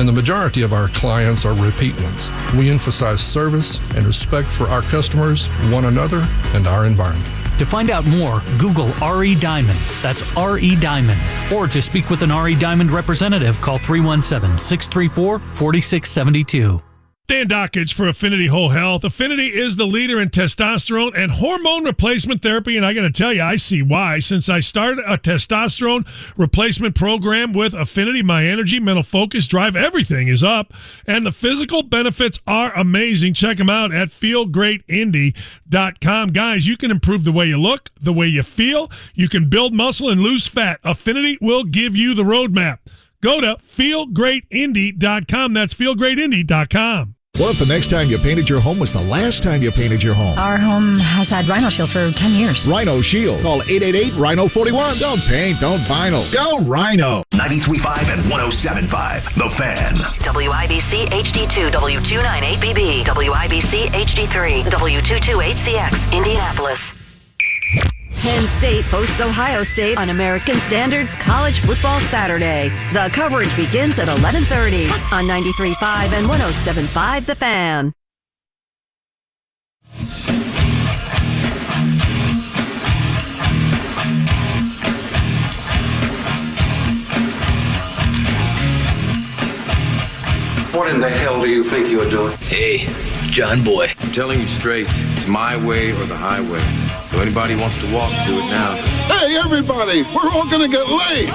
and the majority of our clients are repeat ones. We emphasize service and respect for our customers, one another, and our environment. To find out more, Google R.E. Diamond. That's R.E. Diamond. Or to speak with an R.E. Diamond representative, call 317-634-4672. Dan Dockage for Affinity Whole Health. Affinity is the leader in testosterone and hormone replacement therapy, and I got to tell you, I see why. Since I started a testosterone replacement program with Affinity, my energy, mental focus, drive, everything is up, and the physical benefits are amazing. Check them out at feelgreatindy.com. Guys, you can improve the way you look, the way you feel. You can build muscle and lose fat. Affinity will give you the roadmap. Go to feelgreatindy.com. That's feelgreatindy.com. What if the next time you painted your home was the last time you painted your home? Our home has had Rhino Shield for 10 years. Rhino Shield. Call 888-RHINO-41. Don't paint, don't vinyl. Go Rhino. 93.5 and 107.5. The Fan. WIBC HD2, W298BB, WIBC HD3, W228CX, Indianapolis. Penn State hosts Ohio State on American Standards College Football Saturday. The coverage begins at 11:30 on 93.5 and 107.5 The Fan. What in the hell do you think you're doing? Hey, John Boy. I'm telling you straight, it's my way or the highway. So anybody wants to walk, do it now. Hey, everybody, we're all going to get laid.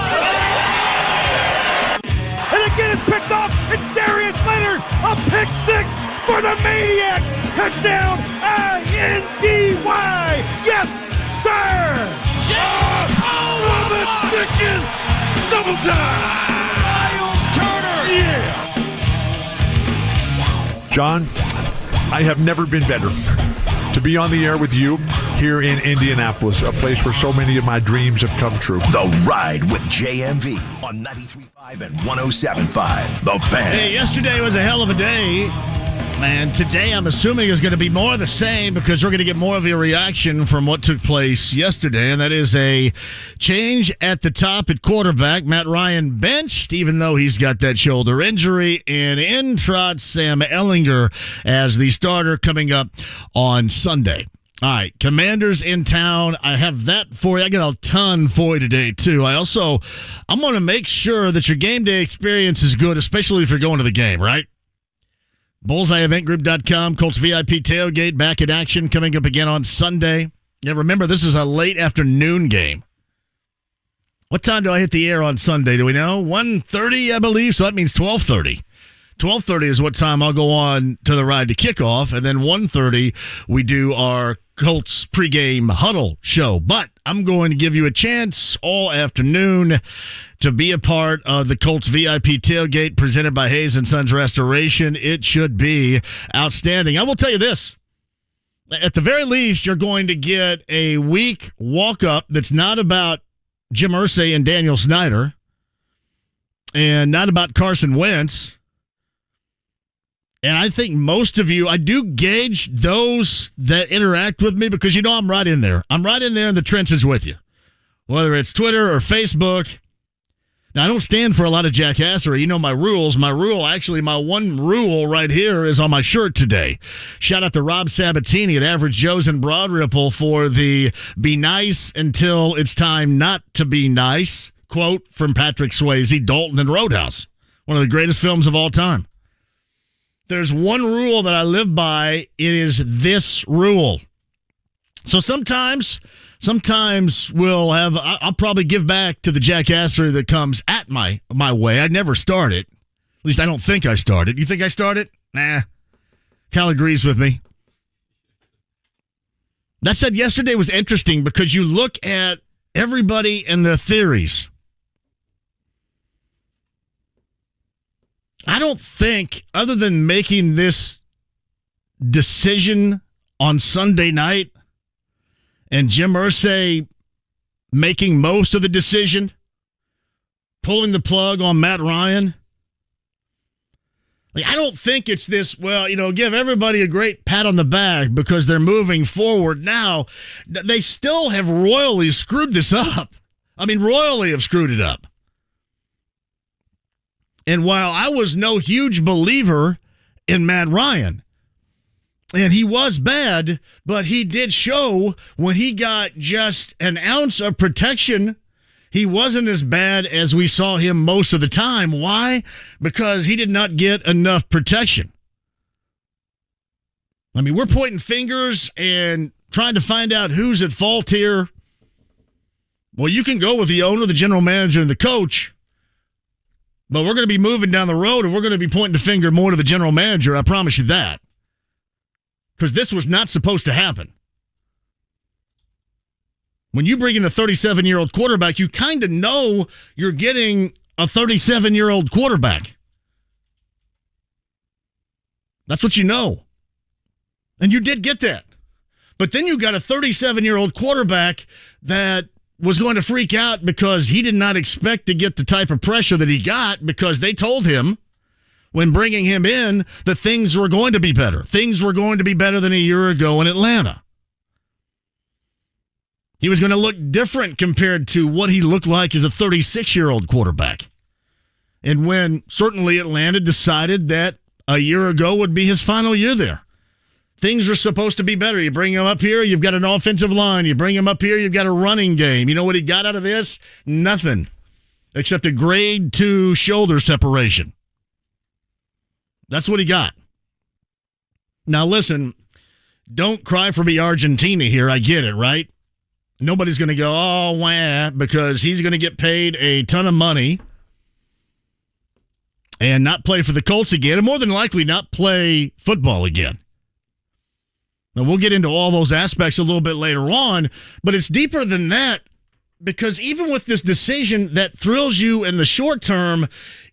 And again, it's picked off. It's Darius Leonard. A pick six for the Maniac. Touchdown, INDY. Yes, sir. Oh, the Dickens. Double time. Myles Turner. Yeah. John, I have never been better to be on the air with you here in Indianapolis, a place where so many of my dreams have come true. The Ride with JMV on 93.5 and 107.5. The Fan. Hey, yesterday was a hell of a day. And today, I'm assuming, is going to be more of the same because we're going to get more of a reaction from what took place yesterday, and that is a change at the top at quarterback. Matt Ryan benched, even though he's got that shoulder injury, and in trot Sam Ehlinger as the starter coming up on Sunday. All right, Commanders in town. I have that for you. I got a ton for you today, too. I'm going to make sure that your game day experience is good, especially if you're going to the game, right? BullseyeEventGroup.com, Colts VIP tailgate back in action coming up again on Sunday. Yeah, remember, this is a late afternoon game. What time do I hit the air on Sunday? Do we know? 1:30, I believe, so that means 12:30. 12:30 is what time I'll go on to the Ride to kickoff, and then 1:30 we do our Colts pregame huddle show. But I'm going to give you a chance all afternoon to be a part of the Colts VIP tailgate presented by Hayes & Sons Restoration. It should be outstanding. I will tell you this. At the very least, you're going to get a week walk-up that's not about Jim Irsay and Daniel Snyder and not about Carson Wentz. And I think most of you, I do gauge those that interact with me because, I'm right in there. I'm right in there in the trenches with you, whether it's Twitter or Facebook. Now, I don't stand for a lot of jackassery. You know my rules. My one rule right here is on my shirt today. Shout out to Rob Sabatini at Average Joe's in Broad Ripple for the be nice until it's time not to be nice quote from Patrick Swayze, Dalton, and Roadhouse. One of the greatest films of all time. There's one rule that I live by. It is this rule. So sometimes I'll probably give back to the jackassery that comes at my way. I never start it. At least I don't think I started. You think I started? Nah. Cal agrees with me. That said, yesterday was interesting because you look at everybody and their theories. I don't think, other than making this decision on Sunday night and Jim Irsay making most of the decision, pulling the plug on Matt Ryan, I don't think it's this, give everybody a great pat on the back because they're moving forward now. They still have royally screwed this up. Royally have screwed it up. And while I was no huge believer in Matt Ryan, and he was bad, but he did show when he got just an ounce of protection, he wasn't as bad as we saw him most of the time. Why? Because he did not get enough protection. I mean, we're pointing fingers and trying to find out who's at fault here. Well, you can go with the owner, the general manager, and the coach, but we're going to be moving down the road and we're going to be pointing the finger more to the general manager. I promise you that. Because this was not supposed to happen. When you bring in a 37-year-old quarterback, you kind of know you're getting a 37-year-old quarterback. That's what you know. And you did get that. But then you got a 37-year-old quarterback that was going to freak out because he did not expect to get the type of pressure that he got because they told him when bringing him in that things were going to be better. Things were going to be better than a year ago in Atlanta. He was going to look different compared to what he looked like as a 36-year-old quarterback. And when certainly Atlanta decided that a year ago would be his final year there. Things are supposed to be better. You bring him up here, you've got an offensive line. You bring him up here, you've got a running game. You know what he got out of this? Nothing. Except a grade 2 shoulder separation. That's what he got. Now listen, don't cry for me Argentina here. I get it, right? Nobody's going to go, oh, wah, because he's going to get paid a ton of money and not play for the Colts again, and more than likely not play football again. Now, we'll get into all those aspects a little bit later on, but it's deeper than that because even with this decision that thrills you in the short term,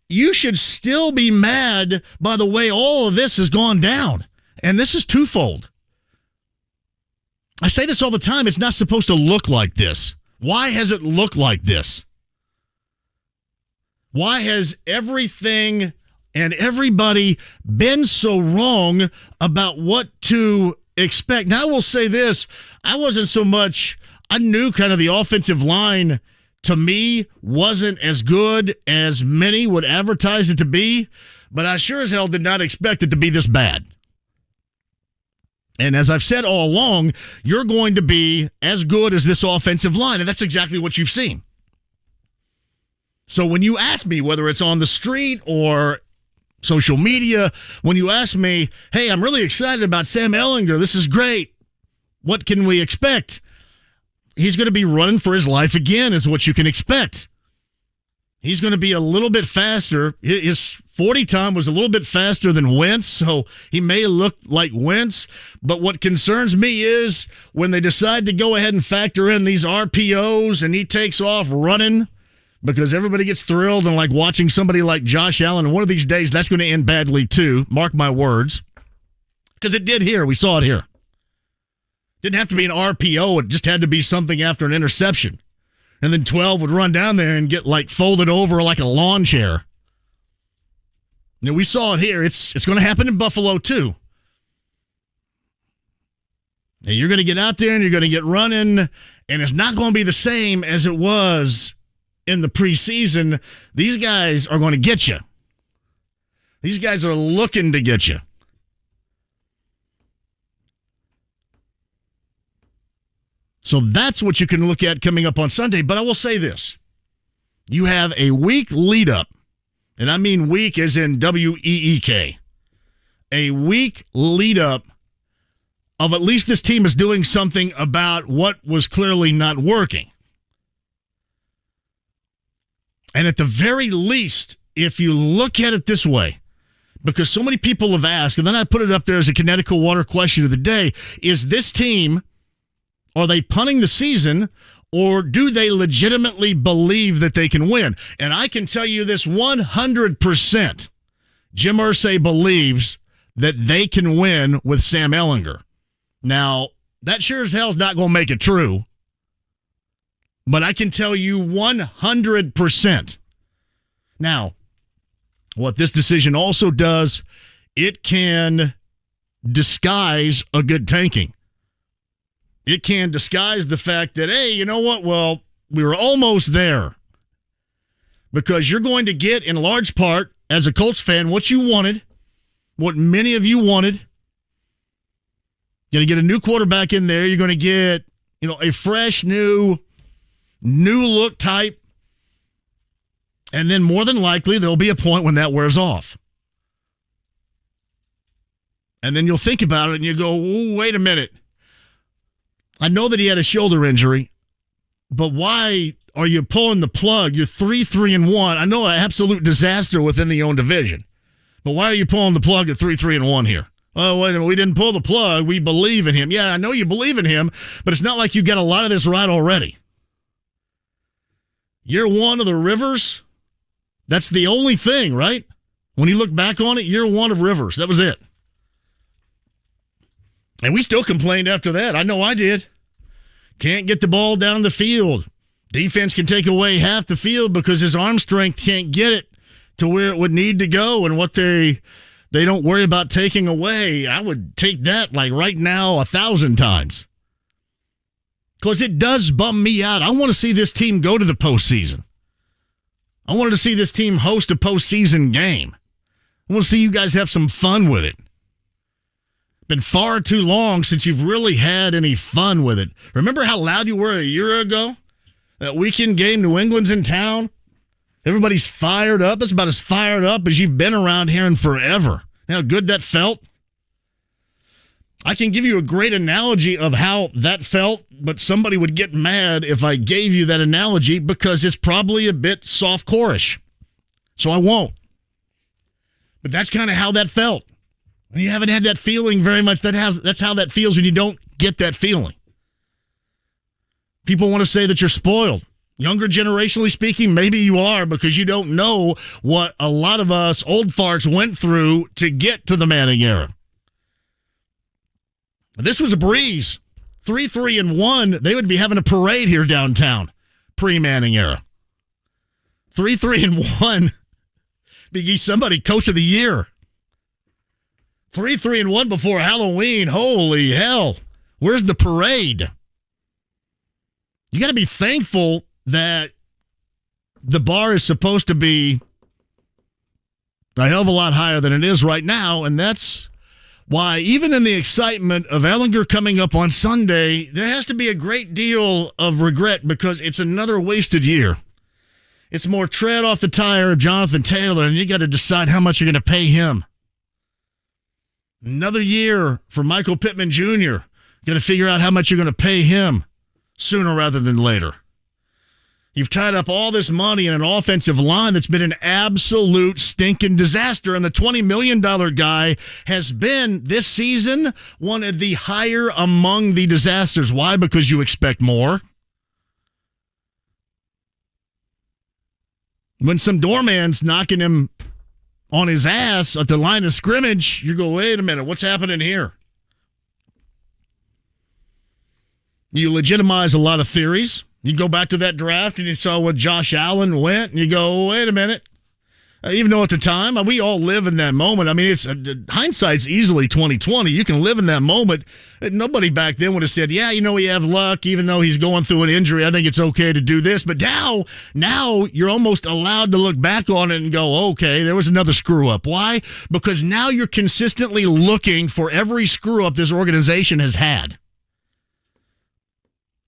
you should still be mad by the way all of this has gone down. And this is twofold. I say this all the time. It's not supposed to look like this. Why has it looked like this? Why has everything and everybody been so wrong about what to expect? Now, I will say this. I knew kind of the offensive line to me wasn't as good as many would advertise it to be, but I sure as hell did not expect it to be this bad. And as I've said all along, you're going to be as good as this offensive line, and that's exactly what you've seen. So when you ask me, whether it's on the street or social media, when you ask me, hey, I'm really excited about Sam Ehlinger, this is great, what can we expect? He's going to be running for his life again, is what you can expect. He's going to be a little bit faster. His 40 time was a little bit faster than Wentz, so he may look like Wentz. But what concerns me is when they decide to go ahead and factor in these RPOs and he takes off running because everybody gets thrilled and like watching somebody like Josh Allen. And one of these days, that's going to end badly too. Mark my words. Because it did here. We saw it here. Didn't have to be an RPO. It just had to be something after an interception. And then 12 would run down there and get like folded over like a lawn chair. Now, we saw it here. It's going to happen in Buffalo too. Now, you're going to get out there and you're going to get running, and it's not going to be the same as it was in the preseason. These guys are going to get you. These guys are looking to get you. So that's what you can look at coming up on Sunday. But I will say this. You have a week lead up, and I mean week as in W-E-E-K. A week lead up of at least this team is doing something about what was clearly not working. And at the very least, if you look at it this way, because so many people have asked, and then I put it up there as a Connecticut Water question of the day, is this team, are they punting the season, or do they legitimately believe that they can win? And I can tell you this 100%. Jim Irsay believes that they can win with Sam Ehlinger. Now, that sure as hell is not going to make it true, but I can tell you 100%. Now, what this decision also does, it can disguise a good tanking. It can disguise the fact that, hey, you know what? Well, we were almost there. Because you're going to get, in large part, as a Colts fan, what you wanted, what many of you wanted. You're going to get a new quarterback in there. You're going to get, a fresh, new look type. And then more than likely, there'll be a point when that wears off. And then you'll think about it and you go, wait a minute. I know that he had a shoulder injury, but why are you pulling the plug? You're 3-3-1. I know an absolute disaster within the own division. But why are you pulling the plug at 3-3-1 here? Oh, wait a minute. We didn't pull the plug. We believe in him. Yeah, I know you believe in him, but it's not like you got a lot of this right already. Year one of the Rivers, that's the only thing, right? When you look back on it, year one of Rivers, that was it. And we still complained after that. I know I did. Can't get the ball down the field. Defense can take away half the field because his arm strength can't get it to where it would need to go, and what they don't worry about taking away. I would take that like right now 1,000 times. Because it does bum me out. I want to see this team go to the postseason. I wanted to see this team host a postseason game. I want to see you guys have some fun with it. Been far too long since you've really had any fun with it. Remember how loud you were a year ago? That weekend game, New England's in town. Everybody's fired up. That's about as fired up as you've been around here in forever. You know how good that felt? I can give you a great analogy of how that felt, but somebody would get mad if I gave you that analogy because it's probably a bit soft-core-ish. So I won't. But that's kind of how that felt. You haven't had that feeling very much. That's how that feels when you don't get that feeling. People want to say that you're spoiled. Younger generationally speaking, maybe you are because you don't know what a lot of us old farts went through to get to the Manning era. This was a breeze. 3-3-1. They would be having a parade here downtown pre-Manning era. 3-3-1. Be somebody coach of the year. 3-3-1 before Halloween. Holy hell. Where's the parade? You got to be thankful that the bar is supposed to be a hell of a lot higher than it is right now, and that's why even in the excitement of Ehlinger coming up on Sunday, there has to be a great deal of regret because it's another wasted year. It's more tread off the tire of Jonathan Taylor, and you got to decide how much you're going to pay him. Another year for Michael Pittman Jr. Got to figure out how much you're going to pay him sooner rather than later. You've tied up all this money in an offensive line that's been an absolute stinking disaster, and the $20 million guy has been, this season, one of the higher among the disasters. Why? Because you expect more. When some doorman's knocking him on his ass at the line of scrimmage, you go, wait a minute, what's happening here? You legitimize a lot of theories. You go back to that draft and you saw what Josh Allen went, and you go, wait a minute. Even though at the time, we all live in that moment. I mean, it's hindsight's easily 20/20. You can live in that moment. Nobody back then would have said, yeah, we have luck, even though he's going through an injury. I think it's okay to do this. But now you're almost allowed to look back on it and go, okay, there was another screw up. Why? Because now you're consistently looking for every screw up this organization has had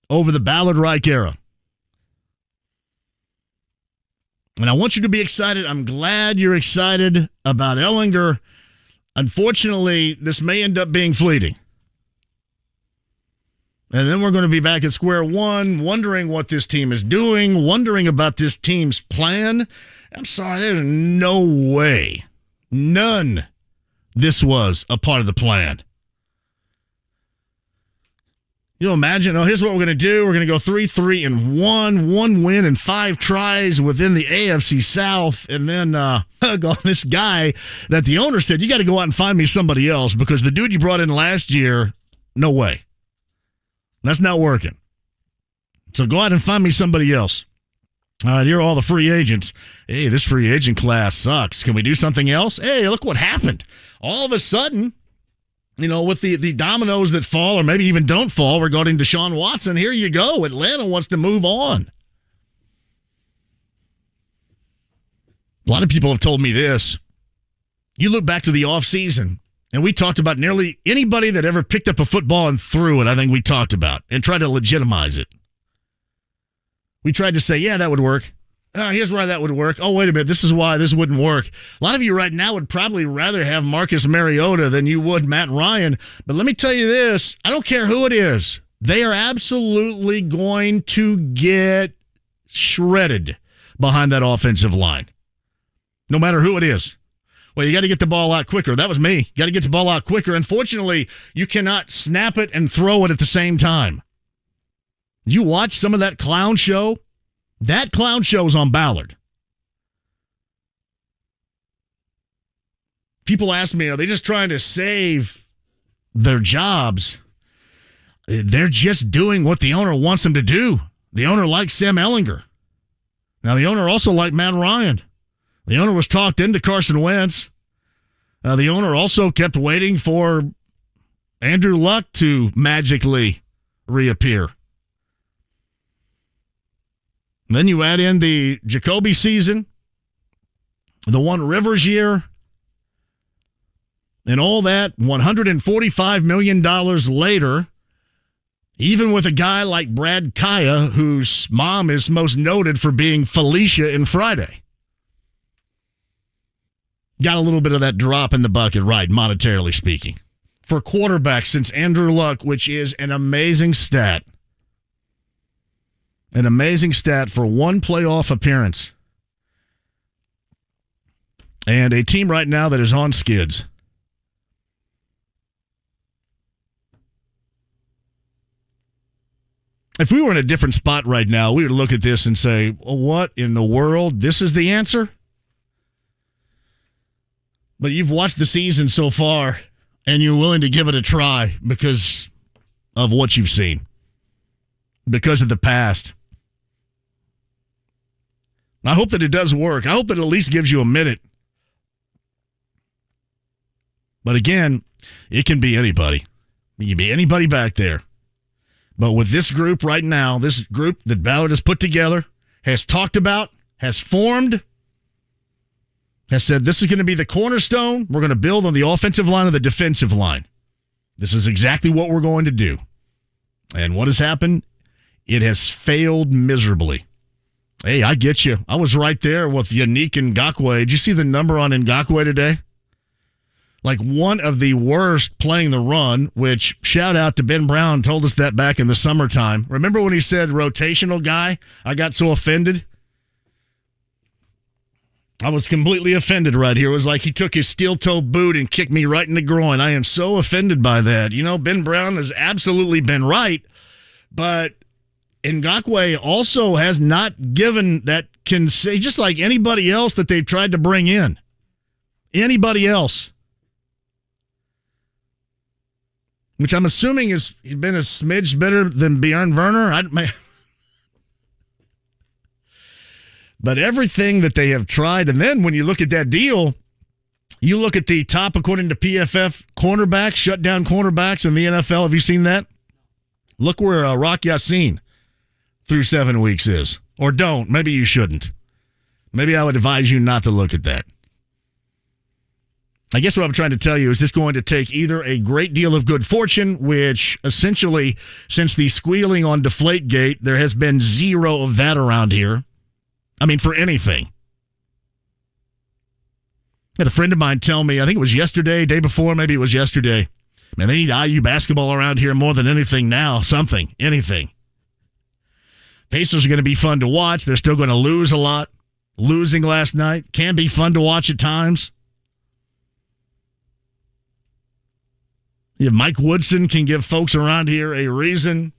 over the Ballard-Reich era. And I want you to be excited. I'm glad you're excited about Ehlinger. Unfortunately, this may end up being fleeting. And then we're going to be back at square one, wondering what this team is doing, wondering about this team's plan. I'm sorry, there's no way, none, this was a part of the plan. You imagine, here's what we're going to do. We're going to go 3-3-1, one win and 5 tries within the AFC South. And then this guy that the owner said, you got to go out and find me somebody else because the dude you brought in last year, no way. That's not working. So go out and find me somebody else. All right, here are all the free agents. Hey, this free agent class sucks. Can we do something else? Hey, look what happened. All of a sudden, with the dominoes that fall or maybe even don't fall regarding Deshaun Watson, here you go. Atlanta wants to move on. A lot of people have told me this. You look back to the offseason, and we talked about nearly anybody that ever picked up a football and threw it, I think we talked about, and tried to legitimize it. We tried to say, yeah, that would work. Here's why that would work. Oh, wait a minute, this is why this wouldn't work. A lot of you right now would probably rather have Marcus Mariota than you would Matt Ryan. But let me tell you this, I don't care who it is. They are absolutely going to get shredded behind that offensive line, no matter who it is. Well, you got to get the ball out quicker. That was me. You got to get the ball out quicker. Unfortunately, you cannot snap it and throw it at the same time. You watch some of that clown show. That clown show is on Ballard. People ask me, are they just trying to save their jobs? They're just doing what the owner wants them to do. The owner likes Sam Ehlinger. Now, the owner also liked Matt Ryan. The owner was talked into Carson Wentz. The owner also kept waiting for Andrew Luck to magically reappear. Then you add in the Jacoby season, the one Rivers year, and all that $145 million later, even with a guy like Brad Kaya, whose mom is most noted for being Felicia in Friday. Got a little bit of that drop in the bucket, right, monetarily speaking. For quarterbacks since Andrew Luck, which is an amazing stat. An amazing stat for one playoff appearance. And a team right now that is on skids. If we were in a different spot right now, we would look at this and say, well, what in the world? This is the answer? But you've watched the season so far, and you're willing to give it a try because of what you've seen. Because of the past. I hope that it does work. I hope it at least gives you a minute. But again, it can be anybody. It can be anybody back there. But with this group right now, this group that Ballard has put together, has talked about, has formed, has said this is going to be the cornerstone. We're going to build on the offensive line and the defensive line. This is exactly what we're going to do. And what has happened? It has failed miserably. Hey, I get you. I was right there with Yannick Ngakoue. Did you see the number on Ngakoue today? Like one of the worst playing the run, which shout out to Ben Brown, told us that back in the summertime. Remember when he said rotational guy? I got so offended. I was completely offended right here. It was like he took his steel-toe boot and kicked me right in the groin. I am so offended by that. You know, Ben Brown has absolutely been right, but Ngakoue also has not given that can say, just like anybody else that they've tried to bring in. Anybody else. Which I'm assuming has been a smidge better than Bjorn Werner. But everything that they have tried, and then when you look at that deal, you look at the top, according to PFF, cornerbacks, shutdown cornerbacks in the NFL. Have you seen that? Look where Rock Yassin through 7 weeks is. Or don't. Maybe you shouldn't. Maybe I would advise you not to look at that. I guess what I'm trying to tell you is this going to take either a great deal of good fortune, which essentially, since the squealing on Deflategate, there has been zero of that around here. I mean, for anything. I had a friend of mine tell me, I think it was yesterday, day before, maybe it was yesterday. Man, they need IU basketball around here more than anything now. Something, anything. Pacers are going to be fun to watch. They're still going to lose a lot. Losing last night can be fun to watch at times. Yeah, Mike Woodson can give folks around here a reason.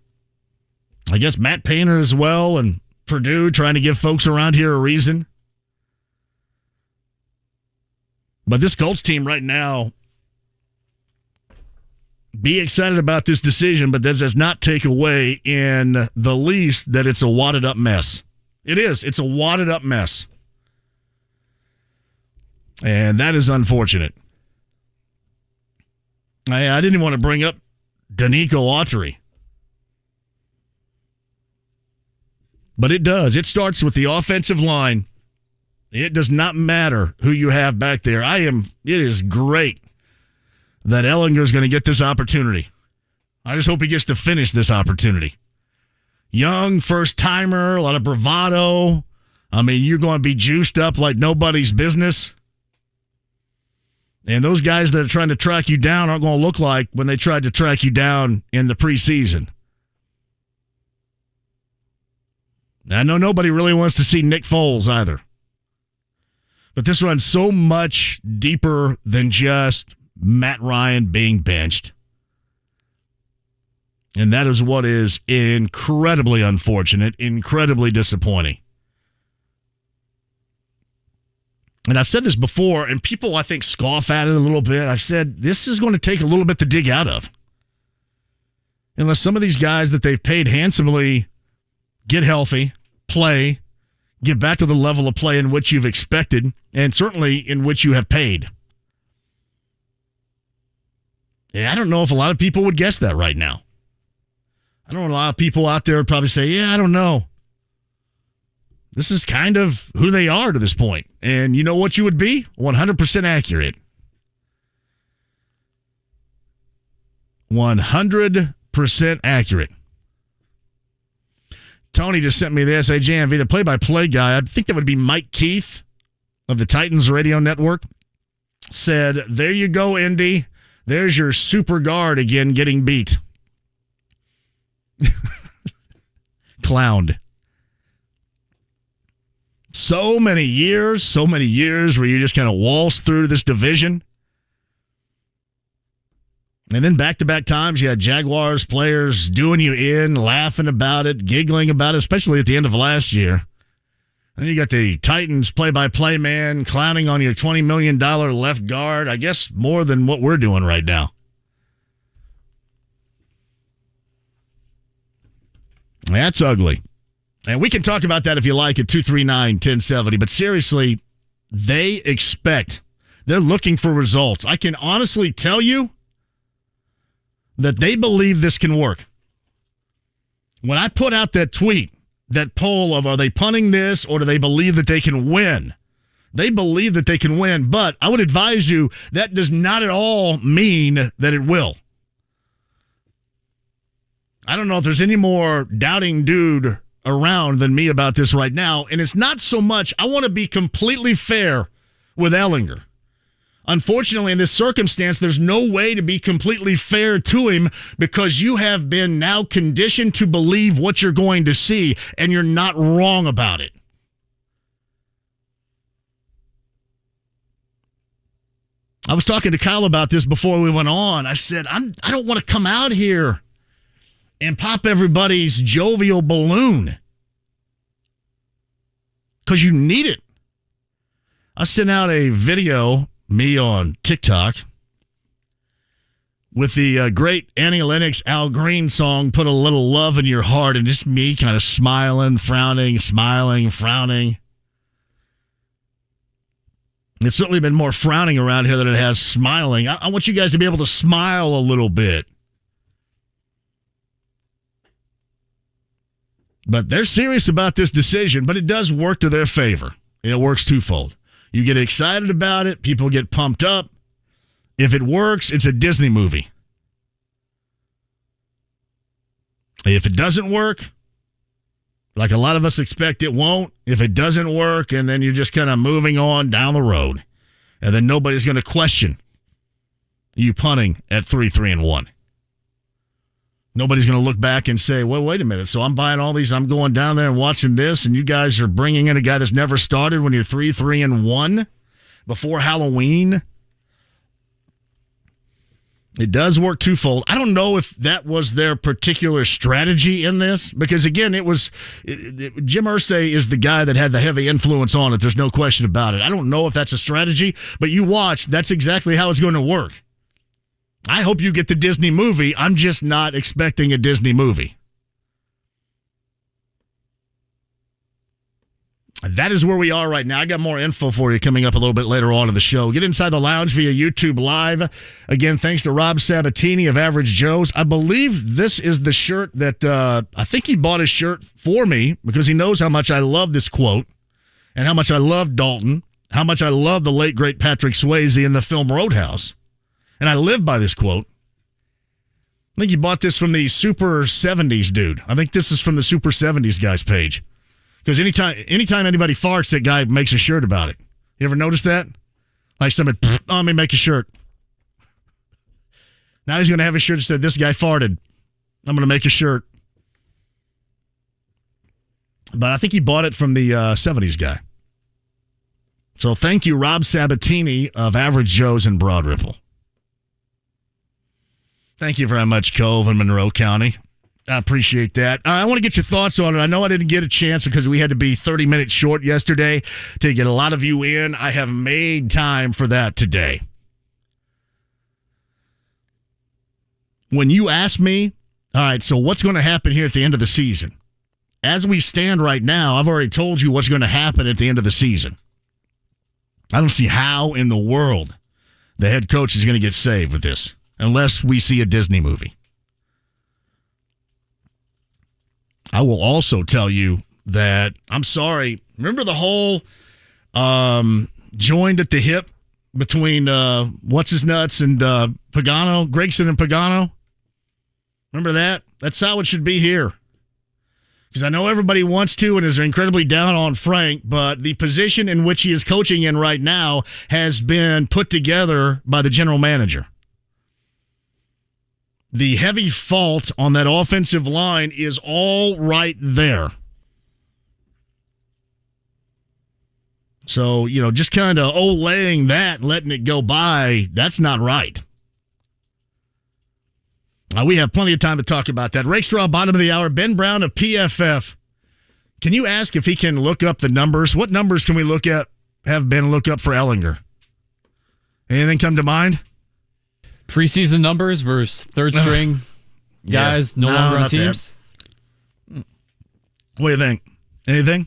I guess Matt Painter as well, and Purdue trying to give folks around here a reason. But this Colts team right now, be excited about this decision, but that does not take away in the least that it's a wadded up mess. It is. It's a wadded up mess. And that is unfortunate. I didn't even want to bring up Danico Autry. But it does. It starts with the offensive line. It does not matter who you have back there. It is great that Ehlinger is going to get this opportunity. I just hope he gets to finish this opportunity. Young, first-timer, a lot of bravado. I mean, you're going to be juiced up like nobody's business. And those guys that are trying to track you down aren't going to look like when they tried to track you down in the preseason. I know nobody really wants to see Nick Foles either. But this runs so much deeper than just Matt Ryan being benched. And that is what is incredibly unfortunate, incredibly disappointing. And I've said this before, and people, I think, scoff at it a little bit. I've said this is going to take a little bit to dig out of. Unless some of these guys that they've paid handsomely get healthy, play, get back to the level of play in which you've expected, and certainly in which you have paid. Yeah, I don't know if a lot of people would guess that right now. I know a lot of people out there would probably say, yeah, I don't know. This is kind of who they are to this point. And you know what you would be? 100% accurate. 100% accurate. Tony just sent me this. Hey, JMV, the play-by-play guy, I think that would be Mike Keith of the Titans radio network, said, there you go, Indy. There's your super guard again getting beat. Clowned. So many years where you just kind of waltz through this division. And then back-to-back times, you had Jaguars players doing you in, laughing about it, giggling about it, especially at the end of last year. Then you got the Titans play-by-play man clowning on your $20 million left guard, I guess more than what we're doing right now. That's ugly. And we can talk about that if you like at 239-1070. But seriously, they're looking for results. I can honestly tell you that they believe this can work. When I put out that tweet, that poll of are they punting this or do they believe that they can win? They believe that they can win, but I would advise you that does not at all mean that it will. I don't know if there's any more doubting dude around than me about this right now, and it's not so much, I want to be completely fair with Ehlinger. Unfortunately, in this circumstance, there's no way to be completely fair to him because you have been now conditioned to believe what you're going to see, and you're not wrong about it. I was talking to Kyle about this before we went on. I said, I don't want to come out here and pop everybody's jovial balloon because you need it. I sent out a video, me on TikTok, with the great Annie Lennox Al Green song, Put a Little Love in Your Heart, and just me kind of smiling, frowning, smiling, frowning. It's certainly been more frowning around here than it has smiling. I want you guys to be able to smile a little bit. But they're serious about this decision, but it does work to their favor. It works twofold. You get excited about it. People get pumped up. If it works, it's a Disney movie. If it doesn't work, like a lot of us expect it won't, if it doesn't work, and then you're just kind of moving on down the road, and then nobody's going to question you punting at 3-3-1. Nobody's going to look back and say, well, wait a minute. So I'm buying all these. I'm going down there and watching this, and you guys are bringing in a guy that's never started when you're 3-3-1 before Halloween. It does work twofold. I don't know if that was their particular strategy in this, because, again, Jim Irsay is the guy that had the heavy influence on it. There's no question about it. I don't know if that's a strategy, but you watch. That's exactly how it's going to work. I hope you get the Disney movie. I'm just not expecting a Disney movie. That is where we are right now. I got more info for you coming up a little bit later on in the show. Get inside the lounge via YouTube Live. Again, thanks to Rob Sabatini of Average Joe's. I believe this is the shirt that I think he bought his shirt for me because he knows how much I love this quote. and how much I love Dalton, how much I love the late, great Patrick Swayze in the film Roadhouse. And I live by this quote. I think you bought this from the Super 70s dude. I think this is from the Super 70s guy's page. Because anytime anybody farts, that guy makes a shirt about it. You ever notice that? Like somebody, let me make a shirt. Now he's going to have a shirt that said, this guy farted. I'm going to make a shirt. But I think he bought it from the 70s guy. So thank you, Rob Sabatini of Average Joe's in Broad Ripple. Thank you very much, Cove and Monroe County. I appreciate that. I want to get your thoughts on it. I know I didn't get a chance because we had to be 30 minutes short yesterday to get a lot of you in. I have made time for that today. When you ask me, all right, so what's going to happen here at the end of the season? As we stand right now, I've already told you what's going to happen at the end of the season. I don't see how in the world the head coach is going to get saved with this, unless we see a Disney movie. I will also tell you that, I'm sorry, remember the whole joined at the hip between What's-His-Nuts and Pagano, Gregson and Pagano? Remember that? That's how it should be here. Because I know everybody wants to and is incredibly down on Frank, but the position in which he is coaching in right now has been put together by the general manager. The heavy fault on that offensive line is all right there. So, just kind of olaying that, letting it go by, that's not right. We have plenty of time to talk about that. Rakestraw, bottom of the hour. Ben Brown of PFF. Can you ask if he can look up the numbers? What numbers can we have Ben look up for Ehlinger? Anything come to mind? Preseason numbers versus third-string guys no longer on teams? That. What do you think? Anything?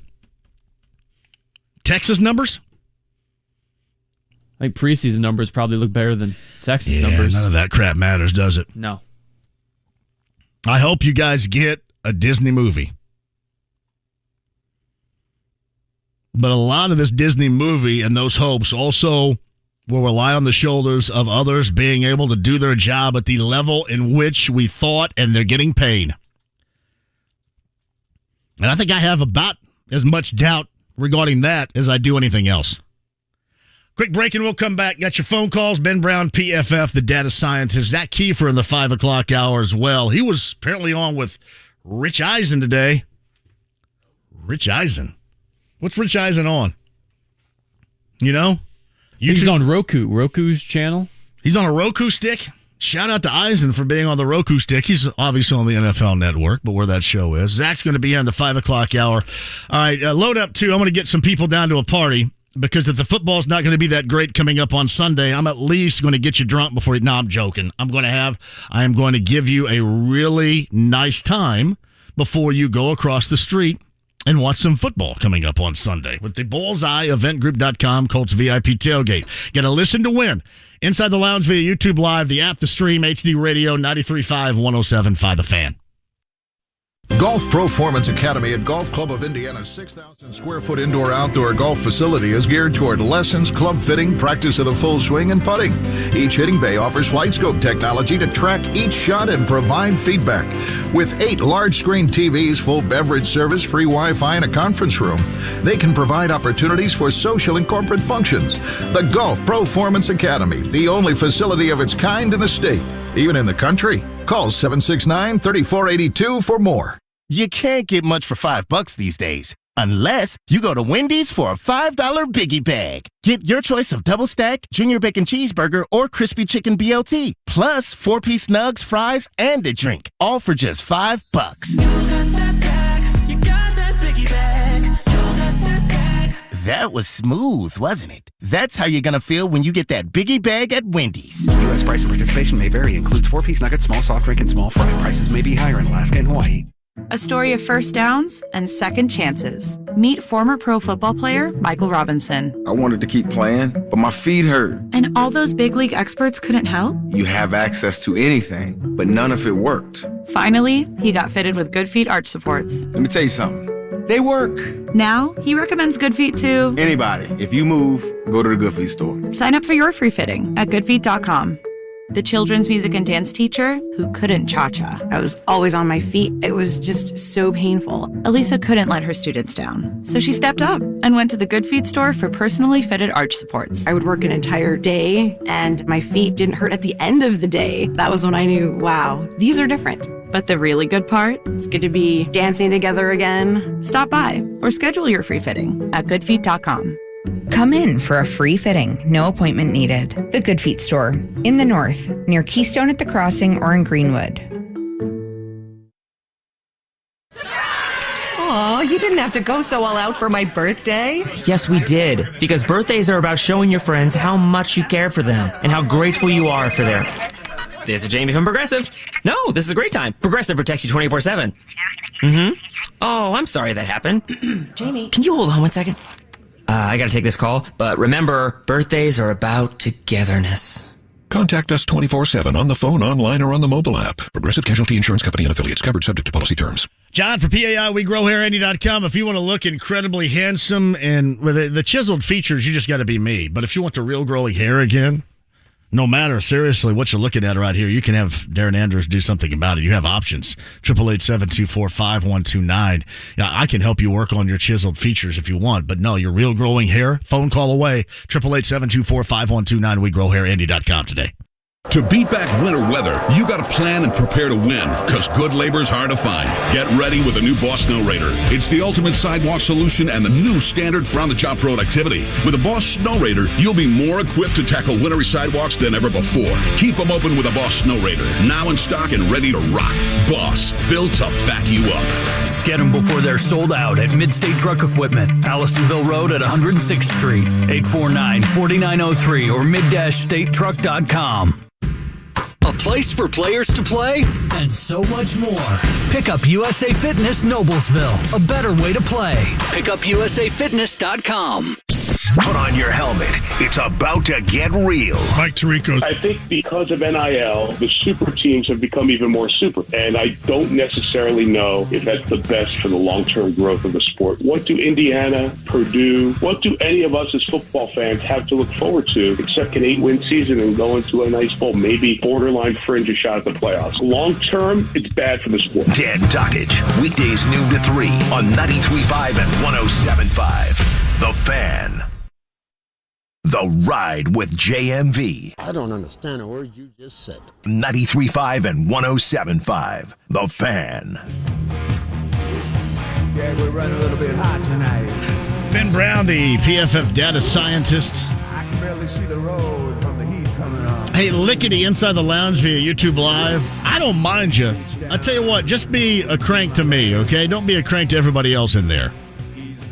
Texas numbers? I think preseason numbers probably look better than Texas numbers. None of that crap matters, does it? No. I hope you guys get a Disney movie. But a lot of this Disney movie and those hopes also will rely on the shoulders of others being able to do their job at the level in which we thought, and they're getting paid. And I think I have about as much doubt regarding that as I do anything else. Quick break and we'll come back. Got your phone calls. Ben Brown, PFF, the data scientist. Zach Keefer in the 5 o'clock hour as well. He was apparently on with Rich Eisen today. Rich Eisen? What's Rich Eisen on? He's on Roku. Roku's channel. He's on a Roku stick? Shout out to Eisen for being on the Roku stick. He's obviously on the NFL Network, but where that show is. Zach's going to be here in the 5 o'clock hour. All right, load up, too. I'm going to get some people down to a party. Because if the football's not going to be that great coming up on Sunday, I'm at least going to get you drunk before you... No, I'm joking. I am going to give you a really nice time before you go across the street and watch some football coming up on Sunday with the Bullseye Eventgroup.com Colts VIP Tailgate. Got to listen to win. Inside the Lounge via YouTube Live, the app, the stream, HD Radio, 93.5, 107.5 The Fan. Golf Performance Academy at Golf Club of Indiana's 6,000 square foot indoor-outdoor golf facility is geared toward lessons, club fitting, practice of the full swing, and putting. Each hitting bay offers flight scope technology to track each shot and provide feedback. With 8 large-screen TVs, full beverage service, free Wi-Fi, and a conference room, they can provide opportunities for social and corporate functions. The Golf Performance Academy, the only facility of its kind in the state, even in the country. Call 769-3482 for more. You can't get much for $5 these days, unless you go to Wendy's for a $5 Biggie Bag. Get your choice of double stack, junior bacon cheeseburger, or crispy chicken BLT, plus 4-piece nugs, fries, and a drink, all for just $5. That was smooth, wasn't it? That's how you're going to feel when you get that Biggie Bag at Wendy's. U.S. price and participation may vary. Includes 4-piece nuggets, small soft drink, and small fry. Prices may be higher in Alaska and Hawaii. A story of first downs and second chances. Meet former pro football player Michael Robinson. I wanted to keep playing, but my feet hurt. And all those big league experts couldn't help? You have access to anything, but none of it worked. Finally, he got fitted with Good Feet arch supports. Let me tell you something. They work. Now, he recommends Good Feet to Anybody. If you move, go to the Good Feet store. sign up for your free fitting at goodfeet.com. The children's music and dance teacher who couldn't cha-cha. I was always on my feet. It was just so painful. Elisa couldn't let her students down, so she stepped up and went to the Good Feet store for personally fitted arch supports. I would work an entire day, and my feet didn't hurt at the end of the day. That was when I knew, wow, these are different. But the really good part? It's good to be dancing together again. Stop by or schedule your free fitting at goodfeet.com. Come in for a free fitting, no appointment needed. The Good Feet store, in the north, near Keystone at the Crossing or in Greenwood. Aw, you didn't have to go so all out for my birthday. Yes, we did. Because birthdays are about showing your friends how much you care for them and how grateful you are for their... This is Jamie from Progressive. No, this is a great time. Progressive protects you 24/7. Oh, I'm sorry that happened. Jamie. Can you hold on one second? I gotta take this call, but remember, birthdays are about togetherness. Contact us 24/7 on the phone, online, or on the mobile app. Progressive Casualty Insurance Company and affiliates. Covered subject to policy terms. John for PAI, WeGrowHairAndy.com. If you want to look incredibly handsome and with the chiseled features, you just got to be me. But if you want the real growing hair again, no matter seriously what you're looking at right here, you can have Darren Andrews do something about it. You have options. 888-724-5129. Yeah, I can help you work on your chiseled features if you want. But no, your real growing hair, phone call away. 888-724-5129. WeGrowHairAndy.com today. To beat back winter weather, you got to plan and prepare to win, because good labor is hard to find. Get ready with the new Boss Snow Raider. It's the ultimate sidewalk solution and the new standard for on-the-job productivity. With a Boss Snow Raider, you'll be more equipped to tackle wintry sidewalks than ever before. Keep them open with a Boss Snow Raider, now in stock and ready to rock. Boss, built to back you up. Get them before they're sold out at Midstate Truck Equipment, Allisonville Road at 106th Street, 849-4903 or mid-statetruck.com. A place for players to play and so much more. Pick up USA Fitness Noblesville, a better way to play. PickUpUSAFitness.com. Put on your helmet. It's about to get real. Mike Tirico. I think because of NIL, the super teams have become even more super. And I don't necessarily know if that's the best for the long-term growth of the sport. What do Indiana, Purdue, what do any of us as football fans have to look forward to except an 8-win season and go into a nice bowl, maybe borderline fringe a shot at the playoffs? Long-term, it's bad for the sport. Dan Dockage, weekdays noon to 3 on 93.5 and 107.5. The Fan. The Ride with JMV. I don't understand a word you just said. 93.5 and 107.5. The Fan. Yeah, we're running a little bit hot tonight. Ben Brown, the PFF data scientist. I can barely see the road from the heat coming on. Hey, Lickety inside the lounge via YouTube Live. I don't mind you. I tell you what, just be a crank to me, okay? Don't be a crank to everybody else in there.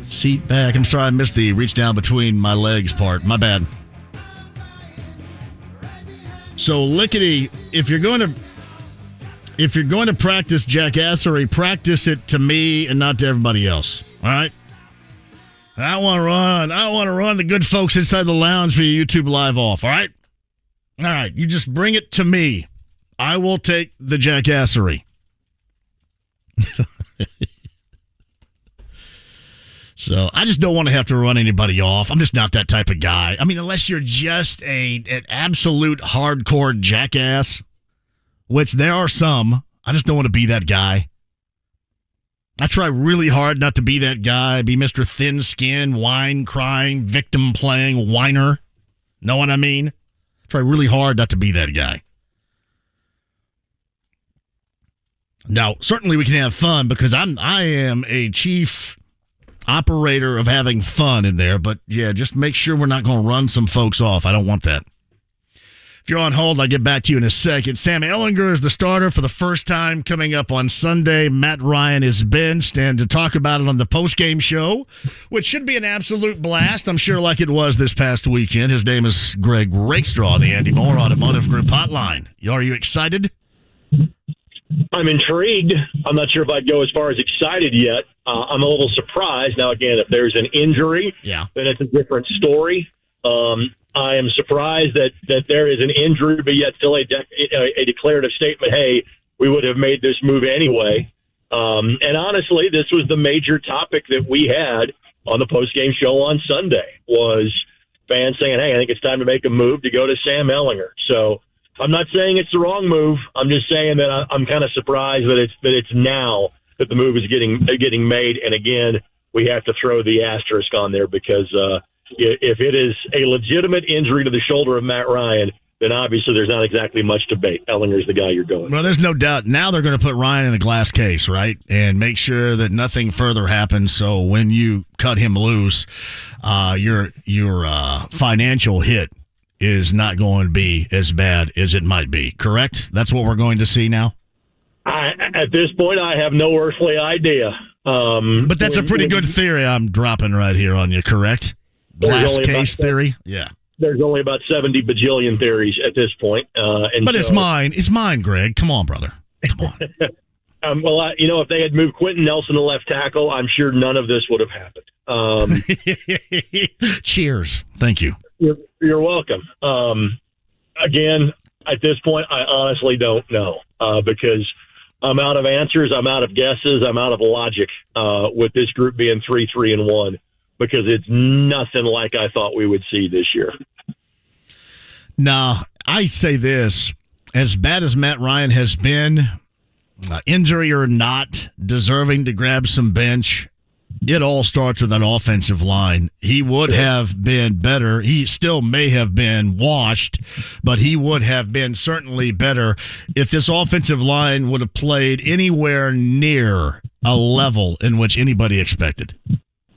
Seat back. I'm sorry I missed the reach down between my legs part. My bad. So, Lickety, if you're going to practice jackassery, practice it to me and not to everybody else. All right? I want to run the good folks inside the lounge via YouTube Live off. All right? All right. You just bring it to me. I will take the jackassery. So I just don't want to have to run anybody off. I'm just not that type of guy. I mean, unless you're just an absolute hardcore jackass, which there are some. I just don't want to be that guy. I try really hard not to be that guy, be Mr. Thin-Skinned, whine-crying, victim-playing whiner. Know what I mean? I try really hard not to be that guy. Now, certainly we can have fun because I am a chief operator of having fun in there, but yeah, just make sure we're not going to run some folks off. I don't want that. If you're on hold, I'll get back to you in a second. Sam Ehlinger is the starter for the first time coming up on Sunday. Matt Ryan is benched, and to talk about it on the postgame show, which should be an absolute blast, I'm sure, like it was this past weekend. His name is Greg Rakestraw, the Andy Moore Automotive Group Hotline. Are you excited? I'm intrigued. I'm not sure if I'd go as far as excited yet. I'm a little surprised. Now, again, if there's an injury, then it's a different story. I am surprised that there is an injury, but yet still a declarative statement, hey, we would have made this move anyway. And honestly, this was the major topic that we had on the postgame show on Sunday, was fans saying, hey, I think it's time to make a move to go to Sam Ehlinger. So I'm not saying it's the wrong move. I'm just saying that I'm kind of surprised that it's now that the move is getting made. And again, we have to throw the asterisk on there because if it is a legitimate injury to the shoulder of Matt Ryan, then obviously there's not exactly much debate. Ellinger's the guy you're going. Well, there's no doubt. Now they're going to put Ryan in a glass case, right, and make sure that nothing further happens. So when you cut him loose, your financial hit is not going to be as bad as it might be. Correct? That's what we're going to see now. At this point, I have no earthly idea. But that's a pretty good theory I'm dropping right here on you. Correct? Glass case theory. Yeah. There's only about 70 bajillion theories at this point. But it's mine. It's mine, Greg. Come on, brother. Come on. Well, if they had moved Quentin Nelson to left tackle, I'm sure none of this would have happened. Cheers. Thank you. You're welcome. Again, at this point, I honestly don't know because I'm out of answers. I'm out of guesses. I'm out of logic with this group being 3-3-1. Because it's nothing like I thought we would see this year. Now, I say this, as bad as Matt Ryan has been, injury or not, deserving to grab some bench, it all starts with that offensive line. He would have been better. He still may have been washed, but he would have been certainly better if this offensive line would have played anywhere near a level in which anybody expected.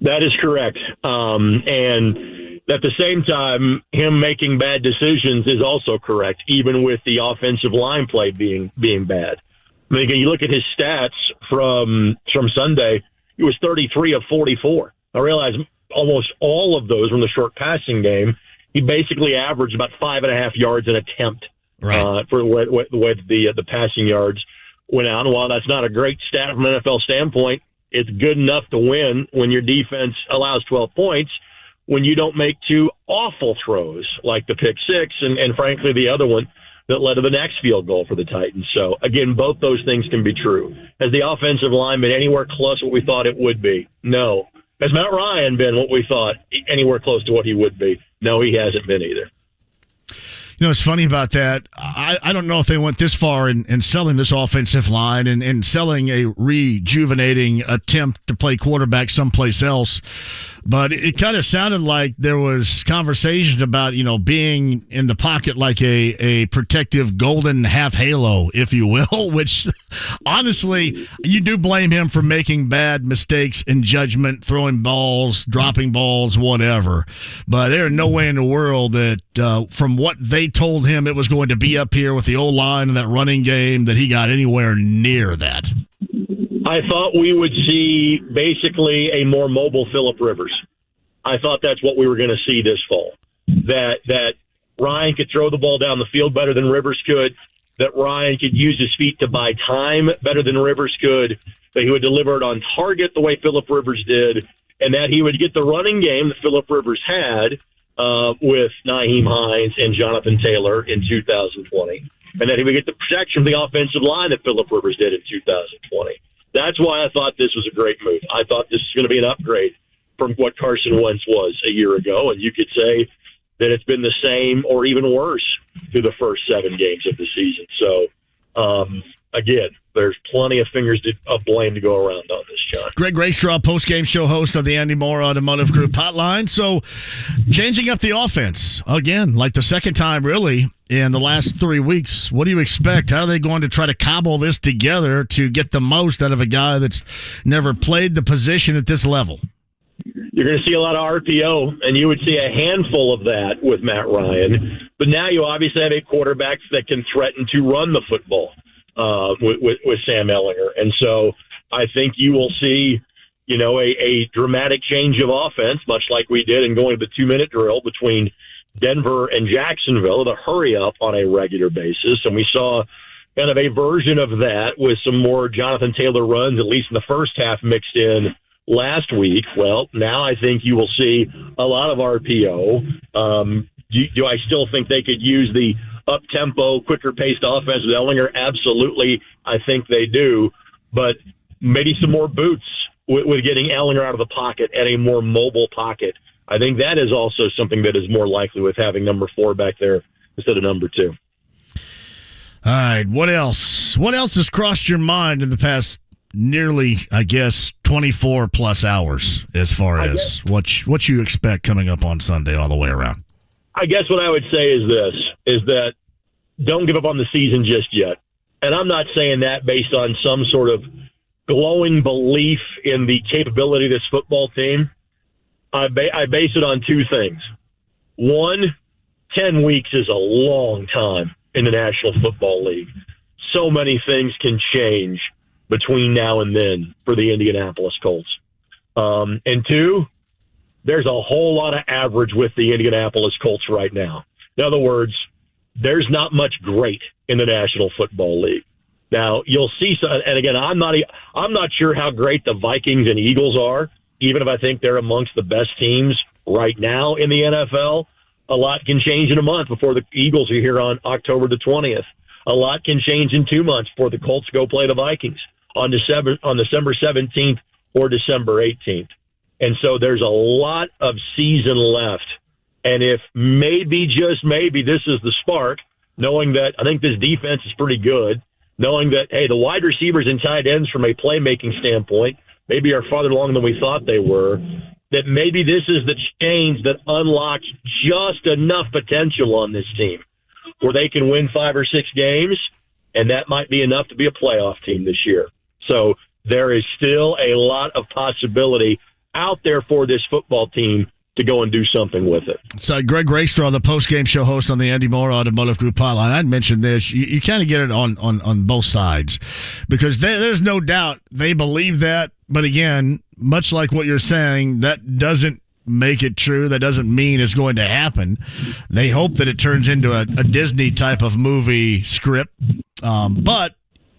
That is correct. And at the same time, him making bad decisions is also correct, even with the offensive line play being bad. I mean, you look at his stats from Sunday, he was 33 of 44. I realize almost all of those were in the short passing game. He basically averaged about 5.5 yards an attempt for the way the passing yards went out. And while that's not a great stat from an NFL standpoint, it's good enough to win when your defense allows 12 points when you don't make two awful throws like the pick six and frankly, the other one that led to the next field goal for the Titans. So, again, both those things can be true. Has the offensive line been anywhere close to what we thought it would be? No. Has Matt Ryan been what we thought anywhere close to what he would be? No, he hasn't been either. You know, it's funny about that. I don't know if they went this far in selling this offensive line and selling a rejuvenating attempt to play quarterback someplace else. But it kind of sounded like there was conversations about, being in the pocket like a protective golden half halo, if you will, which honestly, you do blame him for making bad mistakes in judgment, throwing balls, dropping balls, whatever. But there is no way in the world that from what they told him it was going to be up here with the O-line and that running game that he got anywhere near that. I thought we would see basically a more mobile Phillip Rivers. I thought that's what we were going to see this fall. That Ryan could throw the ball down the field better than Rivers could, that Ryan could use his feet to buy time better than Rivers could, that he would deliver it on target the way Phillip Rivers did, and that he would get the running game that Phillip Rivers had with Nyheim Hines and Jonathan Taylor in 2020, and that he would get the protection of the offensive line that Phillip Rivers did in 2020. That's why I thought this was a great move. I thought this was going to be an upgrade from what Carson Wentz was a year ago, and you could say that it's been the same or even worse through the first 7 games of the season. So, again, there's plenty of fingers of blame to go around on this, John. Greg Rakestraw, post-game show host of the Andy Moore Automotive Group Hotline. So, changing up the offense, again, like the second time, really, in the last 3 weeks. What do you expect? How are they going to try to cobble this together to get the most out of a guy that's never played the position at this level? You're going to see a lot of RPO, and you would see a handful of that with Matt Ryan. But now you obviously have a quarterback that can threaten to run the football with Sam Ehlinger. And so I think you will see, a dramatic change of offense, much like we did in going to the 2-minute drill between Denver and Jacksonville, to hurry up on a regular basis. And we saw kind of a version of that with some more Jonathan Taylor runs, at least in the first half, mixed in last week. Well, now I think you will see a lot of RPO. Do I still think they could use the up-tempo, quicker-paced offense with Ehlinger? Absolutely, I think they do. But maybe some more boots with getting Ehlinger out of the pocket and a more mobile pocket. I think that is also something that is more likely with having number 4 back there instead of number 2. All right, what else? What else has crossed your mind in the past nearly, I guess, 24-plus hours as far as what you expect coming up on Sunday all the way around? I guess what I would say is this, is that don't give up on the season just yet. And I'm not saying that based on some sort of glowing belief in the capability of this football team. I base it on 2 things. 1, 10 weeks is a long time in the National Football League. So many things can change between now and then for the Indianapolis Colts. And 2, there's a whole lot of average with the Indianapolis Colts right now. In other words, there's not much great in the National Football League. Now, you'll see some, and again, I'm not sure how great the Vikings and Eagles are, even if I think they're amongst the best teams right now in the NFL. A lot can change in a month before the Eagles are here on October the 20th. A lot can change in 2 months before the Colts go play the Vikings on December 17th or December 18th. And so there's a lot of season left. And if maybe, just maybe, this is the spark, knowing that I think this defense is pretty good, knowing that, hey, the wide receivers and tight ends from a playmaking standpoint maybe are farther along than we thought they were, that maybe this is the change that unlocks just enough potential on this team where they can win 5 or 6 games, and that might be enough to be a playoff team this year. So there is still a lot of possibility out there for this football team to go and do something with it. So Greg Rakestraw, the post-game show host on the Andy Moore Automotive Group hotline, I'd mentioned this. You kind of get it on both sides because there's no doubt they believe that. But again, much like what you're saying, that doesn't make it true. That doesn't mean it's going to happen. They hope that it turns into a Disney type of movie script. But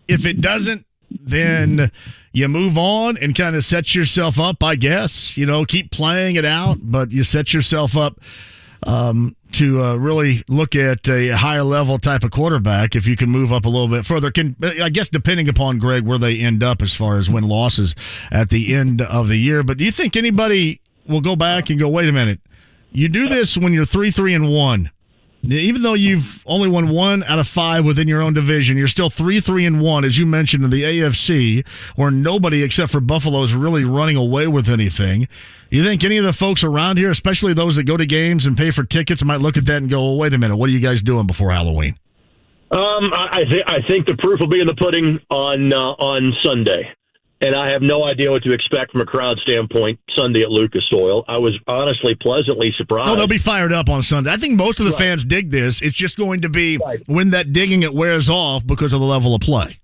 if it doesn't, then you move on and kind of set yourself up, I guess. Keep playing it out, but you set yourself up to really look at a higher level type of quarterback if you can move up a little bit further. I guess depending upon, Greg, where they end up as far as win-losses at the end of the year. But do you think anybody will go back and go, wait a minute, you do this when you're 3-3-1. Even though you've only won 1 out of 5 within your own division, you're still 3-3-1, as you mentioned, in the AFC, where nobody except for Buffalo is really running away with anything. You think any of the folks around here, especially those that go to games and pay for tickets, might look at that and go, well, wait a minute, what are you guys doing before Halloween? I think the proof will be in the pudding on Sunday. And I have no idea what to expect from a crowd standpoint Sunday at Lucas Oil. I was honestly pleasantly surprised. Oh, they'll be fired up on Sunday. I think most of the fans dig this. It's just going to be when that digging it wears off because of the level of play.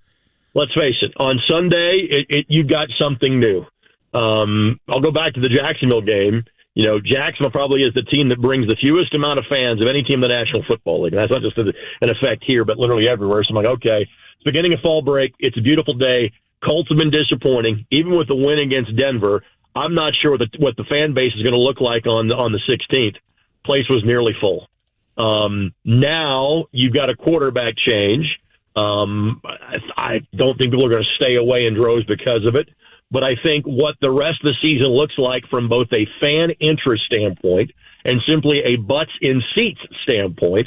Let's face it. On Sunday, you've got something new. I'll go back to the Jacksonville game. Jacksonville probably is the team that brings the fewest amount of fans of any team in the National Football League. And that's not just an effect here, but literally everywhere. So I'm like, okay, it's beginning of fall break. It's a beautiful day. Colts have been disappointing. Even with the win against Denver, I'm not sure what the fan base is going to look like on the 16th. Place was nearly full. Now you've got a quarterback change. I don't think people are going to stay away in droves because of it. But I think what the rest of the season looks like from both a fan interest standpoint and simply a butts in seats standpoint,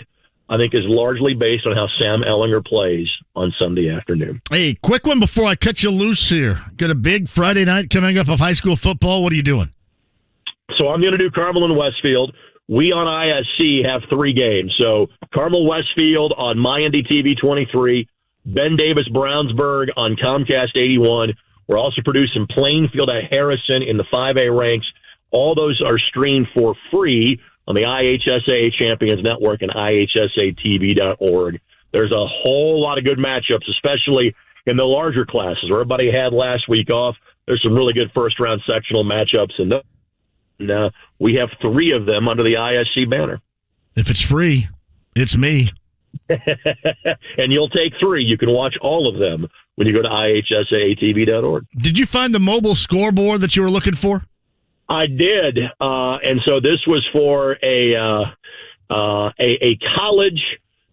I think is largely based on how Sam Ehlinger plays on Sunday afternoon. Hey, quick one before I cut you loose here. Got a big Friday night coming up of high school football. What are you doing? So I'm going to do Carmel and Westfield. We on ISC have 3 games. So Carmel Westfield on MyNDTV 23, Ben Davis Brownsburg on Comcast 81. We're also producing Plainfield at Harrison in the 5A ranks. All those are streamed for free on the IHSA Champions Network and IHSATV.org. There's a whole lot of good matchups, especially in the larger classes where everybody had last week off. There's some really good first-round sectional matchups, and we have 3 of them under the ISC banner. If it's free, it's me. And you'll take 3. You can watch all of them when you go to IHSATV.org. Did you find the mobile scoreboard that you were looking for? I did, and so this was for a college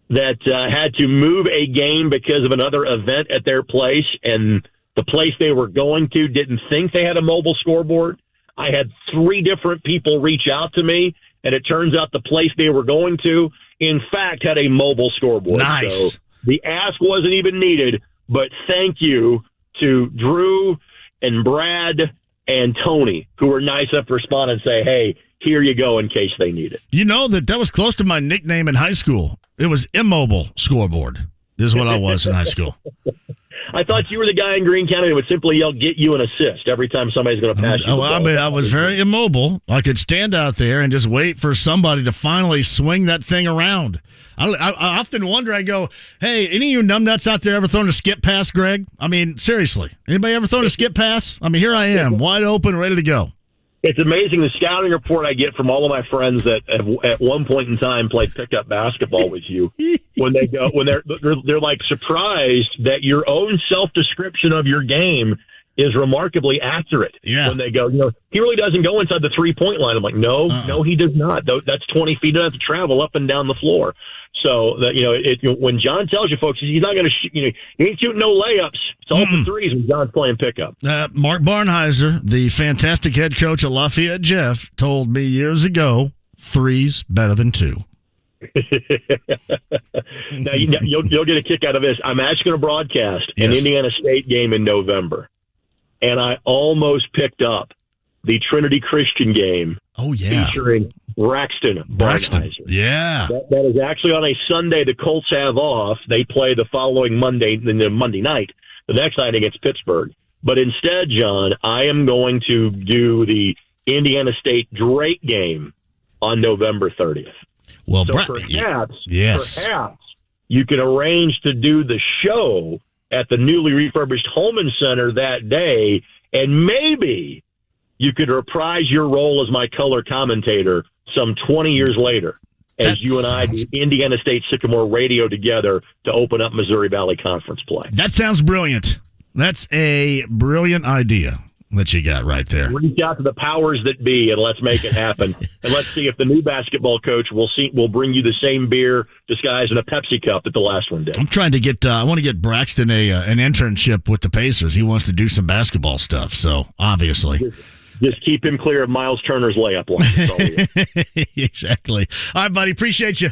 that had to move a game because of another event at their place, and The place they were going to didn't think they had a mobile scoreboard. I had 3 different people reach out to me, and it turns out the place they were going to, in fact, had a mobile scoreboard. Nice. So the ask wasn't even needed, but thank you to Drew and Brad and Tony, who were nice enough to respond and say, hey, here you go in case they need it. You know that was close to my nickname in high school. It was immobile scoreboard. This is what I was in high school. I thought you were the guy in Greene County that would simply yell, get you an assist every time somebody's going to pass you the ball. I was very immobile. I could stand out there and just wait for somebody to finally swing that thing around. I often wonder, I go, hey, any of you numbnuts out there ever thrown a skip pass, Greg? I mean, seriously, anybody ever thrown a skip pass? I mean, here I am, wide open, ready to go. It's amazing the scouting report I get from all of my friends that have at one point in time played pickup basketball with you. When they're like surprised that your own self-description of your game is remarkably accurate. Yeah. When they go, he really doesn't go inside the 3-point line. I'm like, no, he does not. That's 20 feet. He doesn't have to travel up and down the floor. So that when John tells you folks, he's not going to he ain't shooting no layups. It's all for threes when John's playing pickup. Mark Barnheiser, the fantastic head coach at Lafayette Jeff, told me years ago, 3's better than 2. Now you'll get a kick out of this. I'm actually going to broadcast an Indiana State game in November, and I almost picked up the Trinity Christian game. Oh yeah, featuring Braxton. Yeah, that is actually on a Sunday. The Colts have off. They play the following Monday night. The next night against Pittsburgh. But instead, John, I am going to do the Indiana State Drake game on November 30th. Well, so perhaps you can arrange to do the show at the newly refurbished Holman Center that day, and maybe you could reprise your role as my color commentator some 20 years later as you and I do Indiana State Sycamore Radio together to open up Missouri Valley Conference play. That sounds brilliant. That's a brilliant idea that you got right there. Reach out to the powers that be and let's make it happen. And let's see if the new basketball coach will bring you the same beer disguised in a Pepsi cup that the last one did. I'm trying to get I want to get Braxton an internship with the Pacers. He wants to do some basketball stuff, so obviously. Just keep him clear of Myles Turner's layup line. Exactly. All right, buddy. Appreciate you.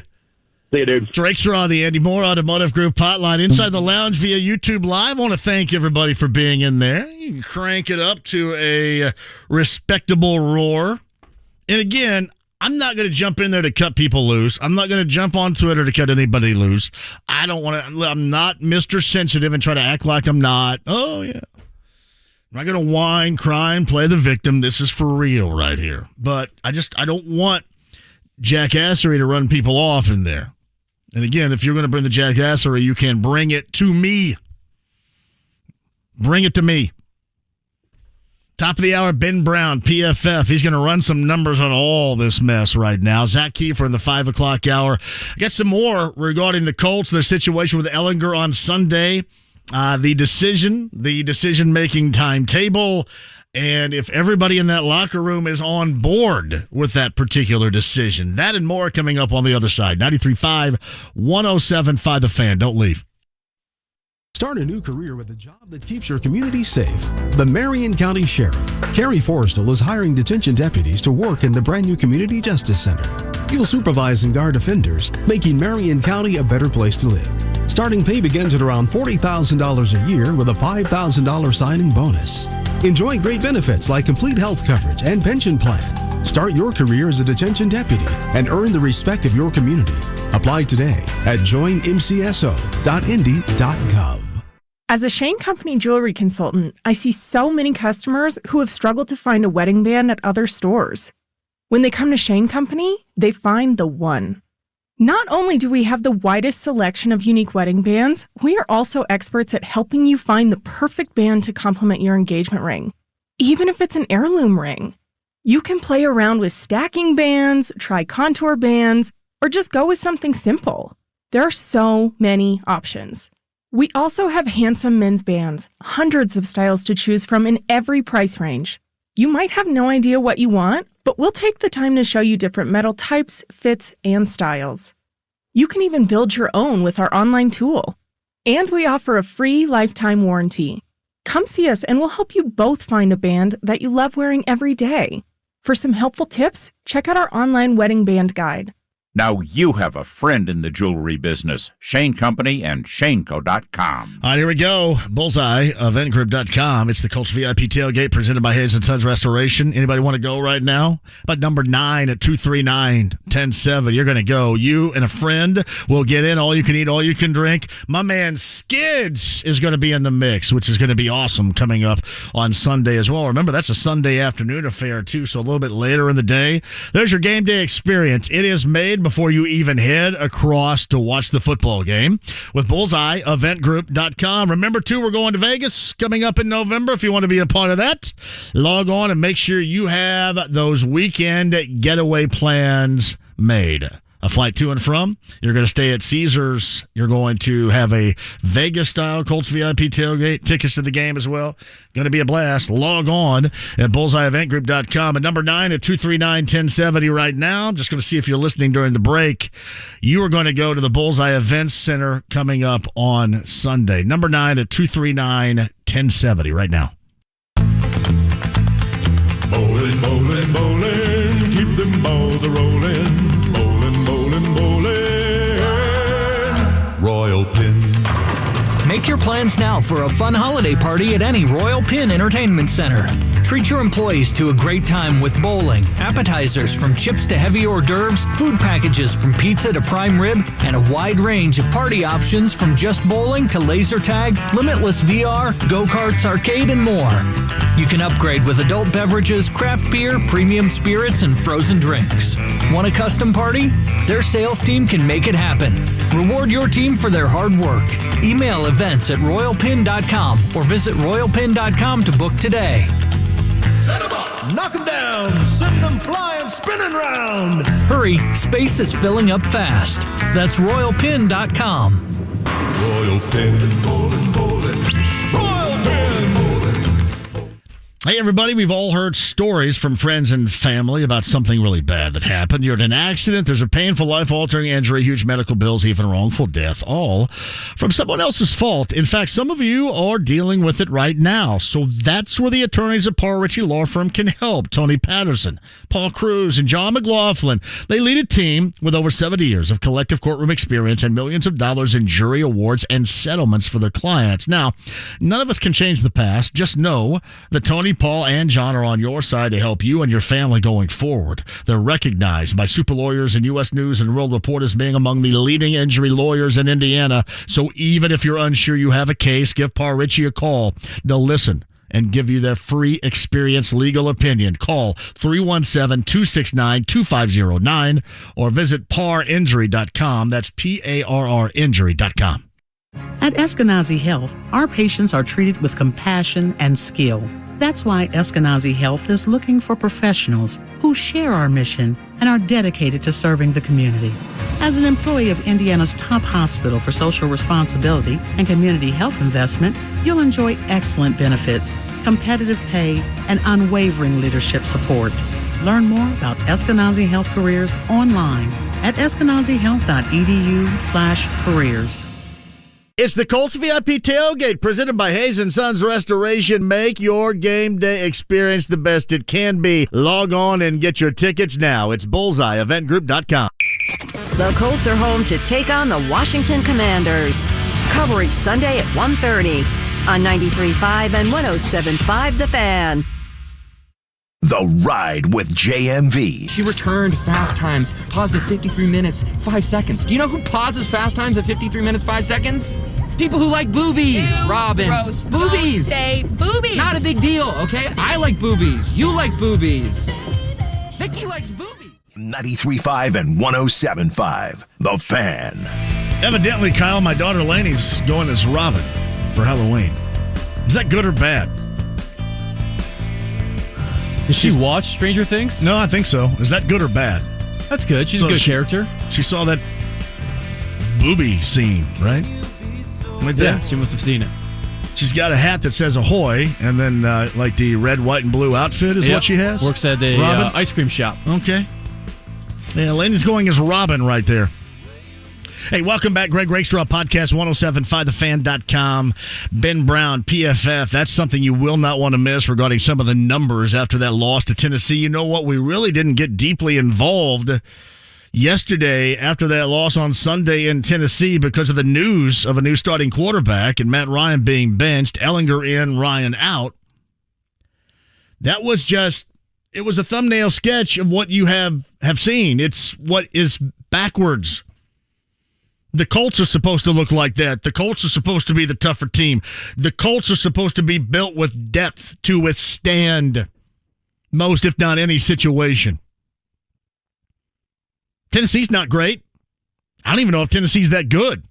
See you, dude. It's Rakestraw, the Andy Moore Automotive Group hotline inside the lounge via YouTube Live. I want to thank everybody for being in there. You can crank it up to a respectable roar. And again, I'm not going to jump in there to cut people loose. I'm not going to jump on Twitter to cut anybody loose. I'm not Mr. Sensitive and try to act like I'm not. Oh, yeah. I'm not going to whine, cry, and play the victim. This is for real right here. But I don't want jackassery to run people off in there. And again, if you're going to bring the jackassery, you can bring it to me. Bring it to me. Top of the hour, Ben Brown, PFF. He's going to run some numbers on all this mess right now. Zach Keefer in the 5 o'clock hour. I got some more regarding the Colts, their situation with Ehlinger on Sunday. The decision-making timetable, and if everybody in that locker room is on board with that particular decision. That and more coming up on the other side. 93.5, 107.5 The Fan. Don't leave. Start a new career with a job that keeps your community safe. The Marion County Sheriff, Carrie Forrestal, is hiring detention deputies to work in the brand new Community Justice Center. You'll supervise and guard offenders, making Marion County a better place to live. Starting pay begins at around $40,000 a year with a $5,000 signing bonus. Enjoy great benefits like complete health coverage and pension plan. Start your career as a detention deputy and earn the respect of your community. Apply today at joinmcso.indy.gov. As a Shane Company jewelry consultant, I see so many customers who have struggled to find a wedding band at other stores. When they come to Shane Company, they find the one. Not only do we have the widest selection of unique wedding bands, we are also experts at helping you find the perfect band to complement your engagement ring, even if it's an heirloom ring. You can play around with stacking bands, try contour bands, or just go with something simple. There are so many options. We also have handsome men's bands, hundreds of styles to choose from in every price range. You might have no idea what you want, but we'll take the time to show you different metal types, fits, and styles. You can even build your own with our online tool. And we offer a free lifetime warranty. Come see us and we'll help you both find a band that you love wearing every day. For some helpful tips, check out our online wedding band guide. Now you have a friend in the jewelry business. Shane Company and ShaneCo.com. All right, here we go. Bullseye, eventgroup.com. It's the Colts VIP tailgate presented by Hayes & Sons Restoration. Anybody want to go right now? About number 9 at 239-1070. You're going to go. You and a friend will get in. All you can eat, all you can drink. My man Skids is going to be in the mix, which is going to be awesome coming up on Sunday as well. Remember, that's a Sunday afternoon affair, too, so a little bit later in the day. There's your game day experience. It is made before you even head across to watch the football game with Bullseye, eventgroup.com. Remember, too, we're going to Vegas coming up in November. If you want to be a part of that, log on and make sure you have those weekend getaway plans made. A flight to and from. You're going to stay at Caesars. You're going to have a Vegas-style Colts VIP tailgate. Tickets to the game as well. Going to be a blast. Log on at bullseyeeventgroup.com. At number 9 at 239-1070 right now. I'm just going to see if you're listening during the break. You are going to go to the Bullseye Events Center coming up on Sunday. Number 9 at 239-1070 right now. Bowling, bowling, bowling. Keep them balls a-rolling. Royal Pin. Make your plans now for a fun holiday party at any Royal Pin Entertainment Center. Treat your employees to a great time with bowling, appetizers from chips to heavy hors d'oeuvres, food packages from pizza to prime rib, and a wide range of party options from just bowling to laser tag, limitless VR, go-karts, arcade, and more. You can upgrade with adult beverages, craft beer, premium spirits, and frozen drinks. Want a custom party? Their sales team can make it happen. Reward your team for their hard work. Email events at royalpin.com or visit royalpin.com to book today. Set 'em up, knock 'em down, send them flying, spinning round. Hurry, space is filling up fast. That's royalpin.com. Royal Pin, bowling, bowling. Royal Pin, bowling. Hey, everybody, we've all heard stories from friends and family about something really bad that happened. You're in an accident, there's a painful, life-altering injury, huge medical bills, even wrongful death, all from someone else's fault. In fact, some of you are dealing with it right now. So that's where the attorneys at Paul Ritchie Law Firm can help. Tony Patterson, Paul Cruz, and John McLaughlin. They lead a team with over 70 years of collective courtroom experience and millions of dollars in jury awards and settlements for their clients. Now, none of us can change the past. Just know that Tony, Paul, and John are on your side to help you and your family going forward. They're recognized by super lawyers and U.S. News and World Report as being among the leading injury lawyers in Indiana. So even if you're unsure you have a case, give Paul Ritchie a call. They'll listen and give you their free experience legal opinion. Call 317-269-2509 or visit parinjury.com. That's PARR injury.com. At Eskenazi Health, our patients are treated with compassion and skill. That's why Eskenazi Health is looking for professionals who share our mission and are dedicated to serving the community. As an employee of Indiana's top hospital for social responsibility and community health investment, you'll enjoy excellent benefits, competitive pay, and unwavering leadership support. Learn more about Eskenazi Health careers online at eskenazihealth.edu/careers. It's the Colts VIP tailgate presented by Hayes & Sons Restoration. Make your game day experience the best it can be. Log on and get your tickets now. It's bullseyeeventgroup.com. The Colts are home to take on the Washington Commanders. Coverage Sunday at 1:30 on 93.5 and 107.5 The Fan. The Ride with JMV. She returned fast times, paused at 53 minutes, 5 seconds. Do you know who pauses fast times at 53 minutes, 5 seconds? People who like boobies, Ew, Robin. Gross. Boobies. Don't say boobies. Not a big deal, okay? I like boobies. You like boobies. Vicky likes boobies. 93.5 and 107.5 The Fan. Evidently, Kyle, my daughter Lainey's going as Robin for Halloween. Is that good or bad? Did she watch Stranger Things? No, I think so. Is that good or bad? That's good. She's a good character. She saw that booby scene, right? Yeah, she must have seen it. She's got a hat that says ahoy, and then like the red, white, and blue outfit is what she has. Works at a ice cream shop. Okay. Yeah, Lainey's going as Robin right there. Hey, welcome back. Greg Rakestraw Podcast, 1075thefan.com. Ben Brown, PFF. That's something you will not want to miss regarding some of the numbers after that loss to Tennessee. You know what? We really didn't get deeply involved yesterday after that loss on Sunday in Tennessee because of the news of a new starting quarterback and Matt Ryan being benched, Ehlinger in, Ryan out. That was it was a thumbnail sketch of what you have seen. It's what is backwards. The Colts are supposed to look like that. The Colts are supposed to be the tougher team. The Colts are supposed to be built with depth to withstand most, if not any, situation. Tennessee's not great. I don't even know if Tennessee's that good,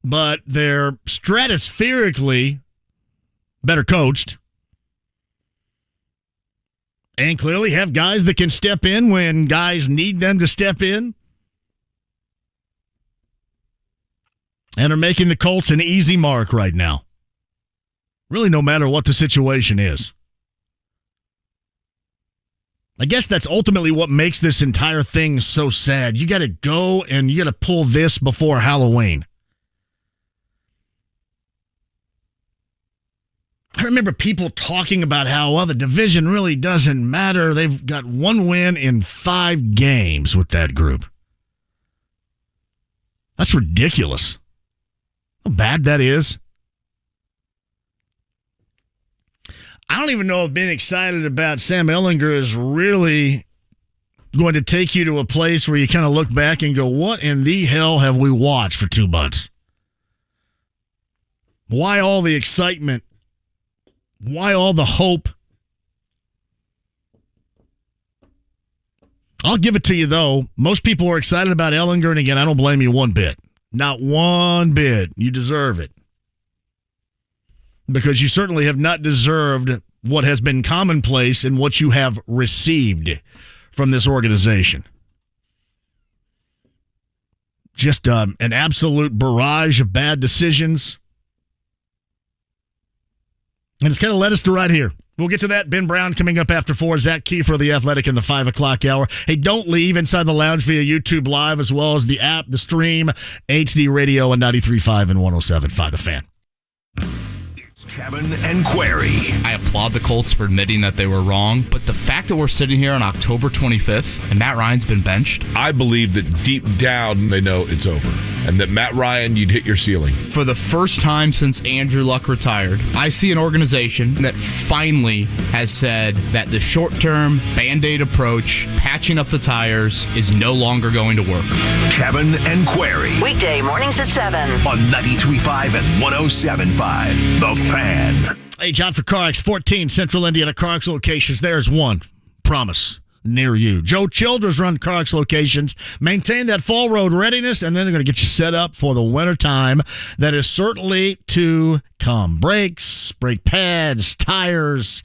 but they're stratospherically better coached and clearly have guys that can step in when guys need them to step in. And are making the Colts an easy mark right now. Really, no matter what the situation is. I guess that's ultimately what makes this entire thing so sad. You got to go and you got to pull this before Halloween. I remember people talking about how, well, the division really doesn't matter. They've got one win in 5 games with that group. That's ridiculous. How bad that is. I don't even know if being excited about Sam Ehlinger is really going to take you to a place where you kind of look back and go, what in the hell have we watched for 2 months? Why all the excitement? Why all the hope? I'll give it to you, though. Most people are excited about Ehlinger, and again, I don't blame you one bit. Not one bit. You deserve it. Because you certainly have not deserved what has been commonplace in what you have received from this organization. Just an absolute barrage of bad decisions. And it's kind of led us to right here. We'll get to that. Ben Brown coming up after 4. Zach Keefer of The Athletic in the 5 o'clock hour. Hey, don't leave inside the lounge via YouTube Live as well as the app, the stream, HD Radio, and 93.5 and 107.5 The Fan. Kevin and Query. I applaud the Colts for admitting that they were wrong, but the fact that we're sitting here on October 25th and Matt Ryan's been benched. I believe that deep down they know it's over and that Matt Ryan, you'd hit your ceiling. For the first time since Andrew Luck retired, I see an organization that finally has said that the short-term Band-Aid approach, patching up the tires, is no longer going to work. Kevin and Query. Weekday mornings at 7 on 93.5 and 107.5 The Fan. Hey, John for CarX, 14 Central Indiana CarX locations. There's one. Promise. Near you. Joe Childers run CarX locations. Maintain that fall road readiness, and then they're going to get you set up for the winter time that is certainly to come. Brakes, brake pads, tires,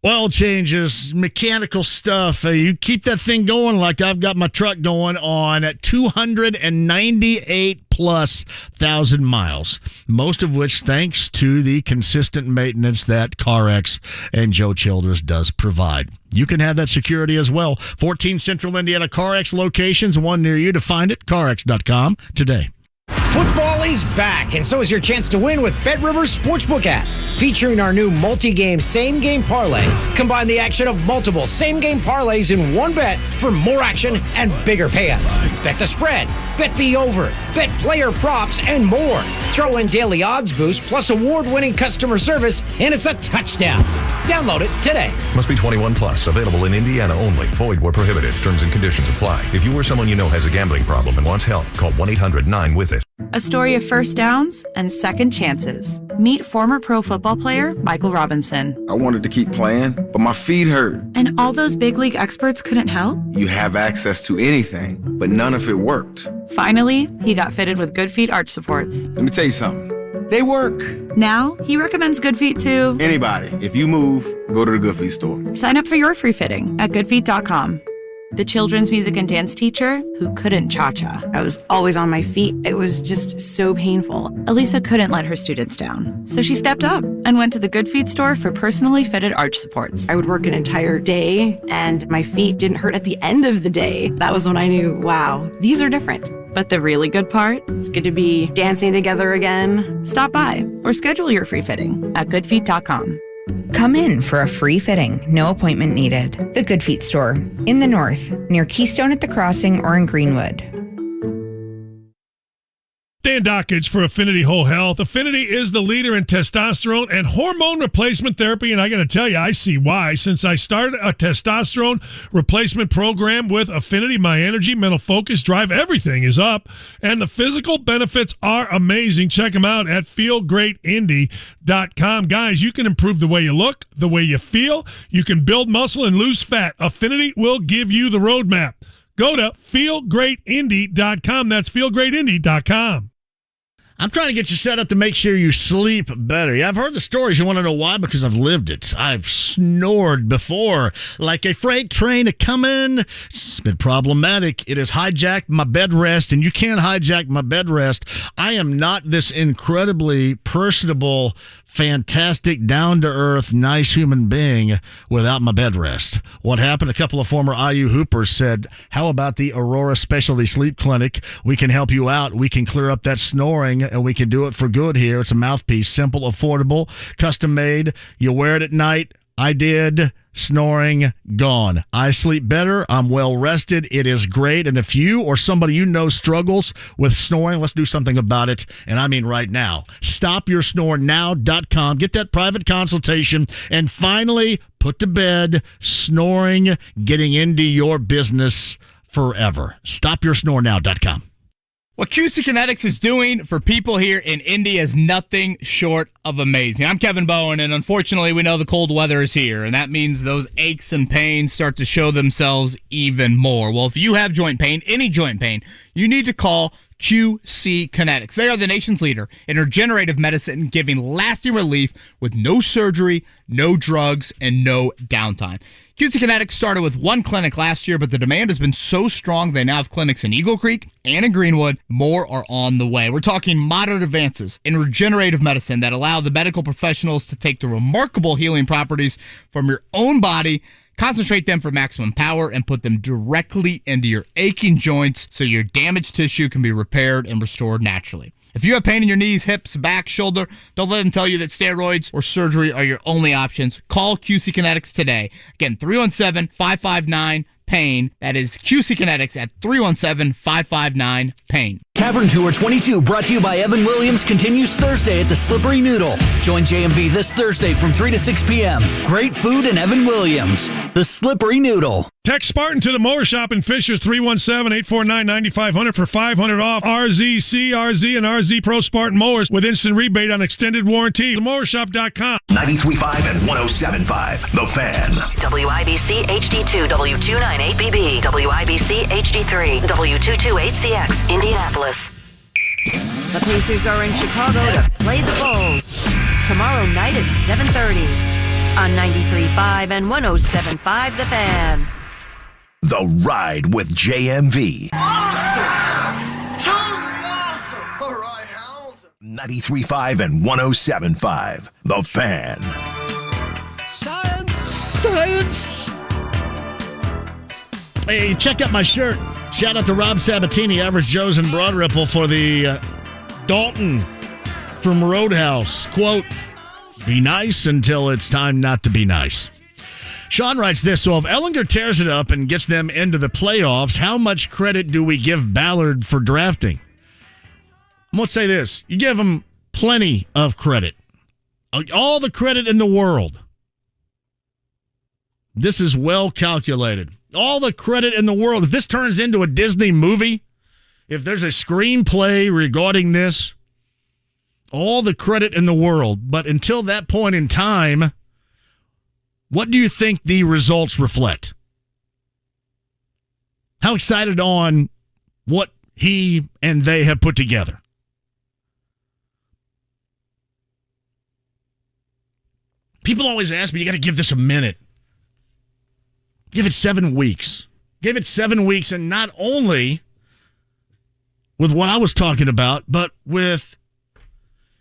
oil changes, mechanical stuff. You keep that thing going like I've got my truck going on at 298,000+ miles. Most of which thanks to the consistent maintenance that CarX and Joe Childers does provide. You can have that security as well. 14 Central Indiana CarX locations, one near you. To find it, CarX.com today. Football is back, and so is your chance to win with BetRivers Sportsbook app. Featuring our new multi-game same-game parlay. Combine the action of multiple same-game parlays in one bet for more action and bigger payouts. Bet the spread, bet the over, bet player props, and more. Throw in daily odds boost plus award-winning customer service, and it's a touchdown. Download it today. Must be 21 plus. Available in Indiana only. Void where prohibited. Terms and conditions apply. If you or someone you know has a gambling problem and wants help, call 1-800-9-WITH-IT. A story of first downs and second chances. Meet former pro football player Michael Robinson. I wanted to keep playing, but my feet hurt. And all those big league experts couldn't help? You have access to anything, but none of it worked. Finally, he got fitted with Good Feet arch supports. Let me tell you something. They work. Now, he recommends Good Feet to anybody. If you move, go to the Good Feet store. Sign up for your free fitting at goodfeet.com. The children's music and dance teacher who couldn't cha-cha. I was always on my feet. It was just so painful. Elisa couldn't let her students down, so she stepped up and went to the Good Feet store for personally fitted arch supports. I would work an entire day, and my feet didn't hurt at the end of the day. That was when I knew, wow, these are different. But the really good part? It's good to be dancing together again. Stop by or schedule your free fitting at goodfeet.com. Come in for a free fitting, no appointment needed. The Good Feet Store, in the north, near Keystone at the Crossing or in Greenwood. Dan Dockage for Affinity Whole Health. Affinity is the leader in testosterone and hormone replacement therapy, and I got to tell you, I see why. Since I started a testosterone replacement program with Affinity, my energy, mental focus, drive, everything is up, and the physical benefits are amazing. Check them out at feelgreatindy.com. Guys, you can improve the way you look, the way you feel. You can build muscle and lose fat. Affinity will give you the roadmap. Go to feelgreatindy.com. That's feelgreatindy.com. I'm trying to get you set up to make sure you sleep better. Yeah, I've heard the stories. You want to know why? Because I've lived it. I've snored before like a freight train coming. It's been problematic. It has hijacked my bed rest, and you can't hijack my bed rest. I am not this incredibly personable, fantastic, down-to-earth, nice human being without my bed rest. What happened? A couple of former IU Hoopers said, how about the Aurora Specialty Sleep Clinic? We can help you out. We can clear up that snoring, and we can do it for good here. It's a mouthpiece, simple, affordable, custom-made. You wear it at night. I did. Snoring gone. I sleep better. I'm well rested. It is great. And if you or somebody you know struggles with snoring, let's do something about it. And I mean right now. StopYourSnoreNow.com. Get that private consultation and finally put to bed snoring getting into your business forever. StopYourSnoreNow.com. What QC Kinetics is doing for people here in Indy is nothing short of amazing. I'm Kevin Bowen, and unfortunately, we know the cold weather is here, and that means those aches and pains start to show themselves even more. Well, if you have joint pain, any joint pain, you need to call QC Kinetics. They are the nation's leader in regenerative medicine, giving lasting relief with no surgery, no drugs, and no downtime. QC Kinetics started with one clinic last year, but the demand has been so strong they now have clinics in Eagle Creek and in Greenwood. More are on the way. We're talking modern advances in regenerative medicine that allow the medical professionals to take the remarkable healing properties from your own body, concentrate them for maximum power, and put them directly into your aching joints so your damaged tissue can be repaired and restored naturally. If you have pain in your knees, hips, back, shoulder, don't let them tell you that steroids or surgery are your only options. Call QC Kinetics today. Again, 317-559-PAIN. That is QC Kinetics at 317-559-PAIN. Tavern Tour 22, brought to you by Evan Williams, continues Thursday at the Slippery Noodle. Join JMV this Thursday from 3 to 6 p.m. Great food and Evan Williams. The Slippery Noodle. Text Spartan to the Mower Shop in Fishers, 317-849-9500 for $500 off RZC, RZ, and RZ Pro Spartan mowers with instant rebate on extended warranty. TheMowerShop.com. 93.5 and 107.5. The Fan. WIBC HD2, W298BB, WIBC HD3, W228CX, Indianapolis. The Pacers are in Chicago to play the Bulls tomorrow night at 7:30 on 93.5 and 107.5 The Fan. The Ride with JMV. Awesome! Totally awesome! All right, Hamilton. 93.5 and 107.5 The Fan. Science! Hey, check out my shirt. Shout out to Rob Sabatini, Average Joe's in Broad Ripple for the Dalton from Roadhouse. Quote, be nice until it's time not to be nice. Sean writes this, so if Ehlinger tears it up and gets them into the playoffs, how much credit do we give Ballard for drafting? I'm going to say this. You give him plenty of credit. All the credit in the world. This is well calculated. All the credit in the world. If this turns into a Disney movie, if there's a screenplay regarding this, all the credit in the world. But until that point in time, what do you think the results reflect? How excited on what he and they have put together? People always ask me, you got to give this a minute. Give it 7 weeks. Give it 7 weeks, and not only with what I was talking about, but with,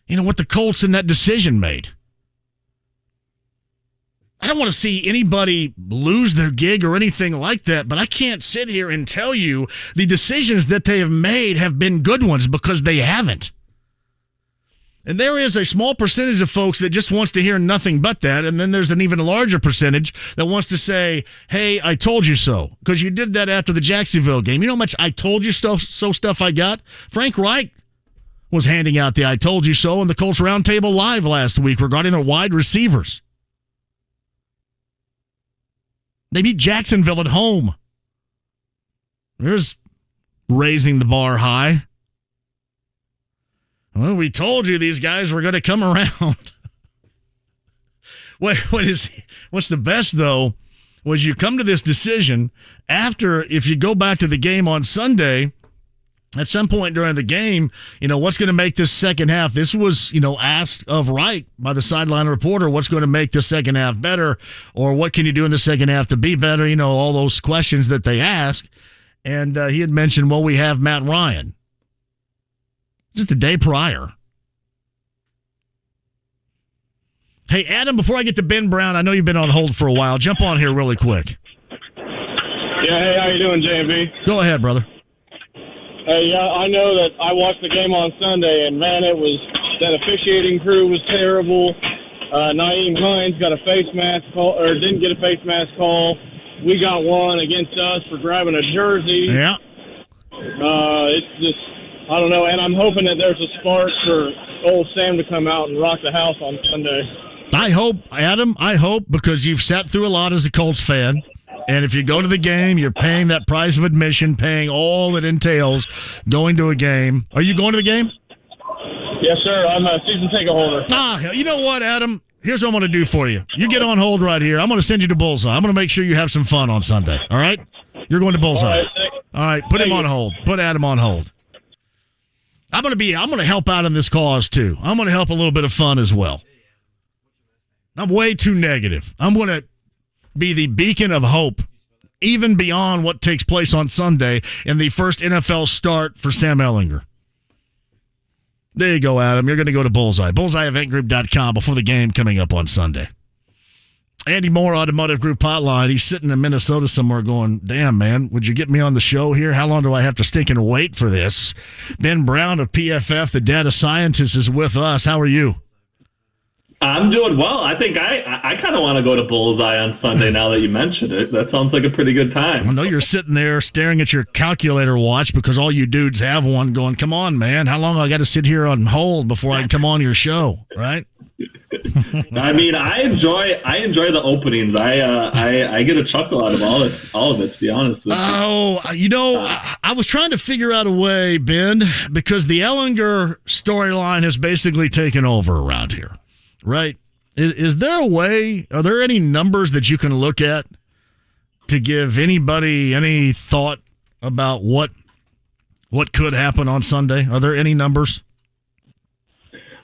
what the Colts in that decision made. I don't want to see anybody lose their gig or anything like that, but I can't sit here and tell you the decisions that they have made have been good ones, because they haven't. And there is a small percentage of folks that just wants to hear nothing but that, and then there's an even larger percentage that wants to say, hey, I told you so, because you did that after the Jacksonville game. You know how much I told you so stuff I got? Frank Reich was handing out the I told you so on the Colts Roundtable Live last week regarding their wide receivers. They beat Jacksonville at home. There's raising the bar high. Well, we told you these guys were going to come around. What's the best, though, was you come to this decision after, if you go back to the game on Sunday, at some point during the game, what's going to make this second half? This was, asked of Wright by the sideline reporter, what's going to make the second half better, or what can you do in the second half to be better? All those questions that they ask. And he had mentioned, well, we have Matt Ryan. Just the day prior. Hey, Adam, before I get to Ben Brown, I know you've been on hold for a while. Jump on here really quick. Yeah, hey, how you doing, JMV? Go ahead, brother. Hey, I know that I watched the game on Sunday, and man, that officiating crew was terrible. Naeem Hines got a face mask call, or didn't get a face mask call. We got one against us for grabbing a jersey. Yeah. It's just, I don't know, and I'm hoping that there's a spark for old Sam to come out and rock the house on Sunday. I hope, Adam, because you've sat through a lot as a Colts fan. And if you go to the game, you're paying that price of admission, paying all it entails going to a game. Are you going to the game? Yes, sir. I'm a season ticket holder. You know what, Adam? Here's what I'm going to do for you. You get on hold right here. I'm going to send you to Bullseye. I'm going to make sure you have some fun on Sunday. All right? You're going to Bullseye. All right. Put him on hold. Put Adam on hold. I'm going to help out in this cause, too. I'm going to help a little bit of fun as well. I'm way too negative. I'm going to be the beacon of hope, even beyond what takes place on Sunday in the first NFL start for Sam Ehlinger. There you go, Adam. You're going to go to Bullseye. BullseyeEventGroup.com before the game coming up on Sunday. Andy Moore, Automotive Group Hotline. He's sitting in Minnesota somewhere going, damn, man, would you get me on the show here? How long do I have to stink and wait for this? Ben Brown of PFF, the data scientist, is with us. How are you? I'm doing well. I think I kind of want to go to Bullseye on Sunday now that you mentioned it. That sounds like a pretty good time. I know you're sitting there staring at your calculator watch because all you dudes have one going, come on, man, how long I got to sit here on hold before I can come on your show, right? I mean, I enjoy the openings. I get a chuckle out of all of it, to be honest with you. I was trying to figure out a way, Ben, because the Ehlinger storyline has basically taken over around here. Right. Is there a way, are there any numbers that you can look at to give anybody any thought about what could happen on Sunday? Are there any numbers?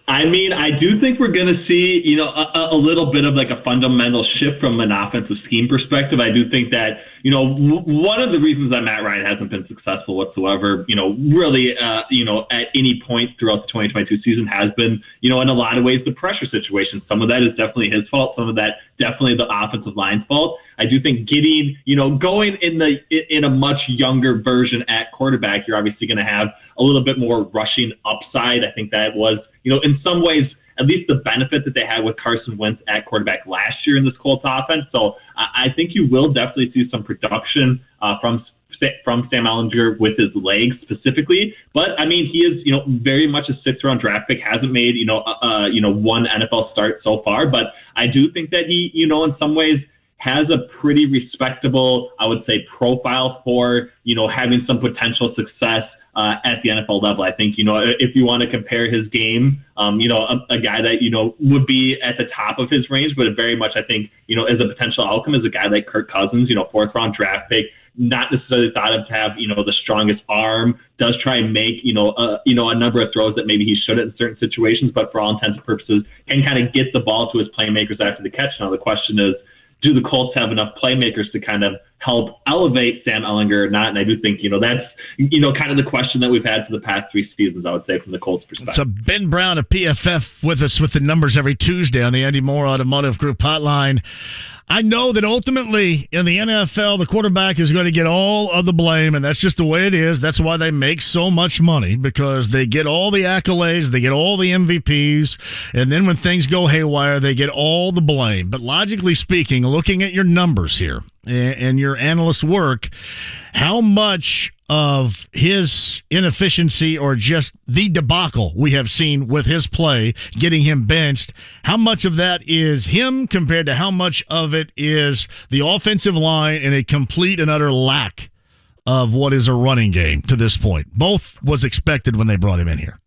I mean, I do think we're going to see, a little bit of like a fundamental shift from an offensive scheme perspective. I do think that, one of the reasons that Matt Ryan hasn't been successful whatsoever, really, at any point throughout the 2022 season has been, in a lot of ways, the pressure situation. Some of that is definitely his fault. Some of that definitely the offensive line's fault. I do think getting, going in a much younger version at quarterback, you're obviously going to have a little bit more rushing upside. I think that was, in some ways, at least the benefit that they had with Carson Wentz at quarterback last year in this Colts offense. So I think you will definitely see some production from Sam Ehlinger with his legs specifically. But I mean, he is, very much a 6th round draft pick, hasn't made, one NFL start so far. But I do think that he, in some ways has a pretty respectable, I would say, profile for, having some potential success at the NFL level. I think, if you want to compare his game, a guy that, would be at the top of his range, but very much, I think, as a potential outcome is a guy like Kirk Cousins, 4th round draft pick, not necessarily thought of to have, the strongest arm, does try and make, a number of throws that maybe he shouldn't in certain situations, but for all intents and purposes can kind of get the ball to his playmakers after the catch. Now the question is, do the Colts have enough playmakers to kind of help elevate Sam Ehlinger or not. And I do think, that's, kind of the question that we've had for the past 3 seasons, I would say, from the Colts perspective. So Ben Brown of PFF with us with the numbers every Tuesday on the Andy Moore Automotive Group hotline. I know that ultimately in the NFL, the quarterback is going to get all of the blame, and that's just the way it is. That's why they make so much money, because they get all the accolades, they get all the MVPs, and then when things go haywire, they get all the blame. But logically speaking, looking at your numbers here and your analyst work, how much of his inefficiency or just the debacle we have seen with his play, getting him benched, how much of that is him compared to how much of it is the offensive line and a complete and utter lack of what is a running game to this point? Both was expected when they brought him in here.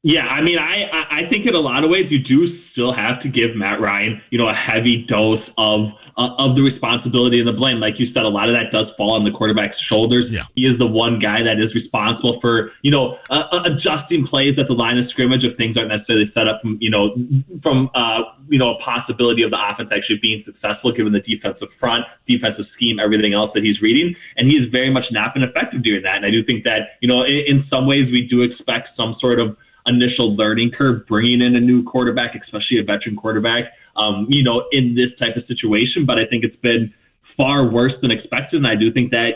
Yeah, I mean, I think in a lot of ways you do still have to give Matt Ryan, a heavy dose of the responsibility and the blame. Like you said, a lot of that does fall on the quarterback's shoulders. Yeah. He is the one guy that is responsible for, adjusting plays at the line of scrimmage if things aren't necessarily set up from a possibility of the offense actually being successful given the defensive front, defensive scheme, everything else that he's reading. And he's very much not been effective doing that. And I do think that, in some ways we do expect some sort of initial learning curve bringing in a new quarterback, especially a veteran quarterback, in this type of situation. But I think it's been far worse than expected. And I do think that,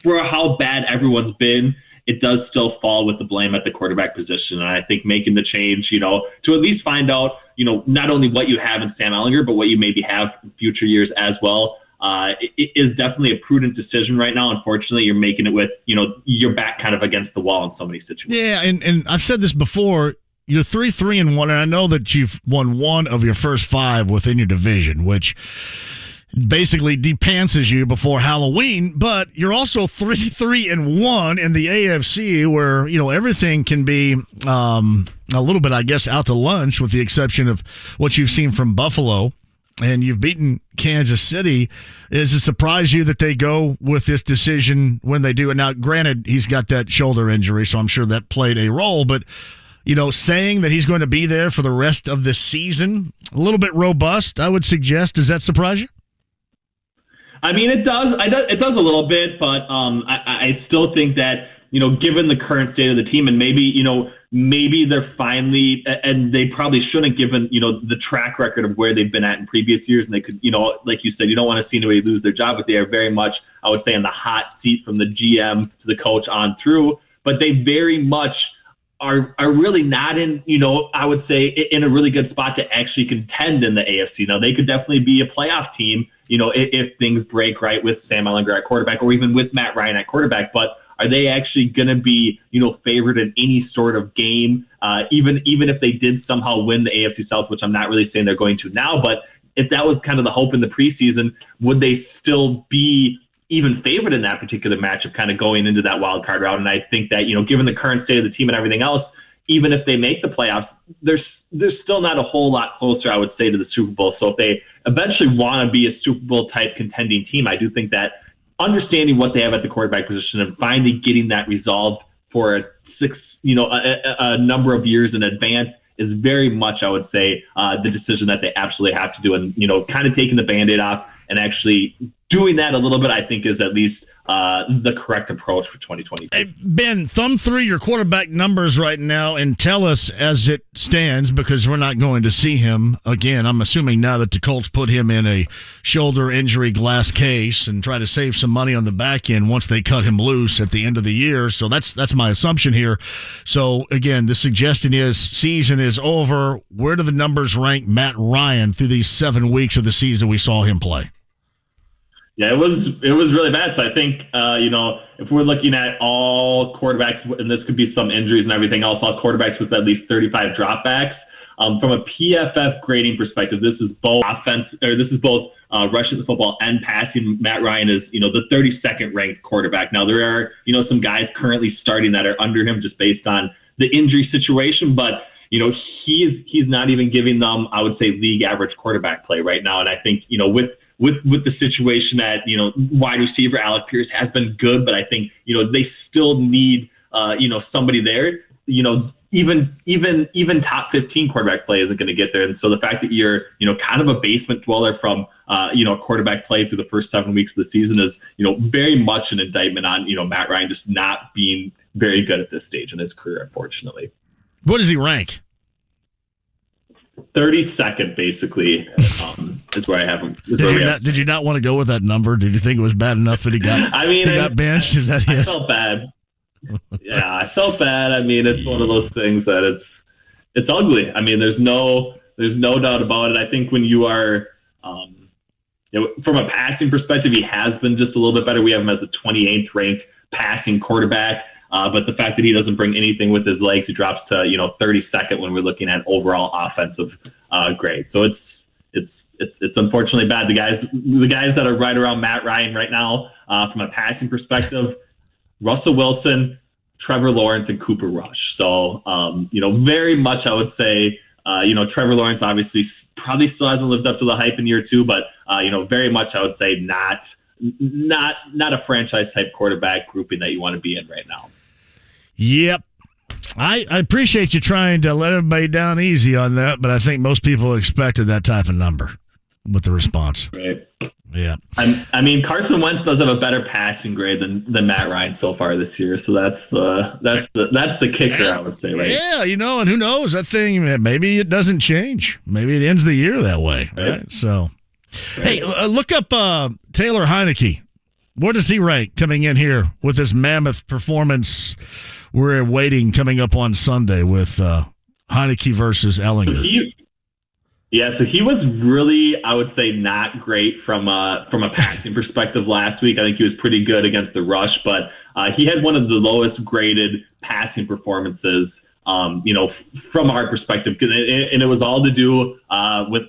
for how bad everyone's been, it does still fall with the blame at the quarterback position. And I think making the change, to at least find out, not only what you have in Sam Ehlinger, but what you maybe have in future years as well, it is definitely a prudent decision right now. Unfortunately, you're making it with, your back kind of against the wall in so many situations. Yeah, and I've said this before, you're 3-3-1, and I know that you've won 1 of your first 5 within your division, which basically depantses you before Halloween, but you're also 3-3-1 in the AFC where, everything can be a little bit, I guess, out to lunch with the exception of what you've seen from Buffalo. And you've beaten Kansas City. Does it surprise you that they go with this decision when they do? And now, granted, he's got that shoulder injury, so I'm sure that played a role. But, saying that he's going to be there for the rest of the season, a little bit robust, I would suggest. Does that surprise you? I mean, it does. It does a little bit, but I still think that, given the current state of the team, and maybe they're finally, and they probably shouldn't, given, the track record of where they've been at in previous years. And they could, like you said, you don't want to see anybody lose their job, but they are very much, I would say, in the hot seat from the GM to the coach on through. But they very much are really not in, I would say, in a really good spot to actually contend in the AFC. Now, they could definitely be a playoff team, if things break right with Sam Ehlinger at quarterback or even with Matt Ryan at quarterback. But are they actually going to be, favored in any sort of game, even if they did somehow win the AFC South, which I'm not really saying they're going to now, but if that was kind of the hope in the preseason, would they still be even favored in that particular matchup kind of going into that wild card round? And I think that, given the current state of the team and everything else, even if they make the playoffs, there's still not a whole lot closer, I would say, to the Super Bowl. So if they eventually want to be a Super Bowl type contending team, I do think that understanding what they have at the quarterback position and finally getting that resolved for a number of years in advance is very much, I would say, the decision that they absolutely have to do. And, kind of taking the Band-Aid off and actually doing that a little bit, I think, is at least the correct approach for 2022. Hey, Ben, thumb through your quarterback numbers right now and tell us as it stands, because we're not going to see him again. I'm assuming now that the Colts put him in a shoulder injury glass case and try to save some money on the back end once they cut him loose at the end of the year. So that's my assumption here. So, again, the suggestion is season is over. Where do the numbers rank Matt Ryan through these 7 weeks of the season we saw him play? Yeah, it was really bad. So I think, if we're looking at all quarterbacks, and this could be some injuries and everything else, all quarterbacks with at least 35 dropbacks. From a PFF grading perspective, this is both rushing the football and passing. Matt Ryan is, the 32nd ranked quarterback. Now there are, some guys currently starting that are under him just based on the injury situation, but he's not even giving them, I would say, league average quarterback play right now. And I think, with the situation that, wide receiver Alec Pierce has been good, but I think, they still need, somebody there. even top 15 quarterback play isn't going to get there. And so the fact that you're, kind of a basement dweller from, quarterback play through the first 7 weeks of the season is, very much an indictment on, Matt Ryan just not being very good at this stage in his career, unfortunately. What does he rank? 32nd, basically, is where I have him. Did you not want to go with that number? Did you think it was bad enough that he got, got benched? Is that I felt bad. Yeah, I felt bad. I mean, it's one of those things that it's ugly. I mean, there's no doubt about it. I think when you are, from a passing perspective, he has been just a little bit better. We have him as the 28th ranked passing quarterback. But the fact that he doesn't bring anything with his legs, he drops to 32nd when we're looking at overall offensive grade. So it's unfortunately bad. The guys that are right around Matt Ryan right now, from a passing perspective, Russell Wilson, Trevor Lawrence, and Cooper Rush. So very much I would say Trevor Lawrence obviously probably still hasn't lived up to the hype in year two, but very much I would say not a franchise type quarterback grouping that you want to be in right now. Yep. I appreciate you trying to let everybody down easy on that, but I think most people expected that type of number with the response. Right. Yeah. I mean, Carson Wentz does have a better passing grade than Matt Ryan so far this year, so that's the kicker, I would say, right? Yeah, and who knows? That thing, maybe it doesn't change. Maybe it ends the year that way, right? So, hey, look up Taylor Heineke. Where does he rank coming in here with this mammoth performance we're waiting coming up on Sunday with Heineke versus Ehlinger? So he was really, I would say, not great from a passing perspective last week. I think he was pretty good against the rush, but he had one of the lowest graded passing performances, from our perspective. And it was all to do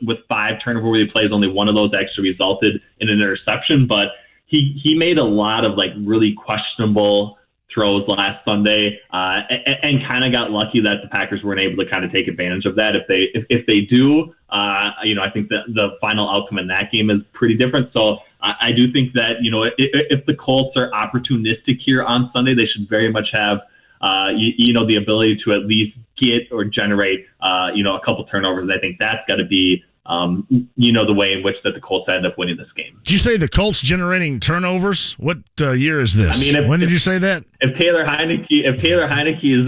with 5 turnover-worthy plays. Only one of those actually resulted in an interception, but he made a lot of really questionable throws last Sunday, and kind of got lucky that the Packers weren't able to kind of take advantage of that. If they do, I think that the final outcome in that game is pretty different. So I do think that if the Colts are opportunistic here on Sunday, they should very much have the ability to at least get or generate a couple turnovers. I think that's got to be the way in which that the Colts end up winning this game. Did you say the Colts generating turnovers? What year is this? I mean, when did you say that? If Taylor Heineke is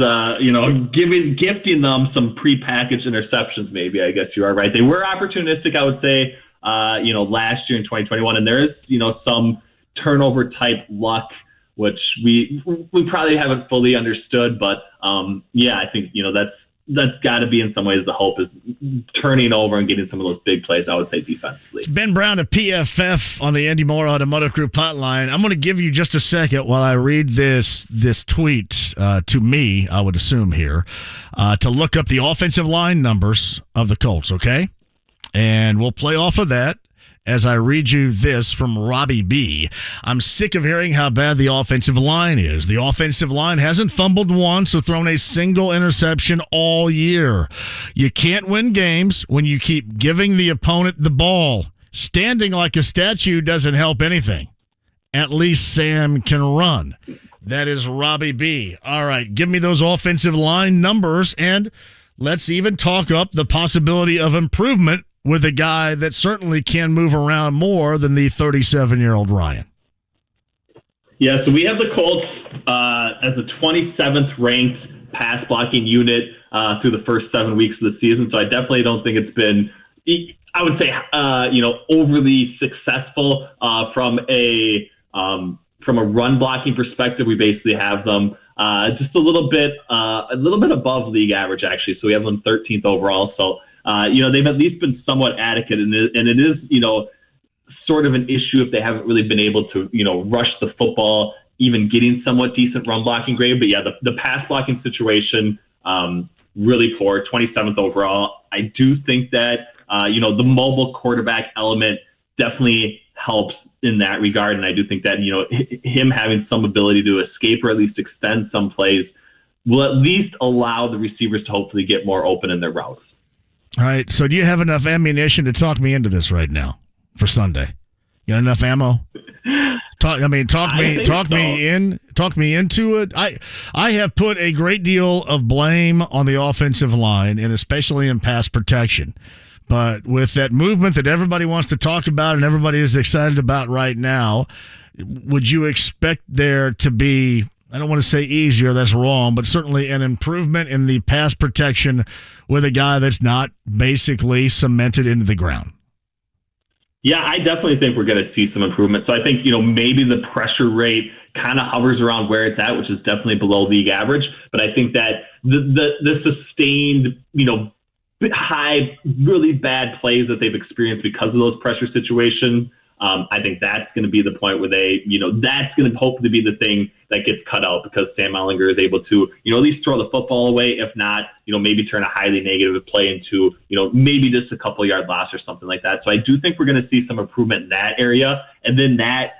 gifting them some prepackaged interceptions, maybe, I guess you are right. They were opportunistic, I would say, last year in 2021, and there is some turnover type luck, which we probably haven't fully understood, but I think that's got to be in some ways the hope is turning over and getting some of those big plays, I would say, defensively. It's Ben Brown of PFF on the Andy Moore Automotive Group hotline. I'm going to give you just a second while I read this tweet to me, I would assume here, to look up the offensive line numbers of the Colts, okay? And we'll play off of that as I read you this from Robbie B. I'm sick of hearing how bad the offensive line is. The offensive line hasn't fumbled once or thrown a single interception all year. You can't win games when you keep giving the opponent the ball. Standing like a statue doesn't help anything. At least Sam can run. That is Robbie B. All right, give me those offensive line numbers, and let's even talk up the possibility of improvement with a guy that certainly can move around more than the 37-year-old Ryan. Yeah, so we have the Colts as the 27th ranked pass blocking unit through the first 7 weeks of the season. So I definitely don't think it's been, I would say, overly successful from a run blocking perspective. We basically have them just a little bit above league average, actually. So we have them 13th overall. So they've at least been somewhat adequate, and it is, sort of an issue if they haven't really been able to, rush the football, even getting somewhat decent run blocking grade. But yeah, the pass blocking situation, really poor, 27th overall. I do think that, the mobile quarterback element definitely helps in that regard. And I do think that, him having some ability to escape or at least extend some plays will at least allow the receivers to hopefully get more open in their routes. All right, so do you have enough ammunition to talk me into this right now for Sunday? You got enough ammo? Talk me into it. I have put a great deal of blame on the offensive line, and especially in pass protection. But with that movement that everybody wants to talk about and everybody is excited about right now, would you expect there to be, I don't want to say easier, that's wrong, but certainly an improvement in the pass protection with a guy that's not basically cemented into the ground? Yeah, I definitely think we're going to see some improvement. So I think, maybe the pressure rate kind of hovers around where it's at, which is definitely below league average. But I think that the sustained, high, really bad plays that they've experienced because of those pressure situations, I think that's going to be the point where they, that's going to hopefully be the thing that gets cut out, because Sam Ehlinger is able to, at least throw the football away. If not, maybe turn a highly negative play into, maybe just a couple yard loss or something like that. So I do think we're going to see some improvement in that area. And then that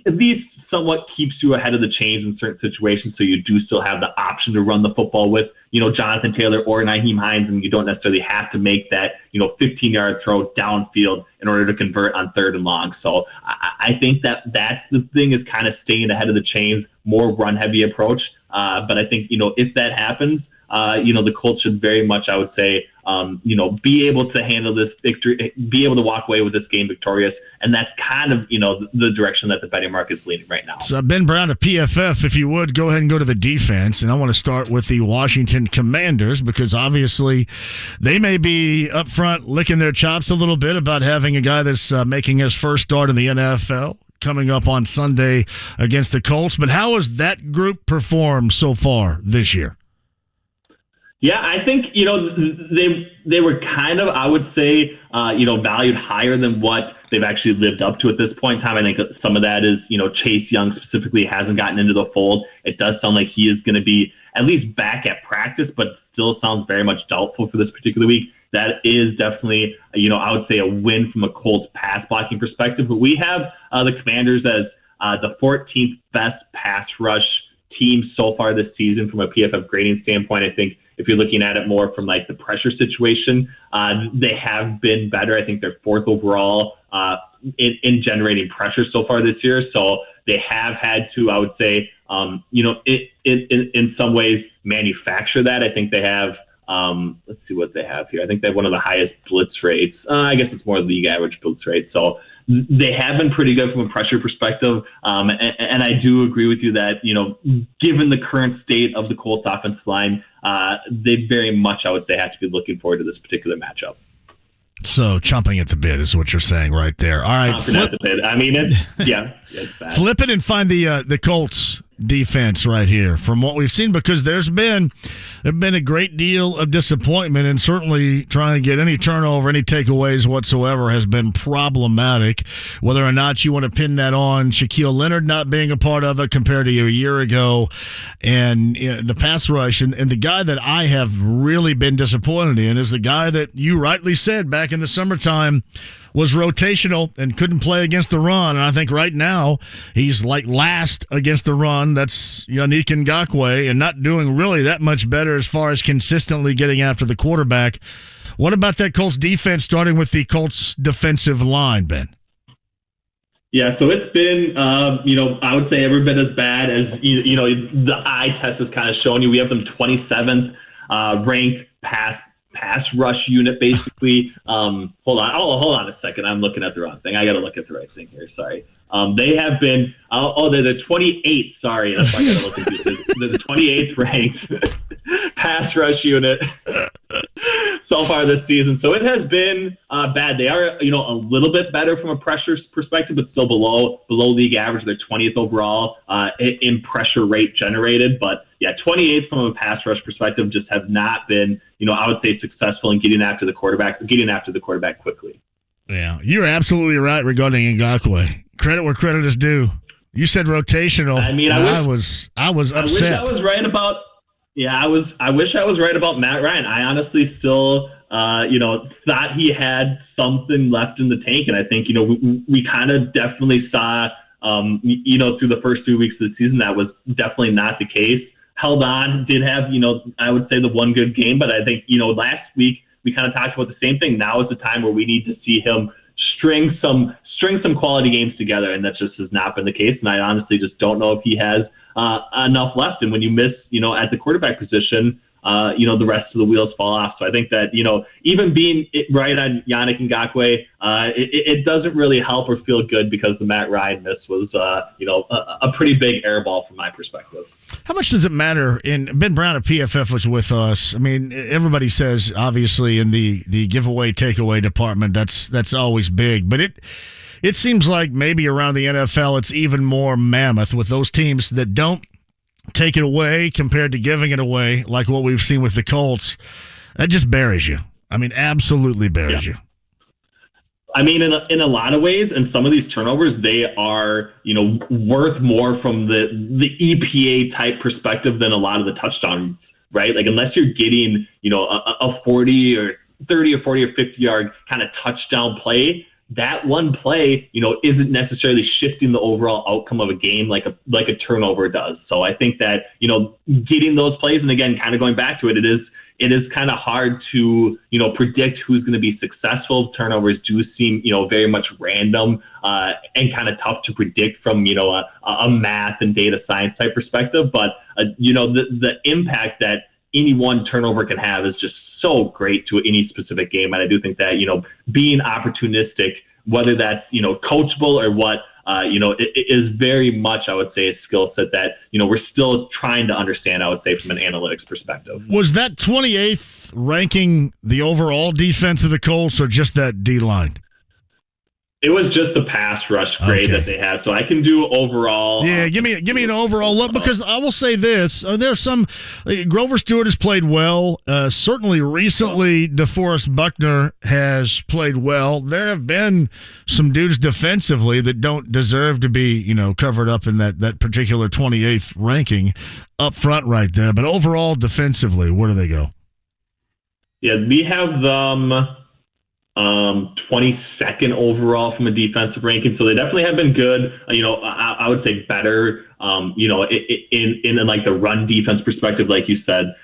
at least somewhat keeps you ahead of the chains in certain situations. So you do still have the option to run the football with, Jonathan Taylor or Nyheim Hines, and you don't necessarily have to make that, 15-yard throw downfield in order to convert on 3rd and long. So I think that's the thing, is kind of staying ahead of the chains, more run-heavy approach. But I think, if that happens, the Colts should very much, I would say, be able to handle this victory, be able to walk away with this game victorious. And that's kind of, the direction that the betting market is leaning right now. So Ben Brown of PFF, if you would, go ahead and go to the defense. And I want to start with the Washington Commanders, because obviously they may be up front licking their chops a little bit about having a guy that's making his first start in the NFL coming up on Sunday against the Colts. But how has that group performed so far this year? Yeah, I think, they were kind of, I would say, valued higher than what they've actually lived up to at this point in time. I think some of that is, Chase Young specifically hasn't gotten into the fold. It does sound like he is going to be at least back at practice, but still sounds very much doubtful for this particular week. That is definitely, I would say a win from a Colts pass blocking perspective. But we have the Commanders as the 14th best pass rush team so far this season from a PFF grading standpoint. I think if you're looking at it more from like the pressure situation, they have been better. I think they're 4th overall in generating pressure so far this year. So they have had to, I would say, in some ways manufacture that. I think they have, let's see what they have here. I think they have one of the highest blitz rates. I guess it's more league average blitz rate. So they have been pretty good from a pressure perspective. And I do agree with you that, given the current state of the Colts offensive line, they very much, I would say, have to be looking forward to this particular matchup. So chomping at the bit is what you're saying right there. All right. Chomping at the bit. I mean, it's bad. Flip it and find the Colts defense right here from what we've seen, because there's been a great deal of disappointment, and certainly trying to get any turnover, any takeaways whatsoever has been problematic. Whether or not you want to pin that on Shaquille Leonard not being a part of it compared to a year ago, and the pass rush, and the guy that I have really been disappointed in is the guy that you rightly said back in the summertime was rotational and couldn't play against the run. And I think right now he's like last against the run. That's Yannick Ngakoue, and not doing really that much better as far as consistently getting after the quarterback. What about that Colts defense, starting with the Colts defensive line, Ben? Yeah, so it's been, I would say every bit as bad as, the eye test has kind of shown you. We have them 27th ranked pass rush unit, basically. Hold on a second. I'm looking at the wrong thing. I got to look at the right thing here. Sorry. They have been, they're the 28th. Sorry. That's why I got to look at this. They're the 28th ranked pass rush unit so far this season. So it has been bad. They are, a little bit better from a pressure perspective, but still below league average. They're 20th overall in pressure rate generated. But yeah, 28th from a pass rush perspective, just have not been, I would say, successful in getting after the quarterback quickly. Yeah, you're absolutely right regarding Ngakoue. Credit where credit is due. You said rotational. I mean, I was upset. I wish I was right about. Yeah, I wish I was right about Matt Ryan. I honestly still, thought he had something left in the tank, and I think we kind of definitely saw, through the first 3 weeks of the season, that was definitely not the case. Held on, did have, I would say the one good game, but I think, last week we kind of talked about the same thing. Now is the time where we need to see him string some string some quality games together, and that just has not been the case. And I honestly just don't know if he has enough left. And when you miss, at the quarterback position, the rest of the wheels fall off. So I think that, even being right on Yannick Ngakoue, it doesn't really help or feel good because the Matt Ryan miss was, a pretty big air ball from my perspective. How much does it matter? Ben Brown at PFF was with us. I mean, everybody says, obviously, in the giveaway, takeaway department, that's always big. But it seems like maybe around the NFL, it's even more mammoth with those teams that don't take it away compared to giving it away, like what we've seen with the Colts. That just buries you. I mean, absolutely buries you. I mean, in a lot of ways, and some of these turnovers, they are, worth more from the EPA type perspective than a lot of the touchdowns, right? Like, unless you're getting, a 40 or 30 or 40 or 50 yard kind of touchdown play, that one play, isn't necessarily shifting the overall outcome of a game like a turnover does. So I think that, getting those plays, and again, kind of going back to it, it is kind of hard to, predict who's going to be successful. Turnovers do seem, very much random and kind of tough to predict from, a math and data science type perspective. But, the impact that any one turnover can have is just so great to any specific game. And I do think that, being opportunistic, whether that's, coachable or what, it is very much, I would say, a skill set that, we're still trying to understand, I would say, from an analytics perspective. Was that 28th ranking the overall defense of the Colts or just that D-line? It was just the pass rush grade that they had, so I can do overall. Yeah, give me an overall look, because I will say this: there's some Grover Stewart has played well. Certainly, recently, DeForest Buckner has played well. There have been some dudes defensively that don't deserve to be, covered up in that particular 28th ranking up front right there. But overall, defensively, where do they go? Yeah, we have them 22nd overall from a defensive ranking. So they definitely have been good. I would say better, in like the run defense perspective, like you said,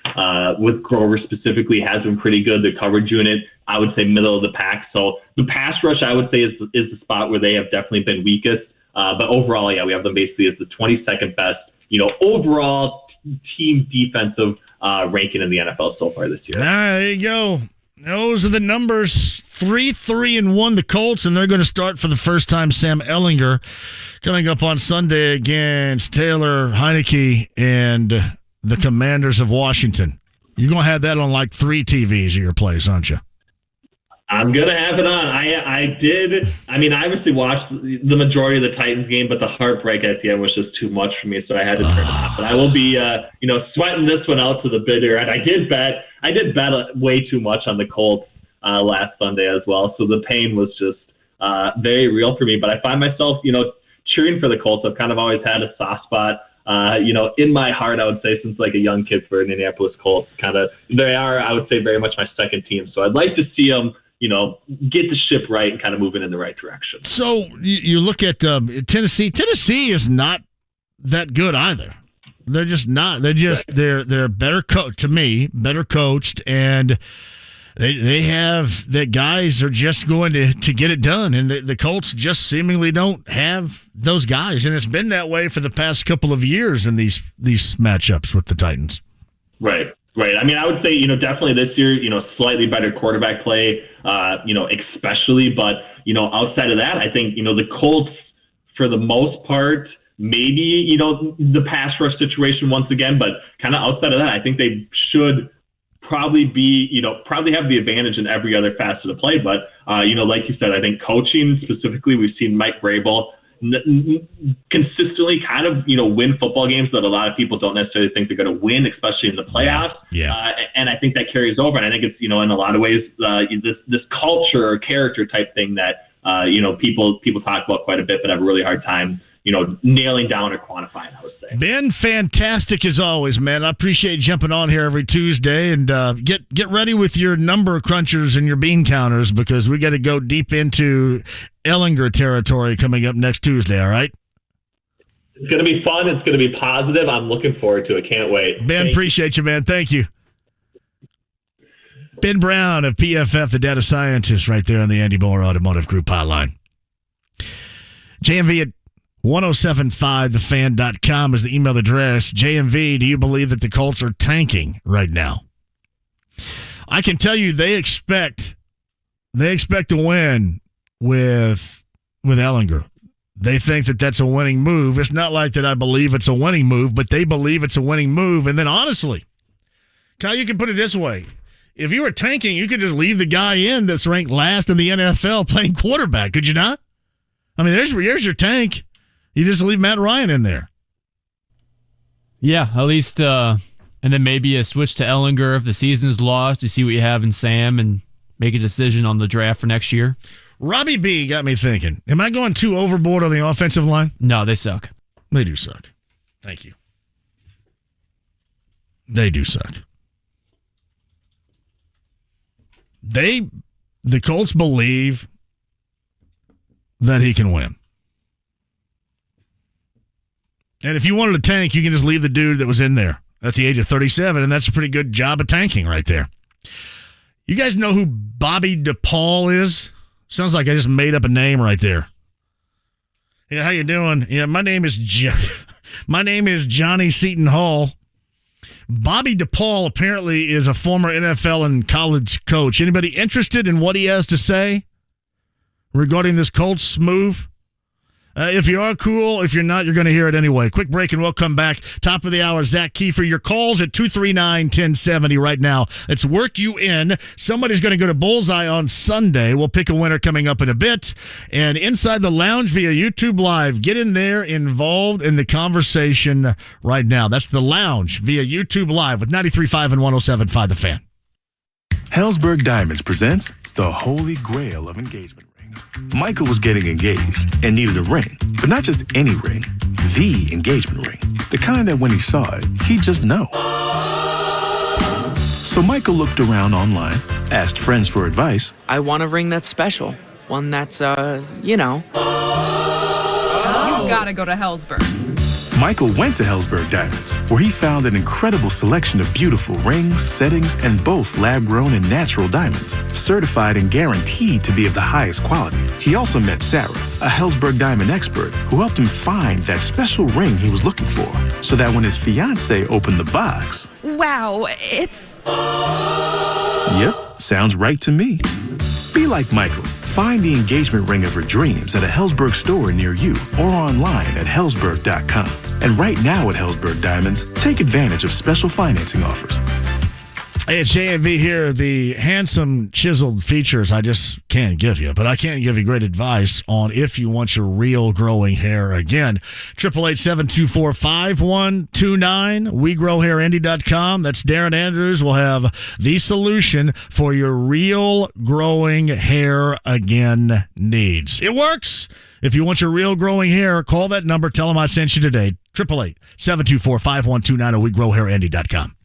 with Grover specifically has been pretty good. The coverage unit, I would say middle of the pack. So the pass rush, I would say is the spot where they have definitely been weakest. But overall, we have them basically as the 22nd best, overall team defensive ranking in the NFL so far this year. There you go. Those are the numbers. 3-3-1 the Colts, and they're going to start for the first time Sam Ehlinger coming up on Sunday against Taylor Heineke and the Commanders of Washington. You're going to have that on like 3 TVs at your place, aren't you? I'm going to have it on. I obviously watched the majority of the Titans game, but the heartbreak at the end was just too much for me, so I had to turn it off. But I will be, sweating this one out to the bitter end. I did bet way too much on the Colts last Sunday as well, so the pain was just very real for me. But I find myself, cheering for the Colts. I've kind of always had a soft spot, in my heart, I would say, since like a young kid for an Indianapolis Colts. They are, I would say, very much my second team. So I'd like to see them, get the ship right and kind of moving in the right direction. So you look at Tennessee. Tennessee is not that good either. They're just not. They're better to me, better coached, and they have that guys are just going to get it done, and the Colts just seemingly don't have those guys, and it's been that way for the past couple of years in these matchups with the Titans. Right. I would say, definitely this year, slightly better quarterback play, especially, but, outside of that, I think, the Colts, for the most part, maybe, the pass rush situation once again, but kind of outside of that, I think they should probably have the advantage in every other facet of play. But, like you said, I think coaching specifically, we've seen Mike Vrabel consistently kind of, win football games that a lot of people don't necessarily think they're going to win, especially in the playoffs. Yeah. And I think that carries over. And I think it's, in a lot of ways, this culture or character type thing that, people talk about quite a bit, but have a really hard time, nailing down or quantifying, I would say. Ben, fantastic as always, man. I appreciate jumping on here every Tuesday, and get ready with your number crunchers and your bean counters, because we got to go deep into Ehlinger territory coming up next Tuesday, all right? It's going to be fun. It's going to be positive. I'm looking forward to it. Can't wait. Ben, appreciate you, man. Thank you. Ben Brown of PFF, the data scientist, right there on the Andy Moore Automotive Group hotline. JMV at 1075thefan.com is the email address. JMV, do you believe that the Colts are tanking right now? I can tell you they expect to win with Ehlinger. They think that that's a winning move. It's not like that I believe it's a winning move, but they believe it's a winning move. And then honestly, Kyle, you can put it this way. If you were tanking, you could just leave the guy in that's ranked last in the NFL playing quarterback, could you not? I mean, there's your tank. You just leave Matt Ryan in there. Yeah, at least, and then maybe a switch to Ehlinger if the season's lost. You see what you have in Sam and make a decision on the draft for next year. Robbie B got me thinking. Am I going too overboard on the offensive line? No, they suck. They do suck. Thank you. They do suck. The Colts believe that he can win. And if you wanted to tank, you can just leave the dude that was in there at the age of 37, and that's a pretty good job of tanking right there. You guys know who Bobby DePaul is? Sounds like I just made up a name right there. Yeah, how you doing? Yeah, my name is Johnny Seton Hall. Bobby DePaul apparently is a former NFL and college coach. Anybody interested in what he has to say regarding this Colts move? If you are, cool. If you're not, you're going to hear it anyway. Quick break and we'll come back. Top of the hour, Zach Keefer. Your calls at 239-1070 right now. Let's work you in. Somebody's going to go to Bullseye on Sunday. We'll pick a winner coming up in a bit. And Inside the Lounge via YouTube Live. Get in there, involved in the conversation right now. That's the Lounge via YouTube Live with 93.5 and 107.5 The Fan. Helzberg Diamonds presents the Holy Grail of engagement rings. Michael was getting engaged and needed a ring, but not just any ring, the engagement ring. The kind that when he saw it, he'd just know. So Michael looked around online, asked friends for advice. I want a ring that's special. One that's, You gotta go to Helzberg. Michael went to Helzberg Diamonds, where he found an incredible selection of beautiful rings, settings, and both lab-grown and natural diamonds, certified and guaranteed to be of the highest quality. He also met Sarah, a Helzberg Diamond expert, who helped him find that special ring he was looking for, so that when his fiancée opened the box... Wow, it's... Yep, sounds right to me. Be like Michael. Find the engagement ring of her dreams at a Helzberg store near you or online at Helzberg.com. And right now at Helzberg Diamonds, take advantage of special financing offers. Hey, it's JMV here. The handsome, chiseled features I just can't give you, but I can give you great advice on if you want your real growing hair again. 888-724-5129. WeGrowHairIndy.com. That's Darren Andrews. Will have the solution for your real growing hair again needs. It works. If you want your real growing hair, call that number. Tell them I sent you today. 888-724-5129 or WeGrowHairIndy.com.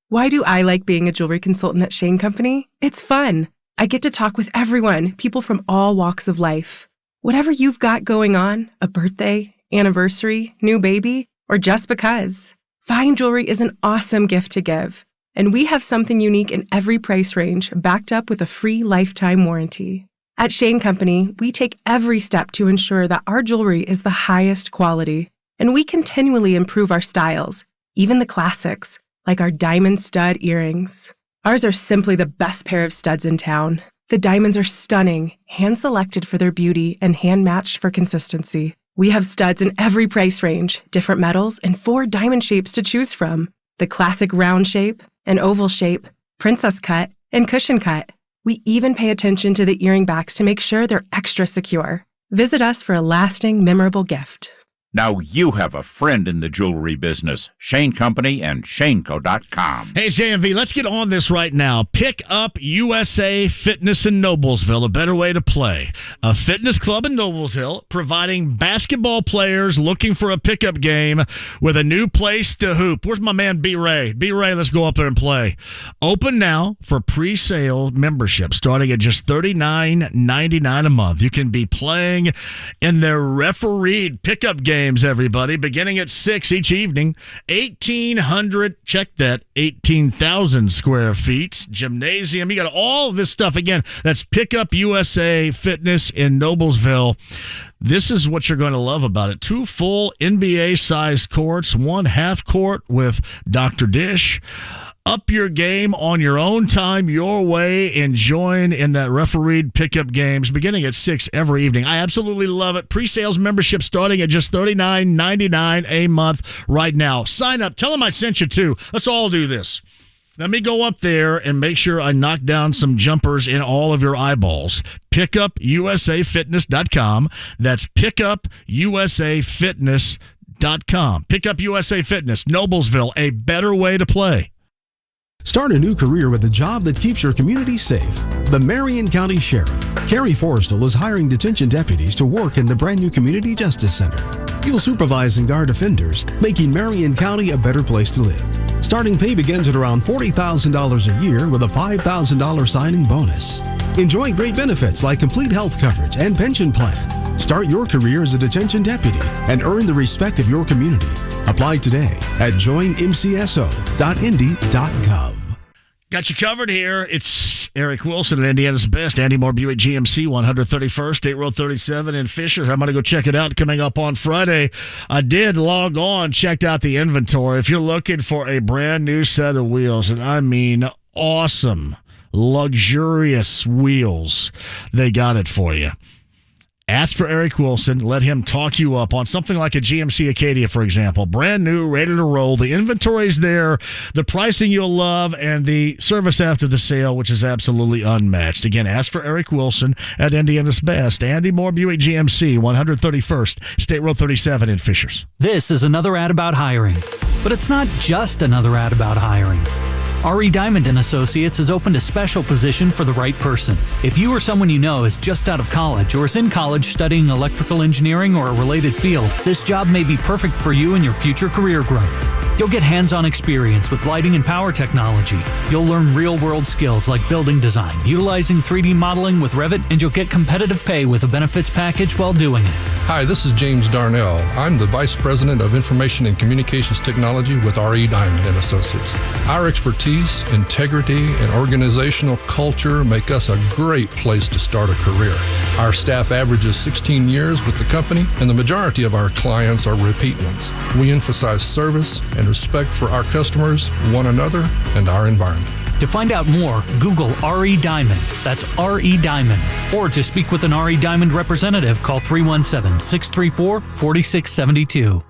Why do I like being a jewelry consultant at Shane Company? It's fun. I get to talk with everyone, people from all walks of life. Whatever you've got going on, a birthday, anniversary, new baby, or just because, fine jewelry is an awesome gift to give. And we have something unique in every price range, backed up with a free lifetime warranty. At Shane Company, we take every step to ensure that our jewelry is the highest quality. And we continually improve our styles, even the classics, like our diamond stud earrings. Ours are simply the best pair of studs in town. The diamonds are stunning, hand-selected for their beauty and hand-matched for consistency. We have studs in every price range, different metals, and 4 diamond shapes to choose from. The classic round shape, an oval shape, princess cut, and cushion cut. We even pay attention to the earring backs to make sure they're extra secure. Visit us for a lasting, memorable gift. Now you have a friend in the jewelry business. Shane Company and ShaneCo.com. Hey, JMV, let's get on this right now. Pick Up USA Fitness in Noblesville, a better way to play. A fitness club in Noblesville providing basketball players looking for a pickup game with a new place to hoop. Where's my man B-Ray? B-Ray, let's go up there and play. Open now for pre-sale membership starting at just $39.99 a month. You can be playing in their refereed pickup game games, everybody, beginning at 6 each evening. 1,800, check that, 18,000 square feet. Gymnasium. You got all this stuff. Again, that's Pickup USA Fitness in Noblesville. This is what you're going to love about it. 2 full NBA-sized courts, 1 half court with Dr. Dish. Up your game on your own time, your way, and join in that refereed pickup games beginning at 6 every evening. I absolutely love it. Pre-sales membership starting at just $39.99 a month right now. Sign up. Tell them I sent you too. Let's all do this. Let me go up there and make sure I knock down some jumpers in all of your eyeballs. PickupUSAFitness.com. That's PickupUSAFitness.com. Pickup USA Fitness, Noblesville, a better way to play. Start a new career with a job that keeps your community safe. The Marion County Sheriff, Carrie Forrestal, is hiring detention deputies to work in the brand new Community Justice Center. You'll supervise and guard offenders, making Marion County a better place to live. Starting pay begins at around $40,000 a year with a $5,000 signing bonus. Enjoy great benefits like complete health coverage and pension plan. Start your career as a detention deputy and earn the respect of your community. Apply today at joinmcso.indy.gov. Got you covered here. It's Eric Wilson at Indiana's Best. Andy Moore Buick GMC, 131st, State Road 37 in Fishers. I'm going to go check it out coming up on Friday. I did log on, checked out the inventory. If you're looking for a brand new set of wheels, and I mean awesome, luxurious wheels, they got it for you. Ask for Eric Wilson. Let him talk you up on something like a GMC Acadia, for example. Brand new, ready to roll. The inventory's there, the pricing you'll love, and the service after the sale, which is absolutely unmatched. Again, ask for Eric Wilson at Indiana's Best. Andy Moore Buick GMC, 131st, State Road 37 in Fishers. This is another ad about hiring. But it's not just another ad about hiring. R.E. Diamond & Associates has opened a special position for the right person. If you or someone you know is just out of college or is in college studying electrical engineering or a related field, this job may be perfect for you and your future career growth. You'll get hands-on experience with lighting and power technology. You'll learn real-world skills like building design, utilizing 3D modeling with Revit, and you'll get competitive pay with a benefits package while doing it. Hi, this is James Darnell. I'm the Vice President of Information and Communications Technology with R.E. Diamond & Associates. Our expertise, integrity, and organizational culture make us a great place to start a career. Our staff averages 16 years with the company, and the majority of our clients are repeat ones. We emphasize service and respect for our customers, one another, and our environment. To find out more, Google R.E. Diamond. That's R.E. Diamond. Or to speak with an R.E. Diamond representative, call 317-634-4672.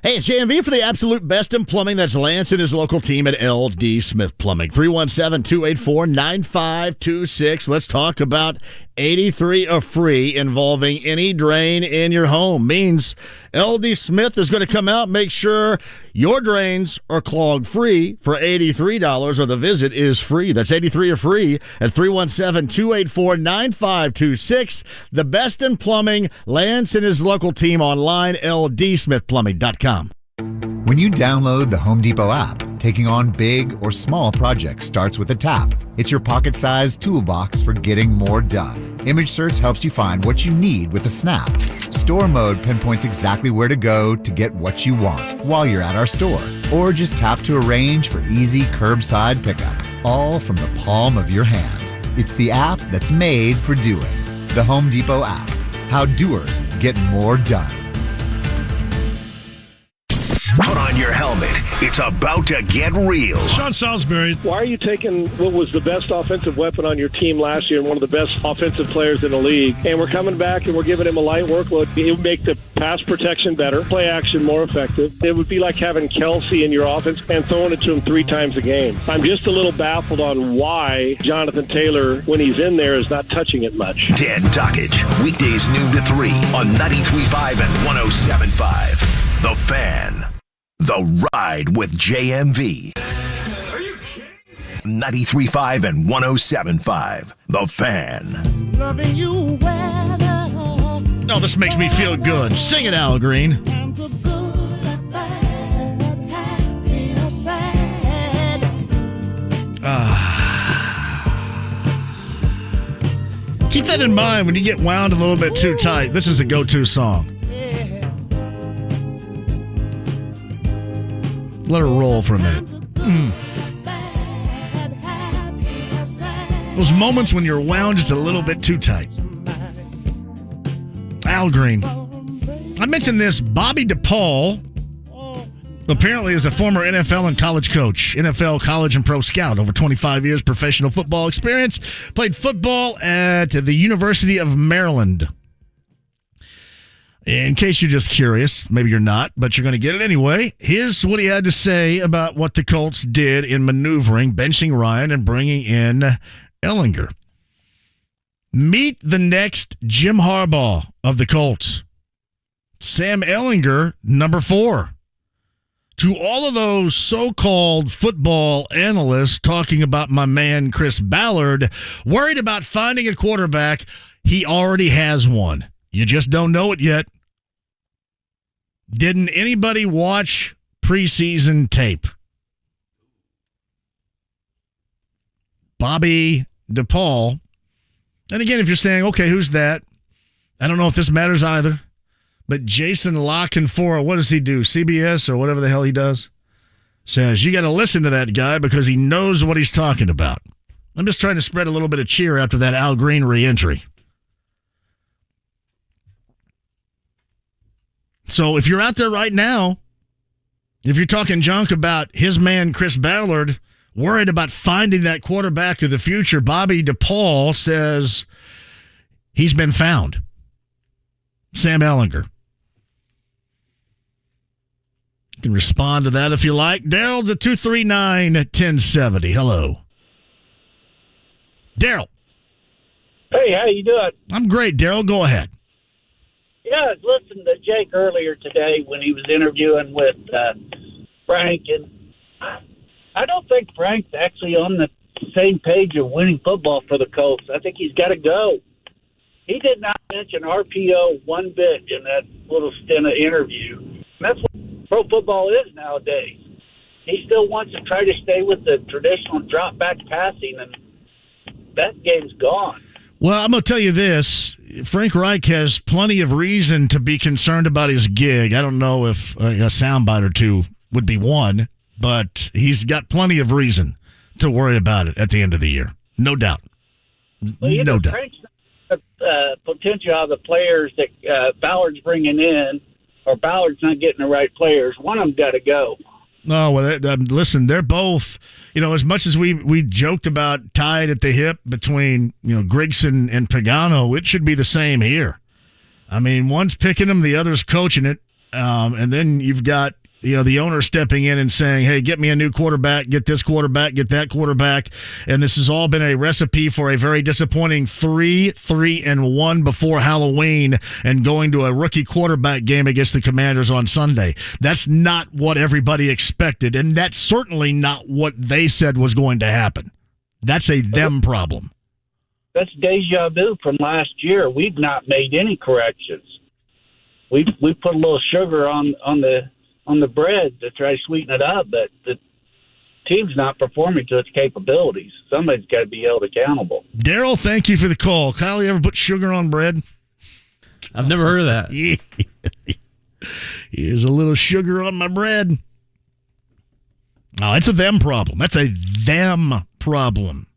Hey, it's JMV for the absolute best in plumbing. That's Lance and his local team at L.D. Smith Plumbing. 317-284-9526. Let's talk about 83 of free involving any drain in your home. Means L.D. Smith is going to come out, make sure your drains are clog free for $83, or the visit is free. That's 83 of free at 317-284-9526. The best in plumbing, Lance and his local team online, ldsmithplumbing.com. When you download the Home Depot app, taking on big or small projects starts with a tap. It's your pocket-sized toolbox for getting more done. Image search helps you find what you need with a snap. Store mode pinpoints exactly where to go to get what you want while you're at our store. Or just tap to arrange for easy curbside pickup, all from the palm of your hand. It's the app that's made for doing. The Home Depot app. How doers get more done. Put on your helmet. It's about to get real. Sean Salisbury. Why are you taking what was the best offensive weapon on your team last year and one of the best offensive players in the league, and we're coming back and we're giving him a light workload? It would make the pass protection better, play action more effective. It would be like having Kelsey in your offense and throwing it to him 3 times a game. I'm just a little baffled on why Jonathan Taylor, when he's in there, is not touching it much. Dan Dockage, weekdays noon to 3 on 93.5 and 107.5. The Fan. The Ride with JMV. 93.5 and 107.5. The Fan. Loving you weather. Oh, this makes me feel good. Sing it, Al Green. Keep that in mind when you get wound a little bit too tight. This is a go-to song. Let her roll for a minute. Those moments when you're wound just a little bit too tight. Al Green. I mentioned this. Bobby DePaul apparently is a former NFL and college coach. NFL, college, and pro scout. Over 25 years professional football experience. Played football at the University of Maryland. In case you're just curious, maybe you're not, but you're going to get it anyway. Here's what he had to say about what the Colts did in maneuvering, benching Ryan, and bringing in Ehlinger. Meet the next Jim Harbaugh of the Colts. Sam Ehlinger, number 4. To all of those so-called football analysts talking about my man Chris Ballard, worried about finding a quarterback, he already has one. You just don't know it yet. Didn't anybody watch preseason tape? Bobby DePaul. And again, if you're saying, okay, who's that? I don't know if this matters either. But Jason Lockenfora, what does he do? CBS or whatever the hell he does? Says, you got to listen to that guy because he knows what he's talking about. I'm just trying to spread a little bit of cheer after that Al Green re-entry. So if you're out there right now, if you're talking junk about his man Chris Ballard, worried about finding that quarterback of the future, Bobby DePaul says he's been found. Sam Ehlinger. You can respond to that if you like. Daryl to 239-1070. Hello. Daryl. Hey, how you doing? I'm great, Daryl. Go ahead. Yeah, I was listening to Jake earlier today when he was interviewing with Frank, and I don't think Frank's actually on the same page of winning football for the Colts. I think he's got to go. He did not mention RPO one bit in that little stint of interview. And that's what pro football is nowadays. He still wants to try to stay with the traditional drop-back passing, and that game's gone. Well, I'm going to tell you this. Frank Reich has plenty of reason to be concerned about his gig. I don't know if a soundbite or two would be one, but he's got plenty of reason to worry about it at the end of the year. No doubt. Well, no doubt. Frank's potential of the players that Ballard's bringing in, or Ballard's not getting the right players. One of them got to go. No, well, listen, they're both, as much as we joked about tied at the hip between, Grigson and Pagano, it should be the same here. I mean, one's picking them, the other's coaching it, and then you've got, the owner stepping in and saying, hey, get me a new quarterback, get this quarterback, get that quarterback, and this has all been a recipe for a very disappointing 3-1 before Halloween and going to a rookie quarterback game against the Commanders on Sunday. That's not what everybody expected, and that's certainly not what they said was going to happen. That's a them problem. That's deja vu from last year. We've not made any corrections. We put a little sugar on the bread to try to sweeten it up, but the team's not performing to its capabilities. Somebody's got to be held accountable. Daryl, thank you for the call. Kyle, you ever put sugar on bread? I've never heard of that. Here's a little sugar on my bread. No, it's a them problem. That's a them problem.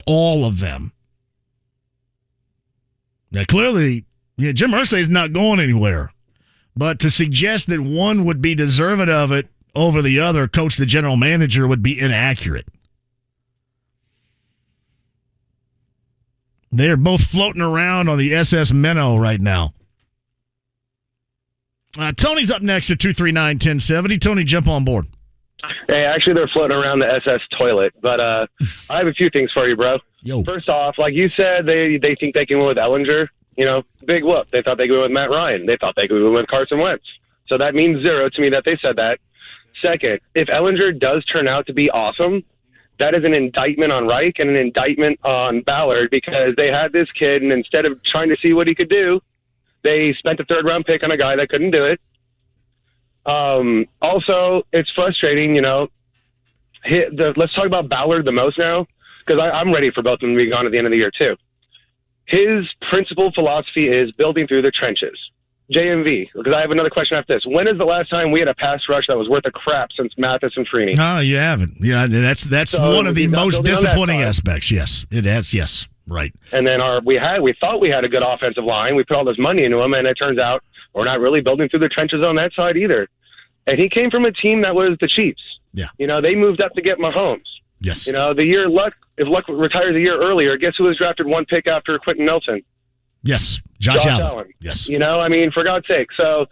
All of them. Now, clearly, Jim Irsay's not going anywhere. But to suggest that one would be deserving of it over the other, coach the general manager, would be inaccurate. They're both floating around on the SS Minnow right now. Tony's up next at 239-1070. Tony, jump on board. Hey, actually, they're floating around the SS toilet. But I have a few things for you, bro. Yo. First off, like you said, they think they can win with Ehlinger. Big whoop. They thought they could win with Matt Ryan. They thought they could win with Carson Wentz. So that means zero to me that they said that. Second, if Ehlinger does turn out to be awesome, that is an indictment on Reich and an indictment on Ballard because they had this kid, and instead of trying to see what he could do, they spent a third-round pick on a guy that couldn't do it. Also, it's frustrating, let's talk about Ballard the most now because I'm ready for both of them to be gone at the end of the year, too. His principal philosophy is building through the trenches. JMV, because I have another question after this. When is the last time we had a pass rush that was worth a crap since Mathis and Freeney? No, you haven't. Yeah, that's So one of the he's not most building on that disappointing side. aspects. Yes, it has. Yes, right. And then we thought we had a good offensive line. We put all this money into him, and it turns out we're not really building through the trenches on that side either. And he came from a team that was the Chiefs. Yeah. They moved up to get Mahomes. Yes. The year if Luck retires a year earlier, guess who was drafted one pick after Quentin Nelson? Yes, Josh Allen. Yes. For God's sake. So,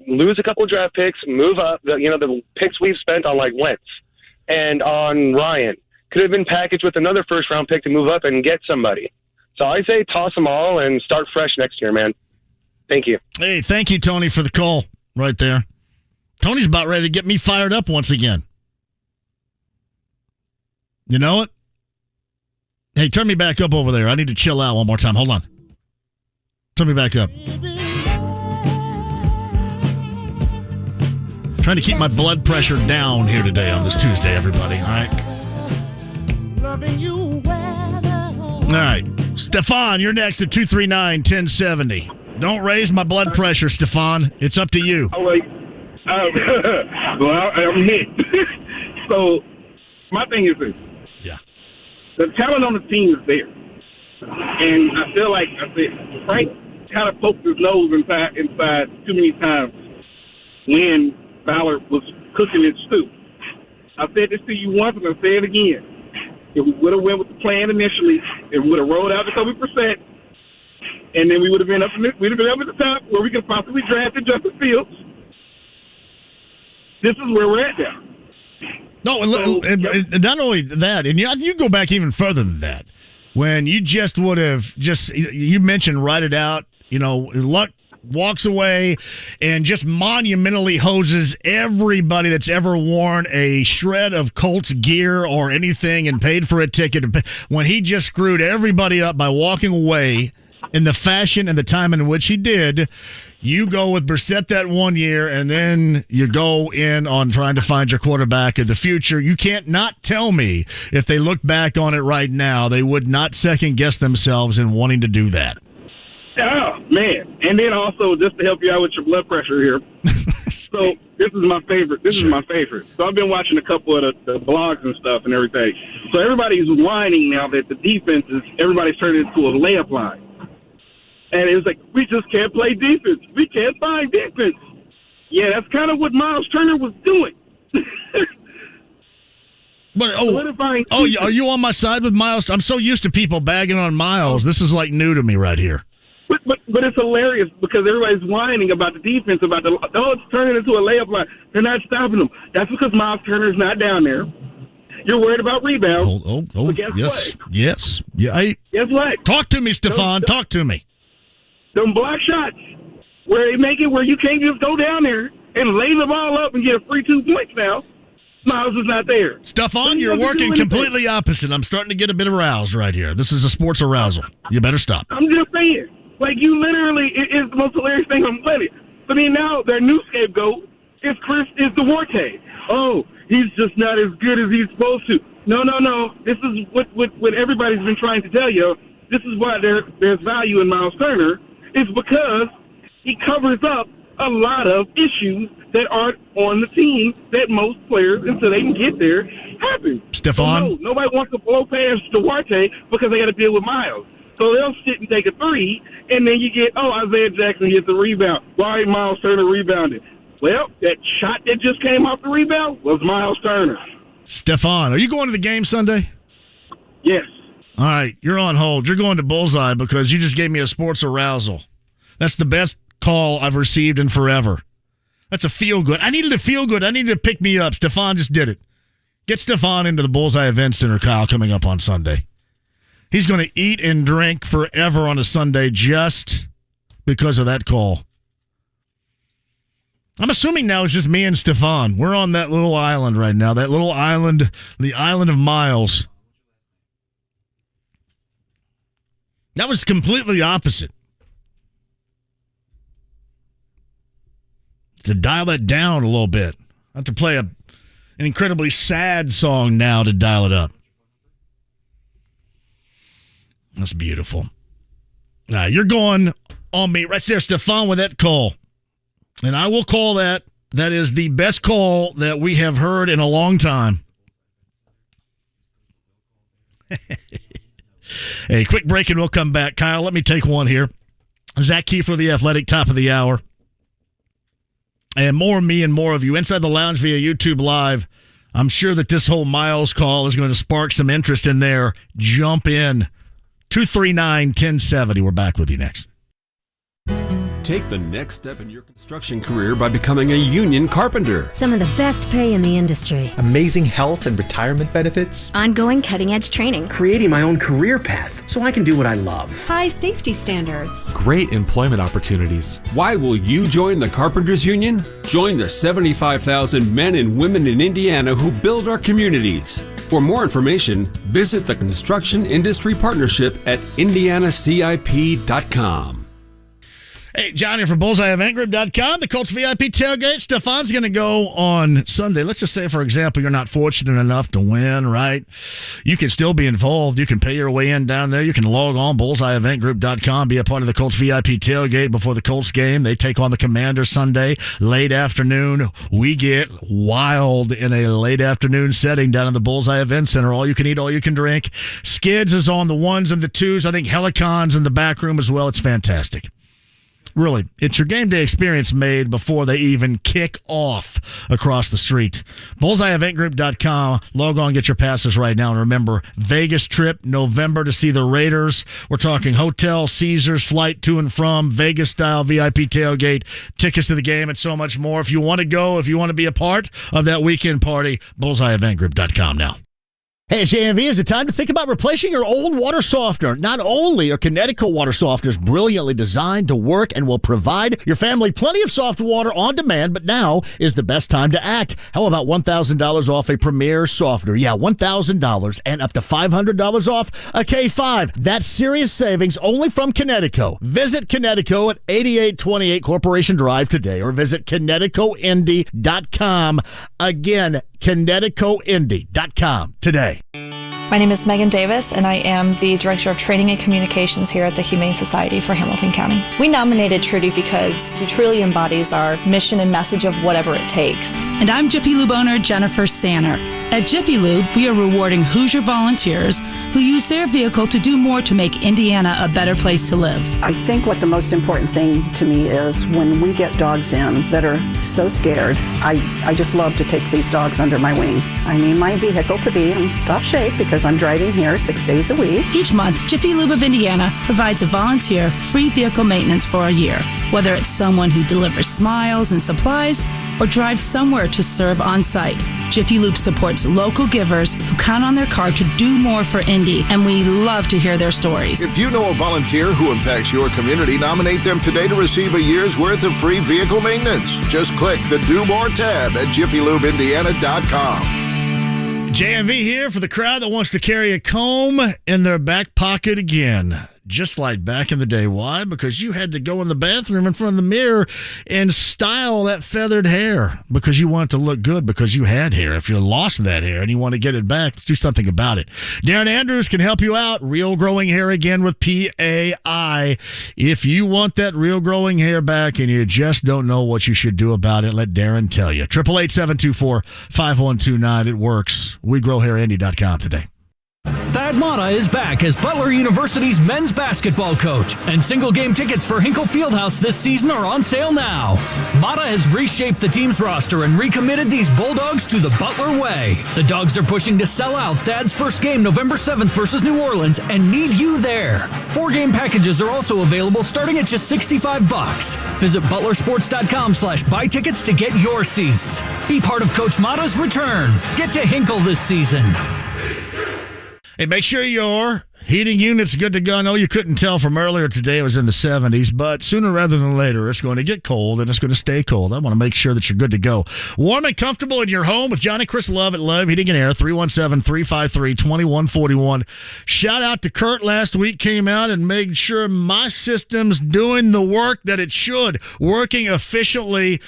lose a couple draft picks, move up. The picks we've spent on, Wentz and on Ryan could have been packaged with another first-round pick to move up and get somebody. So I say toss them all and start fresh next year, man. Thank you. Hey, thank you, Tony, for the call right there. Tony's about ready to get me fired up once again. You know it? Hey, turn me back up over there. I need to chill out one more time. Hold on. Turn me back up. Trying to keep my blood pressure down here today on this Tuesday, everybody. All right. All right. Stefan, you're next at 239-1070. Don't raise my blood pressure, Stefan. It's up to you. Oh, wait. I'm hit. So, my thing is this. Yeah. The talent on the team is there. And I feel like Frank kind of poked his nose inside too many times when Ballard was cooking his stew. I said this to you once and I'll say it again. If we would have went with the plan initially, if we would have rolled out Jacoby Brissett, and then we would have been up at the top where we could possibly draft Justin Fields. This is where we're at now. No, and not only that, and you go back even further than that. When you just would have you mentioned write it out, Luck walks away and just monumentally hoses everybody that's ever worn a shred of Colts gear or anything and paid for a ticket. When he just screwed everybody up by walking away in the fashion and the time in which he did, you go with Brissett that 1 year, and then you go in on trying to find your quarterback in the future. You can't not tell me if they look back on it right now, they would not second-guess themselves in wanting to do that. Oh, man. And then also, just to help you out with your blood pressure here, so this is my favorite. So I've been watching a couple of the blogs and stuff and everything. So everybody's whining now that the defenses, everybody's turning into a layup line. And it's like, we just can't play defense. We can't find defense. Yeah, that's kind of what Myles Turner was doing. But are you on my side with Myles? I'm so used to people bagging on Myles. This is new to me right here. But it's hilarious because everybody's whining about the defense, it's turning into a layup line. They're not stopping them. That's because Myles Turner's not down there. You're worried about rebounds. But guess what? Yes. Yeah. Guess what? Talk to me, Stefan. Talk to me. Them block shots where they make it where you can't just go down there and lay the ball up and get a free 2 points now. Myles is not there. Stefan, you're working completely opposite. I'm starting to get a bit aroused right here. This is a sports arousal. You better stop. I'm just saying. You literally, it's the most hilarious thing on the planet. I mean, now their new scapegoat is Duarte. Oh, he's just not as good as he's supposed to. No. This is what everybody's been trying to tell you. This is why there's value in Myles Turner. It's because he covers up a lot of issues that aren't on the team that most players, until they can get there, happen. Stefan? So nobody wants to blow past Duarte because they got to deal with Myles. So they'll sit and take a three, and then you get, Isaiah Jackson gets a rebound. Why ain't Myles Turner rebounded? Well, that shot that just came off the rebound was Myles Turner. Stefan, are you going to the game Sunday? Yes. All right, you're on hold. You're going to Bullseye because you just gave me a sports arousal. That's the best call I've received in forever. That's a feel-good. I needed a feel-good. I needed to pick me up. Stefan just did it. Get Stefan into the Bullseye Event Center, Kyle, coming up on Sunday. He's going to eat and drink forever on a Sunday just because of that call. I'm assuming now it's just me and Stefan. We're on that little island right now. That little island, the island of Myles. That was completely opposite. To dial that down a little bit. I have to play an incredibly sad song now to dial it up. That's beautiful. You're going on me right there, Stefan, with that call. And I will call that. That is the best call that we have heard in a long time. Hey, quick break and we'll come back. Kyle, let me take one here. Zach Keefer, The Athletic, top of the hour. And more of me and more of you inside the lounge via YouTube Live. I'm sure that this whole Myles call is going to spark some interest in there. Jump in. 239-1070. We're back with you next. Take the next step in your construction career by becoming a union carpenter. Some of the best pay in the industry. Amazing health and retirement benefits. Ongoing cutting-edge training. Creating my own career path so I can do what I love. High safety standards. Great employment opportunities. Why will you join the Carpenters Union? Join the 75,000 men and women in Indiana who build our communities. For more information, visit the Construction Industry Partnership at indianacip.com. Hey, John here from BullseyeEventGroup.com. The Colts VIP tailgate. Stefan's going to go on Sunday. Let's just say, for example, you're not fortunate enough to win, right? You can still be involved. You can pay your way in down there. You can log on, BullseyeEventGroup.com, be a part of the Colts VIP tailgate before the Colts game. They take on the Commanders Sunday, late afternoon. We get wild in a late afternoon setting down in the Bullseye Event Center. All you can eat, all you can drink. Skids is on the ones and the twos. I think Helicon's in the back room as well. It's fantastic. Really, it's your game day experience made before they even kick off across the street. BullseyeEventGroup.com. Log on, get your passes right now. And remember, Vegas trip, November to see the Raiders. We're talking hotel, Caesars, flight to and from, Vegas-style VIP tailgate, tickets to the game, and so much more. If you want to go, if you want to be a part of that weekend party, BullseyeEventGroup.com now. Hey, it's JMV. Is it time to think about replacing your old water softener? Not only are Connecticut water softeners brilliantly designed to work and will provide your family plenty of soft water on demand, but now is the best time to act. How about $1,000 off a Premier softener? Yeah, $1,000 and up to $500 off a K5. That's serious savings only from Connecticut. Visit Connecticut at 8828 Corporation Drive today or visit ConnecticutIndy.com. Again, ConnecticutIndy.com today. My name is Megan Davis, and I am the Director of Training and Communications here at the Humane Society for Hamilton County. We nominated Trudy because she truly embodies our mission and message of whatever it takes. And I'm Jiffy Lube owner Jennifer Sanner. At Jiffy Lube, we are rewarding Hoosier volunteers who use their vehicle to do more to make Indiana a better place to live. I think what the most important thing to me is when we get dogs in that are so scared, I just love to take these dogs under my wing. I need my vehicle to be in top shape because I'm driving here 6 days a week. Each month, Jiffy Lube of Indiana provides a volunteer free vehicle maintenance for a year. Whether it's someone who delivers smiles and supplies or drives somewhere to serve on site, Jiffy Lube supports local givers who count on their car to do more for Indy, and we love to hear their stories. If you know a volunteer who impacts your community, nominate them today to receive a year's worth of free vehicle maintenance. Just click the Do More tab at JiffyLubeIndiana.com. JMV here for the crowd that wants to carry a comb in their back pocket again. Just like back in the day. Why? Because you had to go in the bathroom in front of the mirror and style that feathered hair because you want it to look good because you had hair. If you lost that hair and you want to get it back, let's do something about it. Darren Andrews can help you out. Real growing hair again with PAI. If you want that real growing hair back and you just don't know what you should do about it, let Darren tell you. 888-724-5129. It works. WeGrowHairIndy.com today. Thad Matta is back as Butler University's men's basketball coach, and single-game tickets for Hinkle Fieldhouse this season are on sale now. Matta has reshaped the team's roster and recommitted these Bulldogs to the Butler way. The Dogs are pushing to sell out Thad's first game November 7th versus New Orleans and need you there. 4-game packages are also available starting at just $65. Visit butlersports.com/buy tickets to get your seats. Be part of Coach Matta's return. Get to Hinkle this season. Hey, make sure your heating unit's good to go. I know you couldn't tell from earlier today it was in the 70s, but sooner rather than later, it's going to get cold, and it's going to stay cold. I want to make sure that you're good to go. Warm and comfortable in your home with Johnny Chris Love at Love Heating and Air, 317-353-2141. Shout out to Kurt last week, came out and made sure my system's doing the work that it should, working efficiently.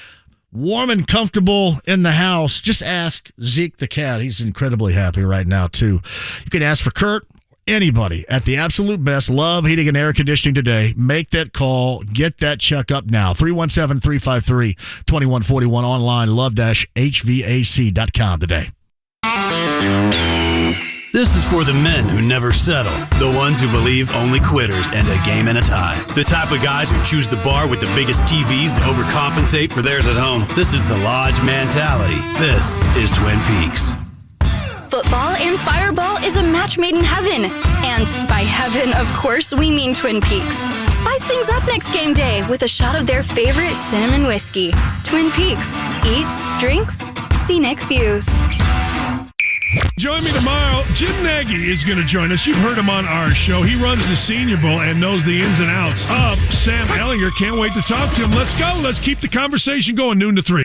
Warm and comfortable in the house. Just ask Zeke the cat. He's incredibly happy right now, too. You can ask for Kurt Anybody at the absolute best, Love Heating and Air Conditioning today. Make that call. Get that check up now. 317-353-2141 online, love-hvac.com today. This is for the men who never settle, the ones who believe only quitters end a game in a tie, the type of guys who choose the bar with the biggest TVs to overcompensate for theirs at home. This is the Lodge mentality. This is Twin Peaks. Football and Fireball is a match made in heaven. And by heaven, of course, we mean Twin Peaks. Spice things up next game day with a shot of their favorite cinnamon whiskey. Twin Peaks. Eats, drinks, scenic views. Join me tomorrow. Jim Nagy is going to join us. You've heard him on our show. He runs the Senior Bowl and knows the ins and outs of Sam Ehlinger. Can't wait to talk to him. Let's go. Let's keep the conversation going. Noon to 3.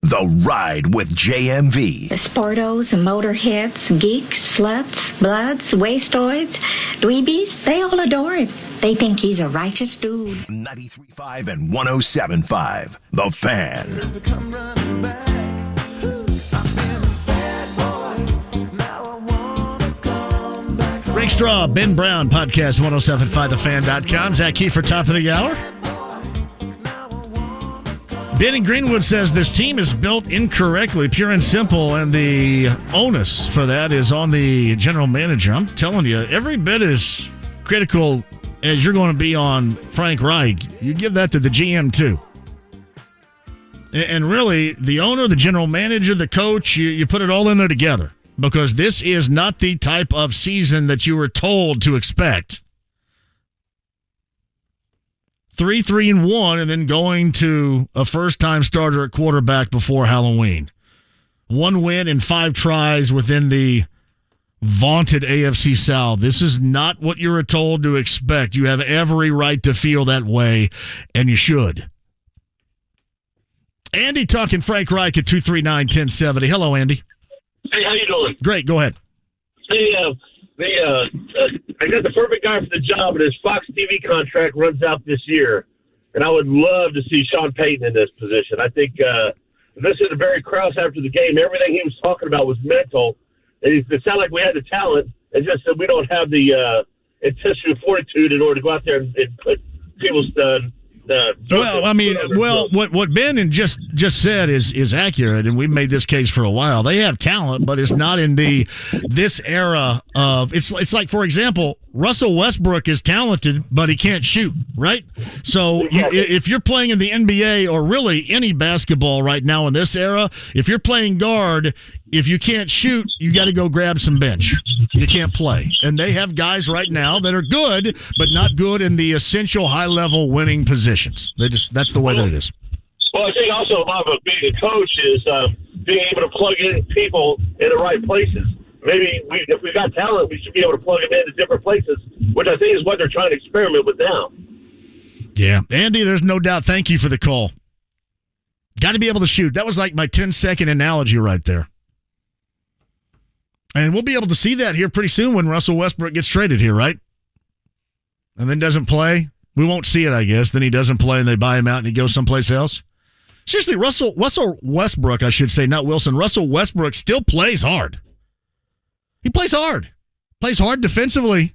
The Ride with JMV. The sportos, motorheads, geeks, sluts, bloods, wastoids, dweebies, they all adore him. They think he's a righteous dude. 93.5 and 107.5. The Fan. Rakestraw, Ben Brown, podcast 1075thefan.com. Zach Keefer, top of the hour. Ben in Greenwood says this team is built incorrectly, pure and simple, and the onus for that is on the general manager. I'm telling you, every bit as critical as you're going to be on Frank Reich, you give that to the GM too. And really, the owner, the general manager, the coach, you put it all in there together. Because this is not the type of season that you were told to expect. 3-3-1, and then going to a first-time starter at quarterback before Halloween. 1 win and 5 tries within the vaunted AFC South. This is not what you were told to expect. You have every right to feel that way, and you should. Andy talking Frank Reich at 239-1070. Hello, Andy. Hey, how you doing? Great, go ahead. I got the perfect guy for the job, and his Fox TV contract runs out this year. And I would love to see Sean Payton in this position. I think this is Barry Krause after the game. Everything he was talking about was mental. It sounded like we had the talent. It's just that we don't have the intestinal fortitude in order to go out there and put people's what Ben just said is accurate, and we've made this case for a while. They have talent, but it's not in this era of it's like, for example, Russell Westbrook is talented, but he can't shoot, right? So if you're playing in the NBA or really any basketball right now in this era, if you're playing guard, if you can't shoot, you got to go grab some bench. You can't play. And they have guys right now that are good, but not good in the essential high-level winning positions. That's the way that it is. Well, I think also a lot of being a coach is being able to plug in people in the right places. Maybe if we've got talent, we should be able to plug them into different places, which I think is what they're trying to experiment with now. Yeah. Andy, there's no doubt. Thank you for the call. Got to be able to shoot. That was like my 10-second analogy right there. And we'll be able to see that here pretty soon when Russell Westbrook gets traded here, right? And then doesn't play. We won't see it, I guess. Then he doesn't play and they buy him out and he goes someplace else. Seriously, Russell Westbrook, I should say, not Wilson. Russell Westbrook still plays hard. He plays hard. Plays hard defensively.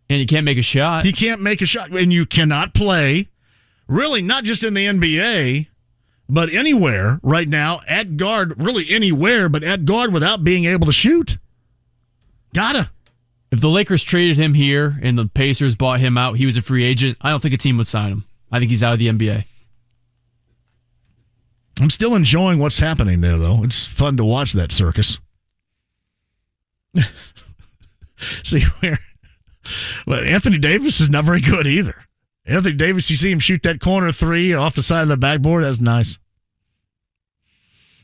And he can't make a shot. He can't make a shot. And you cannot play, really, not just in the NBA, but anywhere right now at guard, really anywhere, but at guard without being able to shoot. Gotta. If the Lakers traded him here and the Pacers bought him out, he was a free agent, I don't think a team would sign him. I think he's out of the NBA. I'm still enjoying what's happening there, though. It's fun to watch that circus. See where, but Anthony Davis is not very good either. Anthony Davis, you see him shoot that corner three off the side of the backboard. That's nice.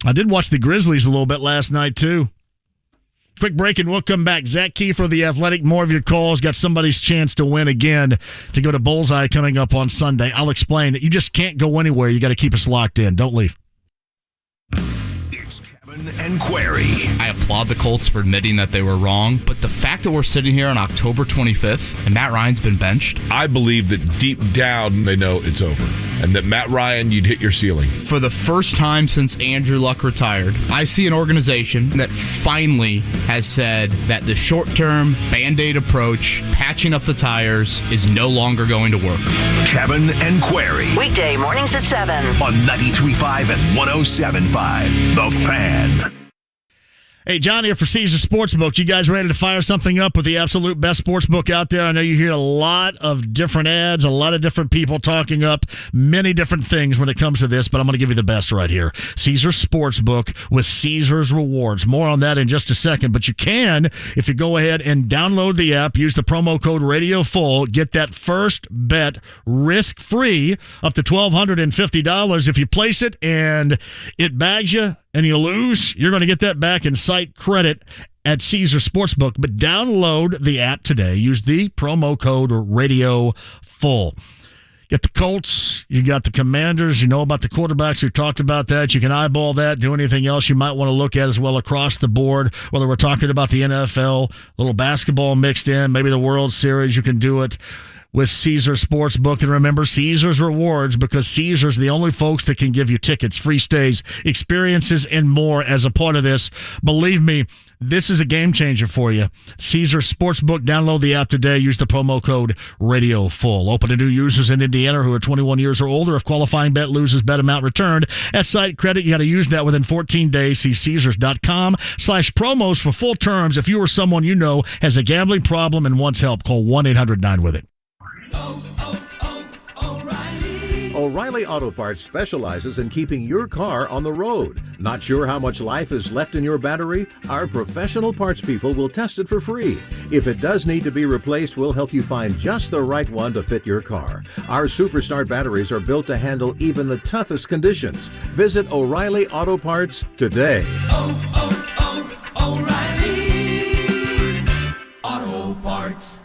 I did watch the Grizzlies a little bit last night too. Quick break and we'll come back. Zach Keefer, The Athletic. More of your calls. Got somebody's chance to win again to go to Bullseye coming up on Sunday. I'll explain it. You just can't go anywhere. You got to keep us locked in. Don't leave. And Query. I applaud the Colts for admitting that they were wrong, but the fact that we're sitting here on October 25th and Matt Ryan's been benched. I believe that deep down they know it's over and that Matt Ryan, you'd hit your ceiling. For the first time since Andrew Luck retired, I see an organization that finally has said that the short-term Band-Aid approach, patching up the tires, is no longer going to work. Kevin and Query. Weekday mornings at 7 on 93.5 and 107.5. The Fan. Hey, John here for Caesar Sportsbook. You guys ready to fire something up with the absolute best sportsbook out there? I know you hear a lot of different ads, a lot of different people talking up many different things when it comes to this, but I'm going to give you the best right here. Caesar Sportsbook with Caesar's Rewards. More on that in just a second, but you can, if you go ahead and download the app, use the promo code RadioFull, get that first bet risk-free up to $1,250. If you place it and it bags you, and you lose, you're going to get that back in site credit at Caesar Sportsbook. But download the app today. Use the promo code RadioFull. Get the Colts. You got the Commanders. You know about the quarterbacks. We talked about that. You can eyeball that. Do anything else you might want to look at as well across the board. Whether we're talking about the NFL, a little basketball mixed in, maybe the World Series, you can do it with Caesar Sportsbook. And remember, Caesar's Rewards, because Caesar's the only folks that can give you tickets, free stays, experiences, and more as a part of this. Believe me, this is a game changer for you. Caesar Sportsbook. Download the app today. Use the promo code RadioFull. Open to new users in Indiana who are 21 years or older. If qualifying bet loses, bet amount returned. At site credit, you got to use that within 14 days. See Caesars.com/promos for full terms. If you or someone you know has a gambling problem and wants help, call 1-800-9-WITH-IT. O'Reilly Auto Parts specializes in keeping your car on the road. Not sure how much life is left in your battery? Our professional parts people will test it for free. If it does need to be replaced, we'll help you find just the right one to fit your car. Our Superstar batteries are built to handle even the toughest conditions. Visit O'Reilly Auto Parts today. O'Reilly Auto Parts.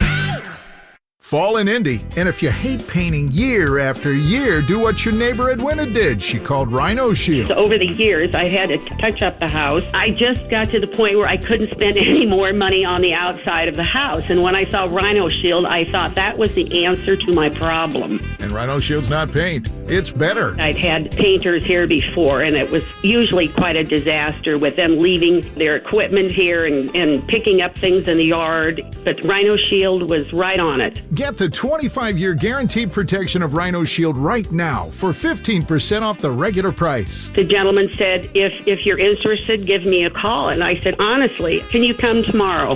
Fall in Indy, and if you hate painting year after year, do what your neighbor Edwina did. She called Rhino Shield. So over the years, I had to touch up the house. I just got to the point where I couldn't spend any more money on the outside of the house. And when I saw Rhino Shield, I thought that was the answer to my problem. And Rhino Shield's not paint. It's better. I'd had painters here before, and it was usually quite a disaster with them leaving their equipment here and picking up things in the yard. But Rhino Shield was right on it. Get the 25-year guaranteed protection of Rhino Shield right now for 15% off the regular price. The gentleman said, if you're interested, give me a call. And I said, honestly, can you come tomorrow?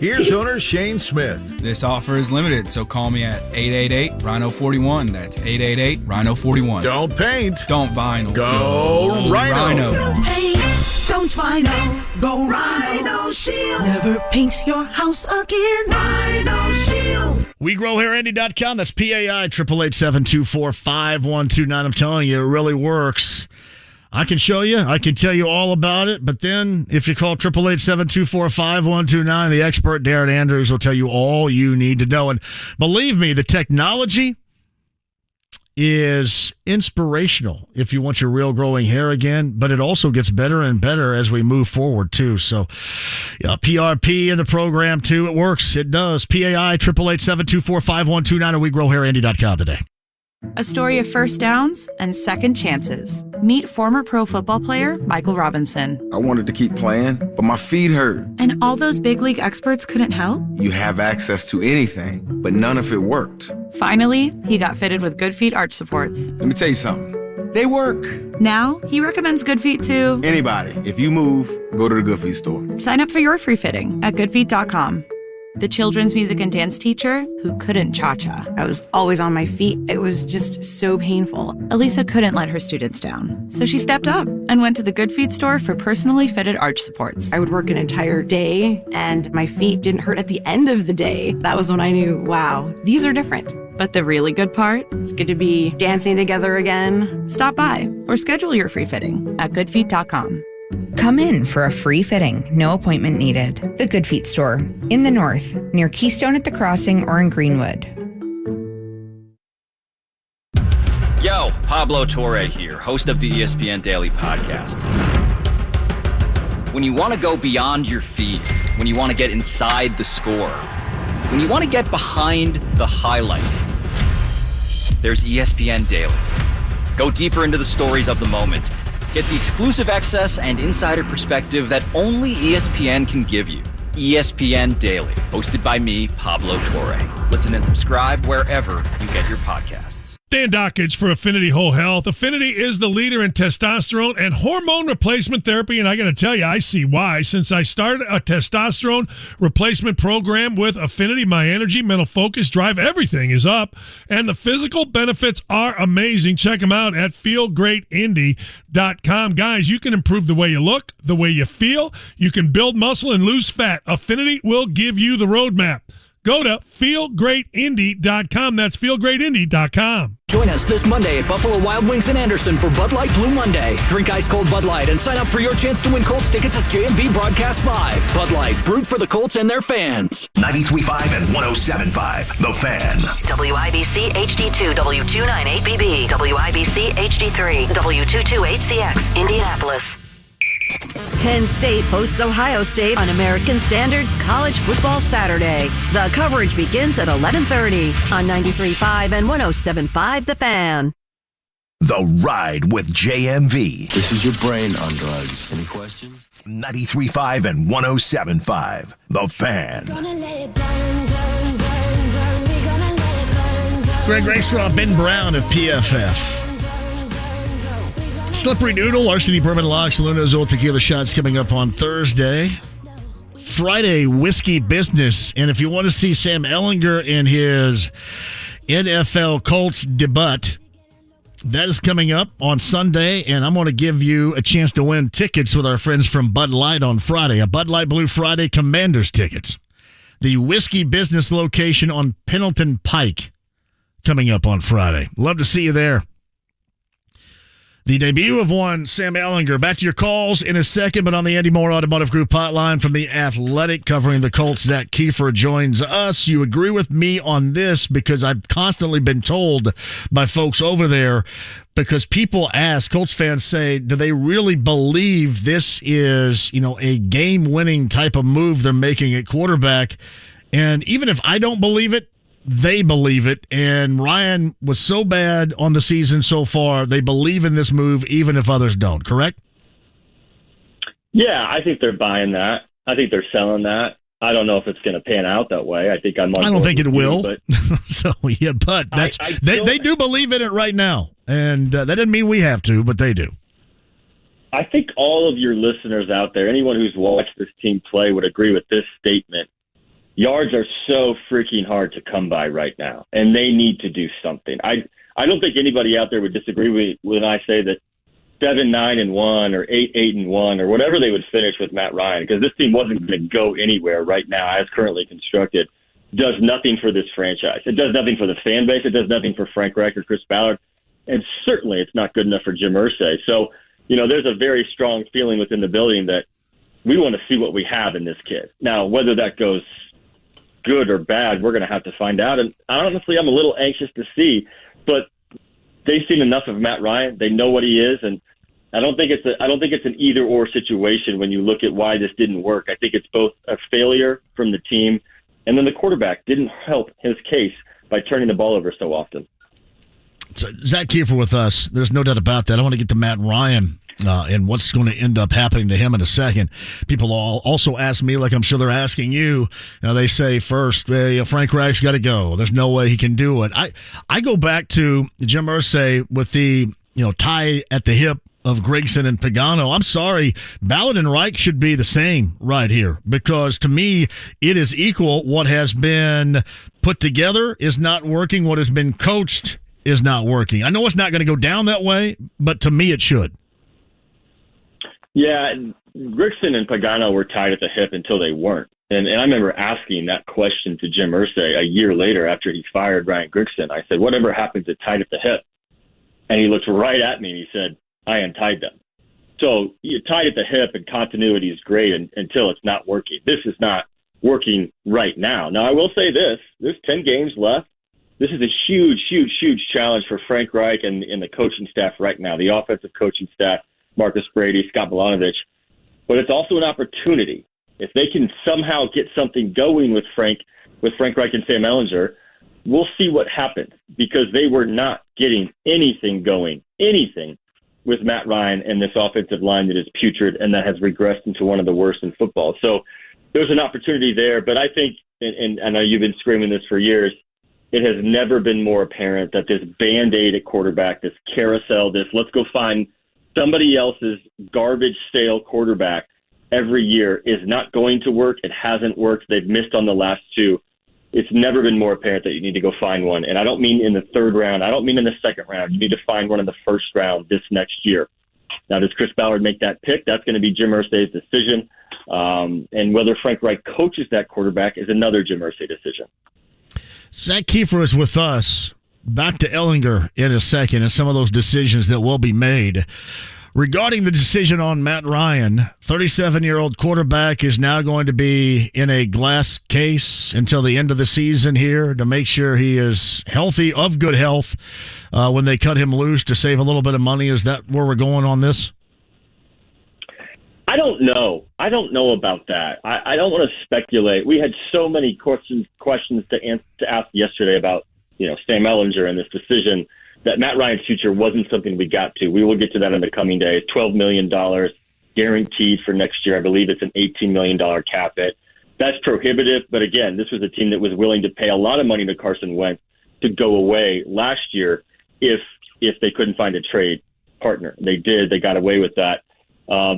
Here's owner Shane Smith. This offer is limited, so call me at 888-RHINO-41. That's 888-RHINO-41. Don't paint. Don't vinyl. Go Rhino. Don't paint. Don't vinyl. Go Rhino Shield. Never paint your house again. Rhino Shield. WeGrowHairAndy.com. That's PAI 888-724-5129. I'm telling you, it really works. I can show you. I can tell you all about it. But then if you call 888-724-5129, the expert Darren Andrews will tell you all you need to know. And believe me, the technology is inspirational if you want your real growing hair again, but it also gets better and better as we move forward too. So yeah, PRP in the program too. It works. It does. PAI 888-724-5129 at WeGrowHairAndy.com today. A story of first downs and second chances. Meet former pro football player Michael Robinson. I wanted to keep playing, but my feet hurt. And all those big league experts couldn't help? You have access to anything, but none of it worked. Finally, he got fitted with Good Feet arch supports. Let me tell you something. They work. Now, he recommends Good Feet to anybody. If you move, go to the Good Feet store. Sign up for your free fitting at goodfeet.com. The children's music and dance teacher who couldn't cha-cha. I was always on my feet. It was just so painful. Elisa couldn't let her students down, so she stepped up and went to the Good Feet store for personally fitted arch supports. I would work an entire day, and my feet didn't hurt at the end of the day. That was when I knew, wow, these are different. But the really good part? It's good to be dancing together again. Stop by or schedule your free fitting at goodfeet.com. Come in for a free fitting, no appointment needed. The Good Feet store, in the north, near Keystone at the Crossing or in Greenwood. Yo, Pablo Torre here, host of the ESPN Daily Podcast. When you want to go beyond your feed, when you want to get inside the score, when you want to get behind the highlight, there's ESPN Daily. Go deeper into the stories of the moment. Get the exclusive access and insider perspective that only ESPN can give you. ESPN Daily, hosted by me, Pablo Torre. Listen and subscribe wherever you get your podcasts. Dan Dockage for Affinity Whole Health. Affinity is the leader in testosterone and hormone replacement therapy, and I got to tell you, I see why. Since I started a testosterone replacement program with Affinity, my energy, mental focus, drive, everything is up, and the physical benefits are amazing. Check them out at feelgreatindy.com. Guys, you can improve the way you look, the way you feel. You can build muscle and lose fat. Affinity will give you the roadmap. Go to feelgreatindy.com. That's feelgreatindy.com. Join us this Monday at Buffalo Wild Wings in Anderson for Bud Light Blue Monday. Drink ice-cold Bud Light and sign up for your chance to win Colts tickets as JMV broadcasts live. Bud Light, brewed for the Colts and their fans. 93.5 and 107.5, The Fan. WIBC HD2, W298BB, WIBC HD3, W228CX, Indianapolis. Penn State hosts Ohio State on American Standards College Football Saturday. The coverage begins at 11:30 on 93.5 and 107.5 The Fan. The Ride with JMV. This is your brain on drugs. Any questions? 93.5 and 107.5, The Fan. Greg Rakestraw, Ben Brown of PFF. Slippery Noodle, RCD Permanent Locks, Luna's Old Tequila Shots coming up on Thursday. Friday, Whiskey Business. And if you want to see Sam Ehlinger in his NFL Colts debut, that is coming up on Sunday. And I'm going to give you a chance to win tickets with our friends from Bud Light on Friday. A Bud Light Blue Friday Commanders tickets. The Whiskey Business location on Pendleton Pike coming up on Friday. Love to see you there. The debut of one, Sam Ehlinger. Back to your calls in a second, but on the Andy Moore Automotive Group hotline from The Athletic covering the Colts, Zach Keefer joins us. You agree with me on this because I've constantly been told by folks over there, because people ask, Colts fans say, do they really believe this is, a game-winning type of move they're making at quarterback? And even if I don't believe it, they believe it, and Ryan was so bad on the season so far, they believe in this move even if others don't, correct? Yeah, I think they're buying that. I think they're selling that. I don't know if it's going to pan out that way. I think I don't think it will. But so, yeah, but that's, they do believe in it right now, and that doesn't mean we have to, but they do. I think all of your listeners out there, anyone who's watched this team play, would agree with this statement. Yards are so freaking hard to come by right now, and they need to do something. I don't think anybody out there would disagree with me when I say that 7-9-1 or 8-8-1 or whatever they would finish with Matt Ryan, because this team wasn't going to go anywhere right now as currently constructed. Does nothing for this franchise. It does nothing for the fan base. It does nothing for Frank Reich or Chris Ballard, and certainly it's not good enough for Jim Irsay. So, there's a very strong feeling within the building that we want to see what we have in this kid. Now, whether that goes good or bad, we're going to have to find out. And honestly, I'm a little anxious to see, but they've seen enough of Matt Ryan. They know what he is, and I don't think it's an either or situation when you look at why this didn't work. I think it's both a failure from the team, and then the quarterback didn't help his case by turning the ball over so often. So Zach Keefer with us. There's no doubt about that. I want to get to Matt Ryan and what's going to end up happening to him in a second. People also ask me, like I'm sure they're asking you. They say first, Frank Reich's got to go. There's no way he can do it. I go back to Jim Irsay with the tie at the hip of Grigson and Pagano. I'm sorry, Ballard and Reich should be the same right here, because to me it is equal. What has been put together is not working. What has been coached is not working. I know it's not going to go down that way, but to me it should. Yeah, Grigson and Pagano were tied at the hip until they weren't. And I remember asking that question to Jim Irsay a year later after he fired Ryan Grigson. I said, whatever happens to tied at the hip? And he looked right at me and he said, I untied them. So you tied at the hip and continuity is great until it's not working. This is not working right now. Now, I will say this. There's 10 games left. This is a huge, huge, huge challenge for Frank Reich and the coaching staff right now, the offensive coaching staff, Marcus Brady, Scott Bolanovich. but it's also an opportunity. If they can somehow get something going with Frank Reich and Sam Ehlinger, we'll see what happens, because they were not getting anything going, with Matt Ryan and this offensive line that is putrid and that has regressed into one of the worst in football. So there's an opportunity there, but I think, and I know you've been screaming this for years, it has never been more apparent that this Band-Aid at quarterback, this carousel, this let's go find somebody else's garbage stale quarterback every year is not going to work. It hasn't worked. They've missed on the last two. It's never been more apparent that you need to go find one. And I don't mean in the third round. I don't mean in the second round. You need to find one in the first round this next year. Now, does Chris Ballard make that pick? That's going to be Jim Irsay's decision. And whether Frank Reich coaches that quarterback is another Jim Irsay decision. Zach Keefer is with us. Back to Ehlinger in a second and some of those decisions that will be made. Regarding the decision on Matt Ryan, 37-year-old quarterback is now going to be in a glass case until the end of the season here to make sure he is healthy, of good health, when they cut him loose to save a little bit of money. Is that where we're going on this? I don't know. I don't know about that. I don't want to speculate. We had so many questions to ask yesterday about, Sam Ehlinger and this decision, that Matt Ryan's future wasn't something we got to. We will get to that in the coming days. $12 million guaranteed for next year. I believe it's an $18 million cap hit. That's prohibitive, but again, this was a team that was willing to pay a lot of money to Carson Wentz to go away last year if they couldn't find a trade partner. They did. They got away with that.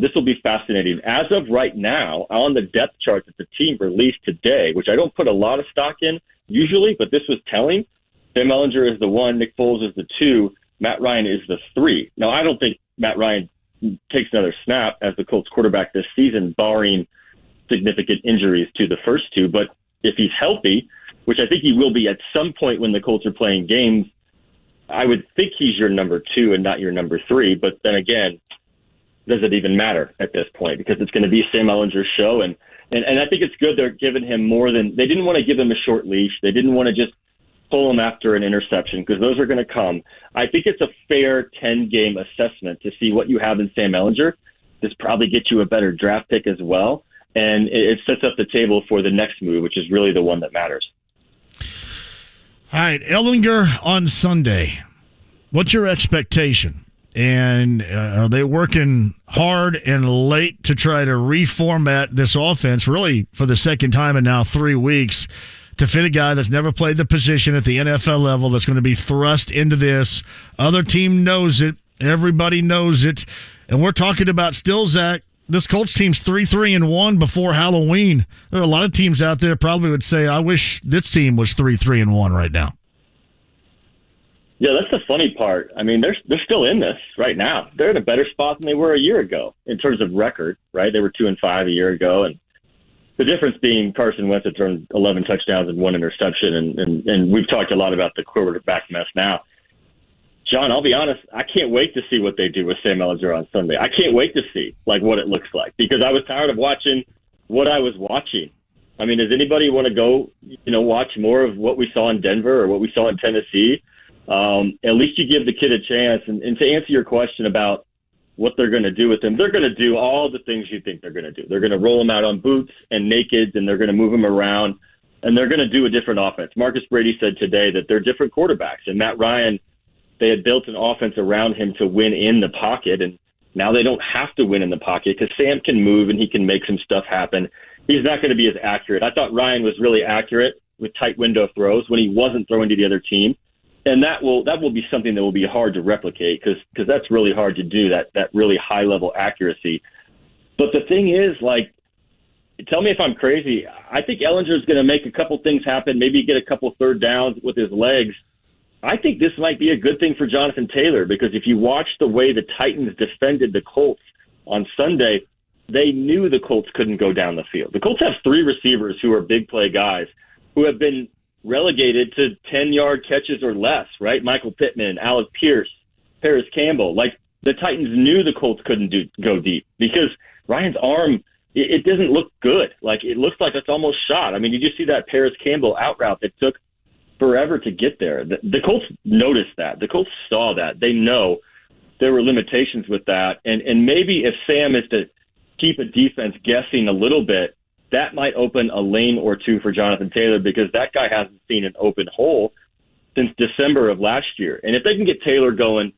This will be fascinating. As of right now, on the depth chart that the team released today, which I don't put a lot of stock in usually, but this was telling, Sam Ehlinger is the 1, Nick Foles is the 2, Matt Ryan is the 3. Now, I don't think Matt Ryan takes another snap as the Colts quarterback this season, barring significant injuries to the first two. But if he's healthy, which I think he will be at some point when the Colts are playing games, I would think he's your number 2 and not your number 3. But then again, does it even matter at this point? Because it's going to be Sam Ehlinger's show. And I think it's good they're giving him more than – they didn't want to give him a short leash. They didn't want to just pull him after an interception, because those are going to come. I think it's a fair 10-game assessment to see what you have in Sam Ehlinger. This probably gets you a better draft pick as well, and it sets up the table for the next move, which is really the one that matters. All right, Ehlinger on Sunday. What's your expectation? And are they working hard and late to try to reformat this offense, really for the second time in now 3 weeks, to fit a guy that's never played the position at the NFL level, that's going to be thrust into this? Other team knows it. Everybody knows it. And we're talking about still, Zach, this Colts team's 3-3-1 before Halloween. There are a lot of teams out there probably would say, I wish this team was 3-3-1 right now. Yeah, that's the funny part. I mean, they're still in this right now. They're in a better spot than they were a year ago in terms of record, right? They were 2-5 a year ago, and the difference being Carson Wentz had thrown 11 touchdowns and 1 interception, and we've talked a lot about the quarterback mess now. John, I'll be honest, I can't wait to see what they do with Sam Ehlinger on Sunday. I can't wait to see what it looks like, because I was tired of watching what I was watching. I mean, does anybody want to go, watch more of what we saw in Denver or what we saw in Tennessee? At least you give the kid a chance. And to answer your question about what they're going to do with him, they're going to do all the things you think they're going to do. They're going to roll him out on boots and nakeds, and they're going to move him around, and they're going to do a different offense. Marcus Brady said today that they're different quarterbacks, and Matt Ryan, they had built an offense around him to win in the pocket, and now they don't have to win in the pocket because Sam can move and he can make some stuff happen. He's not going to be as accurate. I thought Ryan was really accurate with tight window throws when he wasn't throwing to the other team. And that will be something that will be hard to replicate because that's really hard to do, that really high-level accuracy. But the thing is, tell me if I'm crazy. I think Ehlinger is going to make a couple things happen, maybe get a couple third downs with his legs. I think this might be a good thing for Jonathan Taylor, because if you watch the way the Titans defended the Colts on Sunday, they knew the Colts couldn't go down the field. The Colts have 3 receivers who are big play guys who have been relegated to 10-yard catches or less, right? Michael Pittman, Alec Pierce, Paris Campbell. The Titans knew the Colts couldn't go deep because Ryan's arm, it doesn't look good. It looks like it's almost shot. I mean, did you see that Paris Campbell out route that took forever to get there? The Colts noticed that. The Colts saw that. They know there were limitations with that. And maybe if Sam is to keep a defense guessing a little bit, that might open a lane or two for Jonathan Taylor, because that guy hasn't seen an open hole since December of last year. And if they can get Taylor going,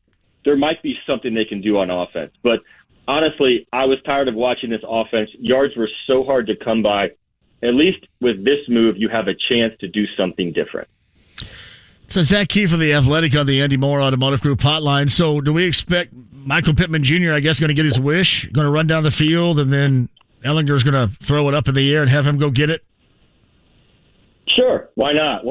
there might be something they can do on offense. But honestly, I was tired of watching this offense. Yards were so hard to come by. At least with this move, you have a chance to do something different. So Zach Keefer, the Athletic, on the Andy Moore Automotive Group hotline. So do we expect Michael Pittman Jr., I guess, going to get his wish, going to run down the field, and then Ehlinger's going to throw it up in the air and have him go get it? Sure, why not?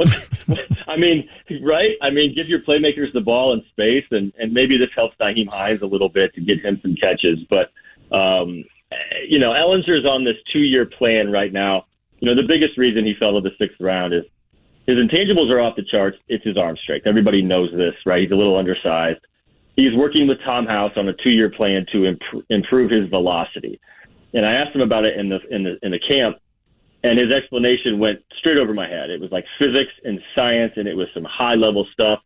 I mean, right? I mean, give your playmakers the ball in space, and maybe this helps Nyheim Hines a little bit to get him some catches. But, Ehlinger's on this 2-year plan right now. The biggest reason he fell to the 6th round is his intangibles are off the charts. It's his arm strength. Everybody knows this, right? He's a little undersized. He's working with Tom House on a 2-year plan to improve his velocity. And I asked him about it in the camp, and his explanation went straight over my head. It was like physics and science, and it was some high-level stuff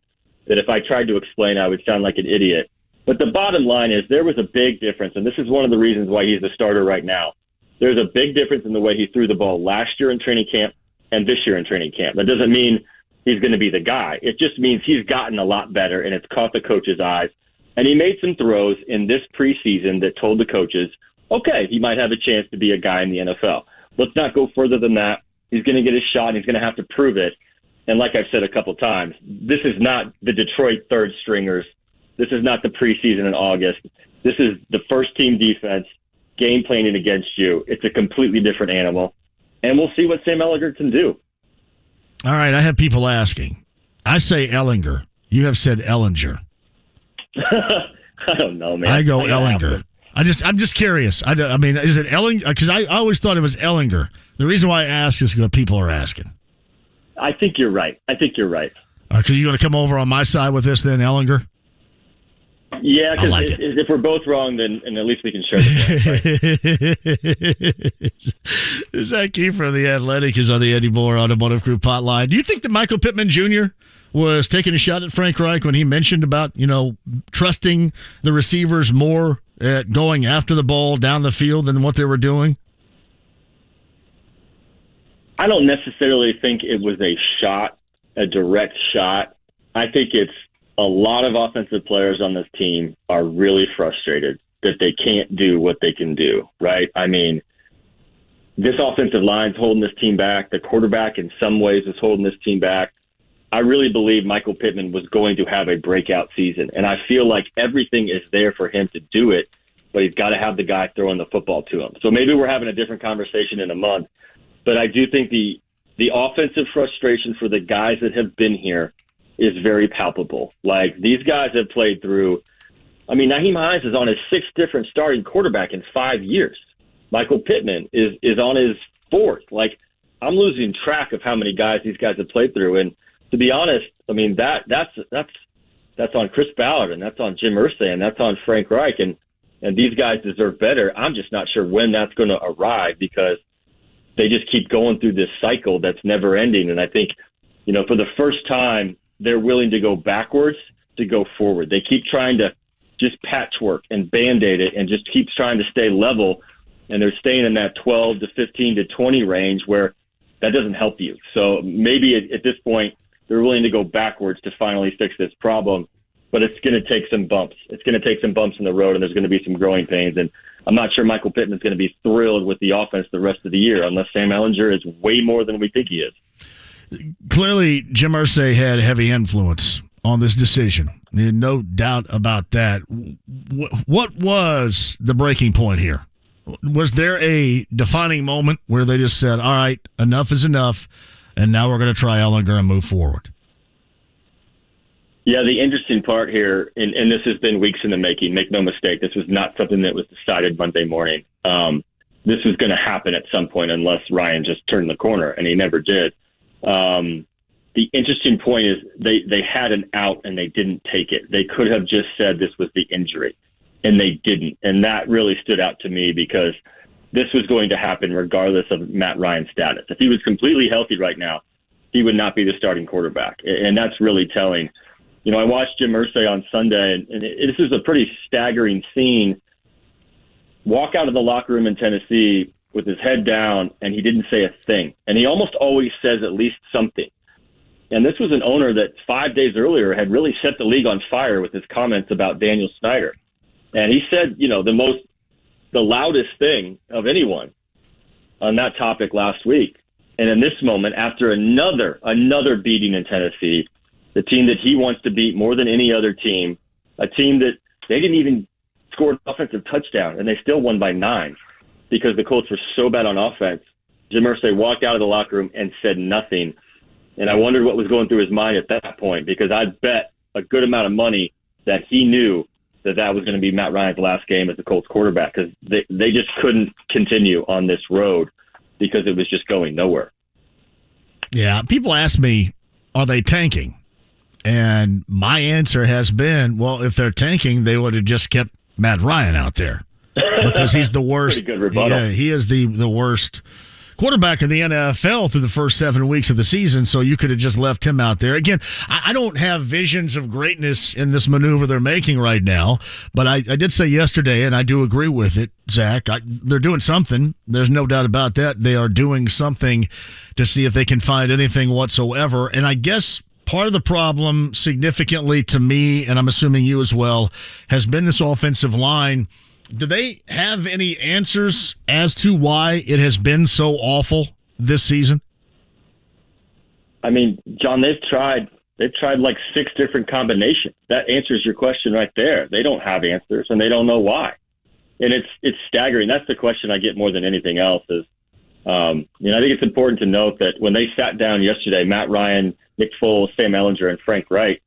that if I tried to explain, I would sound like an idiot. But the bottom line is there was a big difference, and this is one of the reasons why he's the starter right now. There's a big difference in the way he threw the ball last year in training camp and this year in training camp. That doesn't mean he's going to be the guy. It just means he's gotten a lot better, and it's caught the coach's eyes. And he made some throws in this preseason that told the coaches, okay, he might have a chance to be a guy in the NFL. Let's not go further than that. He's going to get his shot, and he's going to have to prove it. And like I've said a couple times, this is not the Detroit third stringers. This is not the preseason in August. This is the first-team defense game planning against you. It's a completely different animal. And we'll see what Sam Ehlinger can do. All right, I have people asking. I say Ehlinger. You have said Ehlinger. I don't know, man. I go Ehlinger. I'm just curious. I mean, is it Ehlinger? Because I always thought it was Ehlinger. The reason why I ask is because people are asking. I think you're right. Because you're going to come over on my side with this then, Ehlinger? Yeah, because if we're both wrong, then at least we can share the points, right? Zach Keefer, the Athletic, is on the Andy Moore Automotive Group hotline. Do you think that Michael Pittman Jr. was taking a shot at Frank Reich when he mentioned about, trusting the receivers more at going after the ball down the field than what they were doing? I don't necessarily think it was a direct shot. I think it's a lot of offensive players on this team are really frustrated that they can't do what they can do, right? I mean, this offensive line's holding this team back. The quarterback in some ways is holding this team back. I really believe Michael Pittman was going to have a breakout season, and I feel like everything is there for him to do it, but he's got to have the guy throwing the football to him. So maybe we're having a different conversation in a month, but I do think the offensive frustration for the guys that have been here is very palpable. Like, these guys have played through, Nyheim Hines is on his 6th different starting quarterback in 5 years. Michael Pittman is on his 4th. Like, I'm losing track of how many guys these guys have played through. And to be honest, that's on Chris Ballard, and that's on Jim Irsay, and that's on Frank Reich. And these guys deserve better. I'm just not sure when that's going to arrive, because they just keep going through this cycle that's never ending. And I think, for the first time, they're willing to go backwards to go forward. They keep trying to just patchwork and Band-Aid it and just keep trying to stay level, and they're staying in that 12 to 15 to 20 range where that doesn't help you. So maybe at this point, they're willing to go backwards to finally fix this problem, but it's going to take some bumps. It's going to take some bumps in the road, and there's going to be some growing pains. And I'm not sure Michael Pittman's going to be thrilled with the offense the rest of the year unless Sam Ehlinger is way more than we think he is. Clearly, Jim Irsay had heavy influence on this decision. No doubt about that. What was the breaking point here? Was there a defining moment where they just said, all right, enough is enough, and now we're going to try Ehlinger and move forward? Yeah, the interesting part here, and this has been weeks in the making, make no mistake, this was not something that was decided Monday morning. This was going to happen at some point unless Ryan just turned the corner, and he never did. The interesting point is they had an out and they didn't take it. They could have just said this was the injury, and they didn't. And that really stood out to me because this was going to happen regardless of Matt Ryan's status. If he was completely healthy right now, he would not be the starting quarterback. And that's really telling. I watched Jim Irsay on Sunday, and this is a pretty staggering scene. walk out of the locker room in Tennessee with his head down, and he didn't say a thing. And he almost always says at least something. And this was an owner that 5 days earlier had really set the league on fire with his comments about Daniel Snyder. And he said, the loudest thing of anyone on that topic last week. And in this moment, after another beating in Tennessee, the team that he wants to beat more than any other team, a team that they didn't even score an offensive touchdown, and they still won by 9 because the Colts were so bad on offense. Jim Irsay walked out of the locker room and said nothing. And I wondered what was going through his mind at that point, because I bet a good amount of money that he knew that was going to be Matt Ryan's last game as the Colts quarterback, because they just couldn't continue on this road because it was just going nowhere. Yeah, people ask me, are they tanking? And my answer has been, well, if they're tanking, they would have just kept Matt Ryan out there because he's the worst. Pretty good rebuttal. Yeah, he is the worst quarterback in the NFL through the first 7 weeks of the season, so you could have just left him out there. Again, I don't have visions of greatness in this maneuver they're making right now, but I did say yesterday, and I do agree with it, Zach, they're doing something. There's no doubt about that. They are doing something to see if they can find anything whatsoever, and I guess part of the problem significantly to me, and I'm assuming you as well, has been this offensive line. Do they have any answers as to why it has been so awful this season? I mean, John, they've tried like 6 different combinations. That answers your question right there. They don't have answers, and they don't know why. And it's staggering. That's the question I get more than anything else is, I think it's important to note that when they sat down yesterday, Matt Ryan, Nick Foles, Sam Ehlinger, and Frank Wright,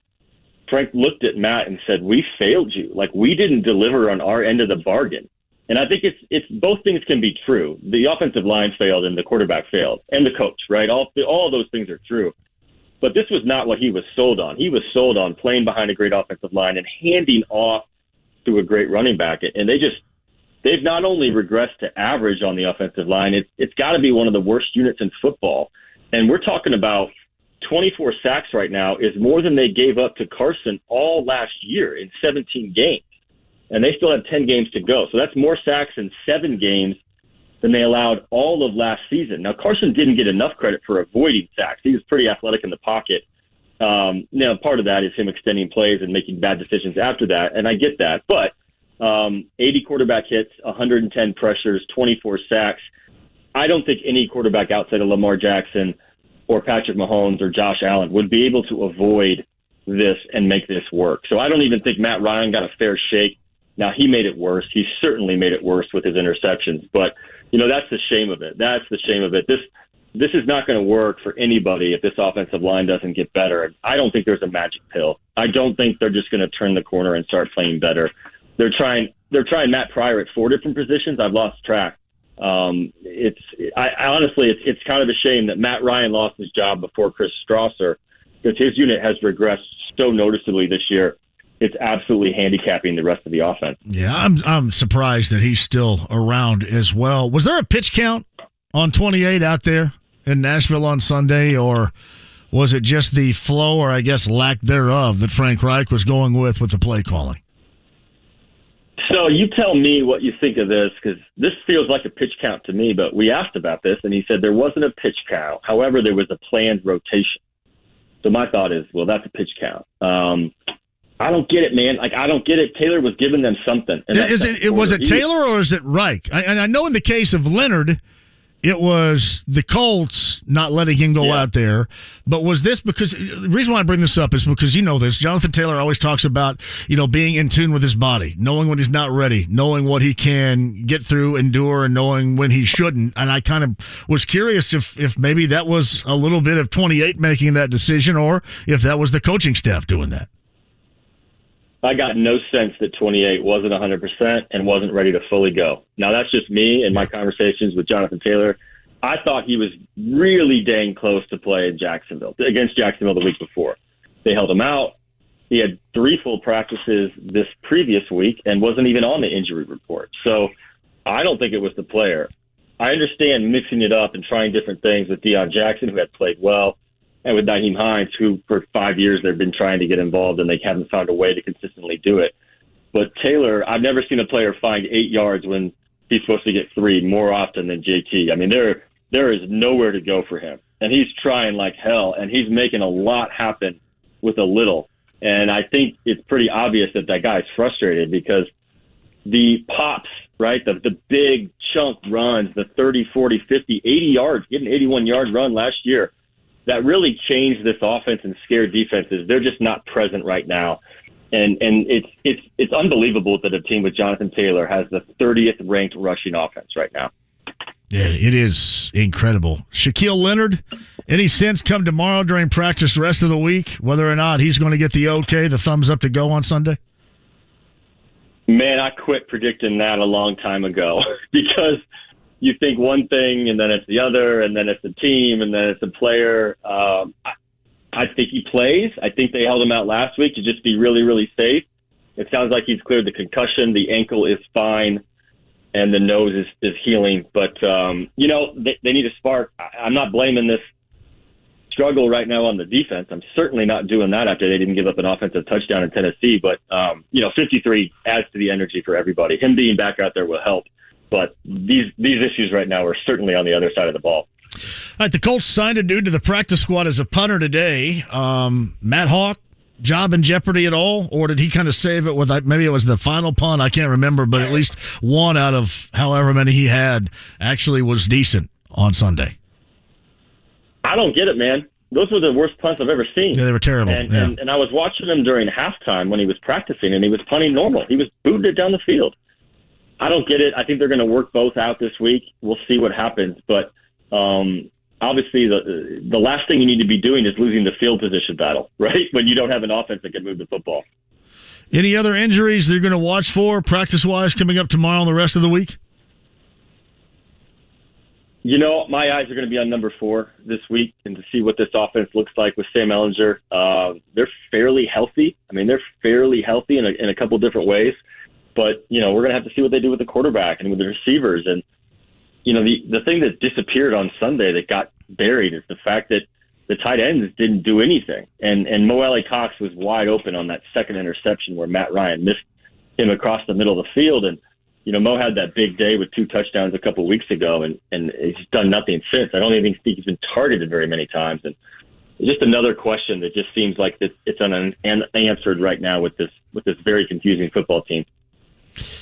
Frank looked at Matt and said, "We failed you. Like, we didn't deliver on our end of the bargain." And I think it's both things can be true. The offensive line failed and the quarterback failed and the coach, right? All of those things are true. But this was not what he was sold on. He was sold on playing behind a great offensive line and handing off to a great running back. And they've not only regressed to average on the offensive line, it's got to be one of the worst units in football. And we're talking about 24 sacks right now is more than they gave up to Carson all last year in 17 games. And they still have 10 games to go. So that's more sacks in 7 games than they allowed all of last season. Now, Carson didn't get enough credit for avoiding sacks. He was pretty athletic in the pocket. Now, part of that is him extending plays and making bad decisions after that, and I get that. But 80 quarterback hits, 110 pressures, 24 sacks. I don't think any quarterback outside of Lamar Jackson or Patrick Mahomes or Josh Allen would be able to avoid this and make this work. So I don't even think Matt Ryan got a fair shake. Now, he made it worse. He certainly made it worse with his interceptions. But, that's the shame of it. That's the shame of it. This is not going to work for anybody if this offensive line doesn't get better. I don't think there's a magic pill. I don't think they're just going to turn the corner and start playing better. They're trying Matt Pryor at 4 different positions. I've lost track. Honestly, it's kind of a shame that Matt Ryan lost his job before Chris Strasser, because his unit has regressed so noticeably this year. It's absolutely handicapping the rest of the offense. Yeah, I'm surprised that he's still around as well. Was there a pitch count on 28 out there in Nashville on Sunday, or was it just the flow, or I guess lack thereof, that Frank Reich was going with the play calling? So you tell me what you think of this, because this feels like a pitch count to me, but we asked about this, and he said there wasn't a pitch count. However, there was a planned rotation. So my thought is, well, that's a pitch count. I don't get it, man. Like, I don't get it. Taylor was giving them something. Was it Taylor or is it Reich? And I know in the case of Leonard, it was the Colts not letting him go out there. But was this because the reason why I bring this up is because this. Jonathan Taylor always talks about, being in tune with his body, knowing when he's not ready, knowing what he can get through, endure, and knowing when he shouldn't. And I kind of was curious if maybe that was a little bit of 28 making that decision, or if that was the coaching staff doing that. I got no sense that 28 wasn't 100% and wasn't ready to fully go. Now, that's just me and my conversations with Jonathan Taylor. I thought he was really dang close to play against Jacksonville the week before. They held him out. He had 3 full practices this previous week and wasn't even on the injury report. So I don't think it was the player. I understand mixing it up and trying different things with Deion Jackson, who had played well, and with Nyheim Hines, who for 5 years they've been trying to get involved and they haven't found a way to consistently do it. But Taylor, I've never seen a player find 8 yards when he's supposed to get 3 more often than JT. I mean, there is nowhere to go for him. And he's trying like hell, and he's making a lot happen with a little. And I think it's pretty obvious that guy's frustrated because the pops, right, the big chunk runs, the 30, 40, 50, 80 yards, getting an 81-yard run last year, that really changed this offense and scared defenses. They're just not present right now. And it's unbelievable that a team with Jonathan Taylor has the 30th ranked rushing offense right now. Yeah, it is incredible. Shaquille Leonard, any sense come tomorrow during practice the rest of the week, whether or not he's going to get the okay, the thumbs up to go on Sunday? Man, I quit predicting that a long time ago because you think one thing and then it's the other and then it's a team and then it's a player. I think he plays. I think they held him out last week to just be really, really safe. It sounds like he's cleared the concussion. The ankle is fine. And the nose is healing. But, they need a spark. I'm not blaming this struggle right now on the defense. I'm certainly not doing that after they didn't give up an offensive touchdown in Tennessee. But, 53 adds to the energy for everybody. Him being back out there will help. But these issues right now are certainly on the other side of the ball. All right, the Colts signed a dude to the practice squad as a punter today. Matt Hawk. Job in jeopardy at all, or did he kind of save it with maybe it was the final punt? I can't remember, but at least one out of however many he had actually was decent on Sunday. I don't get it, man. Those were the worst punts I've ever seen. Yeah, they were terrible. And I was watching him during halftime when he was practicing, and he was punting normal. He was booting it down the field. I don't get it. I think they're going to work both out this week. We'll see what happens, but obviously, the last thing you need to be doing is losing the field position battle, right? When you don't have an offense that can move the football. Any other injuries they're going to watch for practice-wise coming up tomorrow and the rest of the week? My eyes are going to be on number 4 this week and to see what this offense looks like with Sam Ehlinger. They're fairly healthy. I mean, they're fairly healthy in a couple different ways. But, we're going to have to see what they do with the quarterback and with the receivers. And the thing that disappeared on Sunday that got buried is the fact that the tight ends didn't do anything. And Mo Cox was wide open on that second interception where Matt Ryan missed him across the middle of the field. And, Mo had that big day with 2 touchdowns a couple weeks ago, and he's done nothing since. I don't even think he's been targeted very many times. And just another question that just seems like it's unanswered right now with this very confusing football team.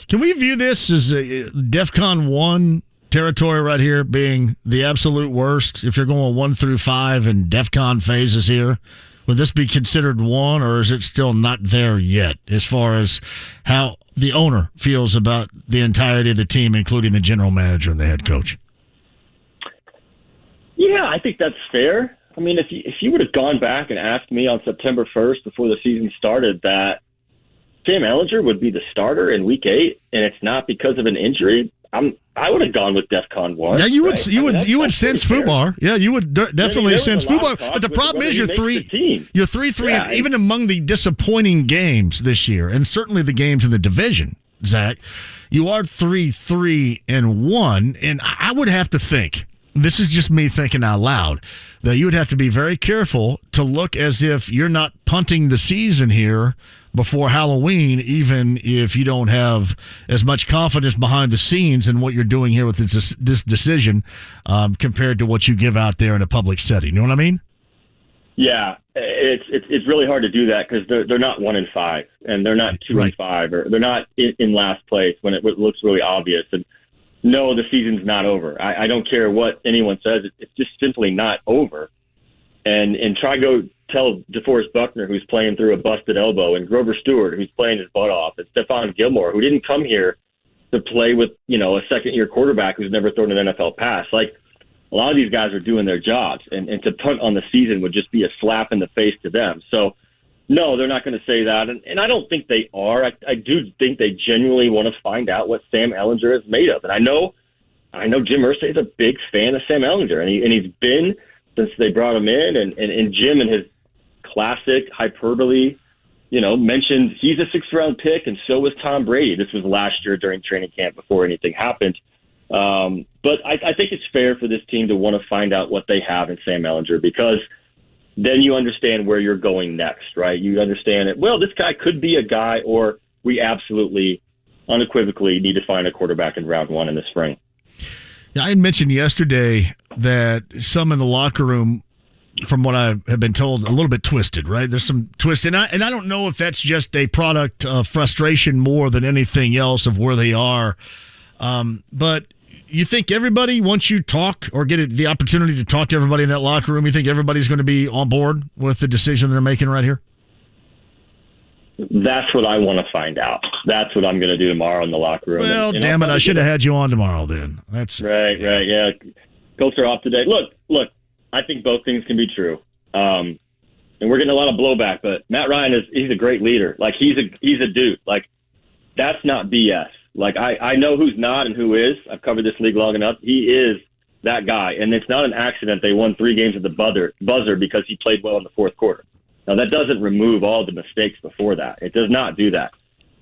Can we view this as a DEFCON 1 territory right here being the absolute worst? If you're going 1 through 5 and DEFCON phases here, would this be considered 1, or is it still not there yet as far as how the owner feels about the entirety of the team, including the general manager and the head coach? Yeah, I think that's fair. I mean, if you would have gone back and asked me on September 1st before the season started that Sam Ehlinger would be the starter in Week 8, and it's not because of an injury, I would have gone with DEFCON 1. Yeah, you would. Right? You would sense FUBAR. Yeah, you would definitely sense FUBAR. But the problem is you're 3-3, and even among the disappointing games this year, and certainly the games in the division, Zach, you are 3-3-1, and I would have to think. This is just me thinking out loud, that you would have to be very careful to look as if you're not punting the season here before Halloween, even if you don't have as much confidence behind the scenes in what you're doing here with this decision compared to what you give out there in a public setting. You know what I mean? Yeah, it's really hard to do that because they're not 1-5 and they're not 2-5 or they're not in last place when it looks really obvious. And no, the season's not over. I don't care what anyone says. It's just simply not over. And try go tell DeForest Buckner, who's playing through a busted elbow, and Grover Stewart, who's playing his butt off, and Stephon Gilmore, who didn't come here to play with, a second-year quarterback who's never thrown an NFL pass. Like, a lot of these guys are doing their jobs, and to punt on the season would just be a slap in the face to them. So, no, they're not going to say that, and I don't think they are. I do think they genuinely want to find out what Sam Ehlinger is made of. And I know Jim Irsay is a big fan of Sam Ehlinger, and he's been since they brought him in, and Jim and his classic hyperbole, mentioned he's a 6th-round pick, and so was Tom Brady. This was last year during training camp before anything happened. But I think it's fair for this team to want to find out what they have in Sam Ehlinger, because then you understand where you're going next, right? You understand it. Well, this guy could be a guy, or we absolutely unequivocally need to find a quarterback in round 1 in the spring. Yeah, I had mentioned yesterday that some in the locker room, from what I have been told, a little bit twisted, right? There's some twist. And I don't know if that's just a product of frustration more than anything else of where they are. But you think everybody, once you talk or get the opportunity to talk to everybody in that locker room, you think everybody's going to be on board with the decision they're making right here? That's what I want to find out. That's what I'm going to do tomorrow in the locker room. Well, damn it, I should have had you on tomorrow then. That's right, yeah. Colts are off today. Look, I think both things can be true. And we're getting a lot of blowback, but Matt Ryan he's a great leader. Like, he's a dude. Like, that's not BS. Like, I know who's not and who is. I've covered this league long enough. He is that guy. And it's not an accident they won 3 games at the buzzer because he played well in the fourth quarter. Now, that doesn't remove all the mistakes before that. It does not do that.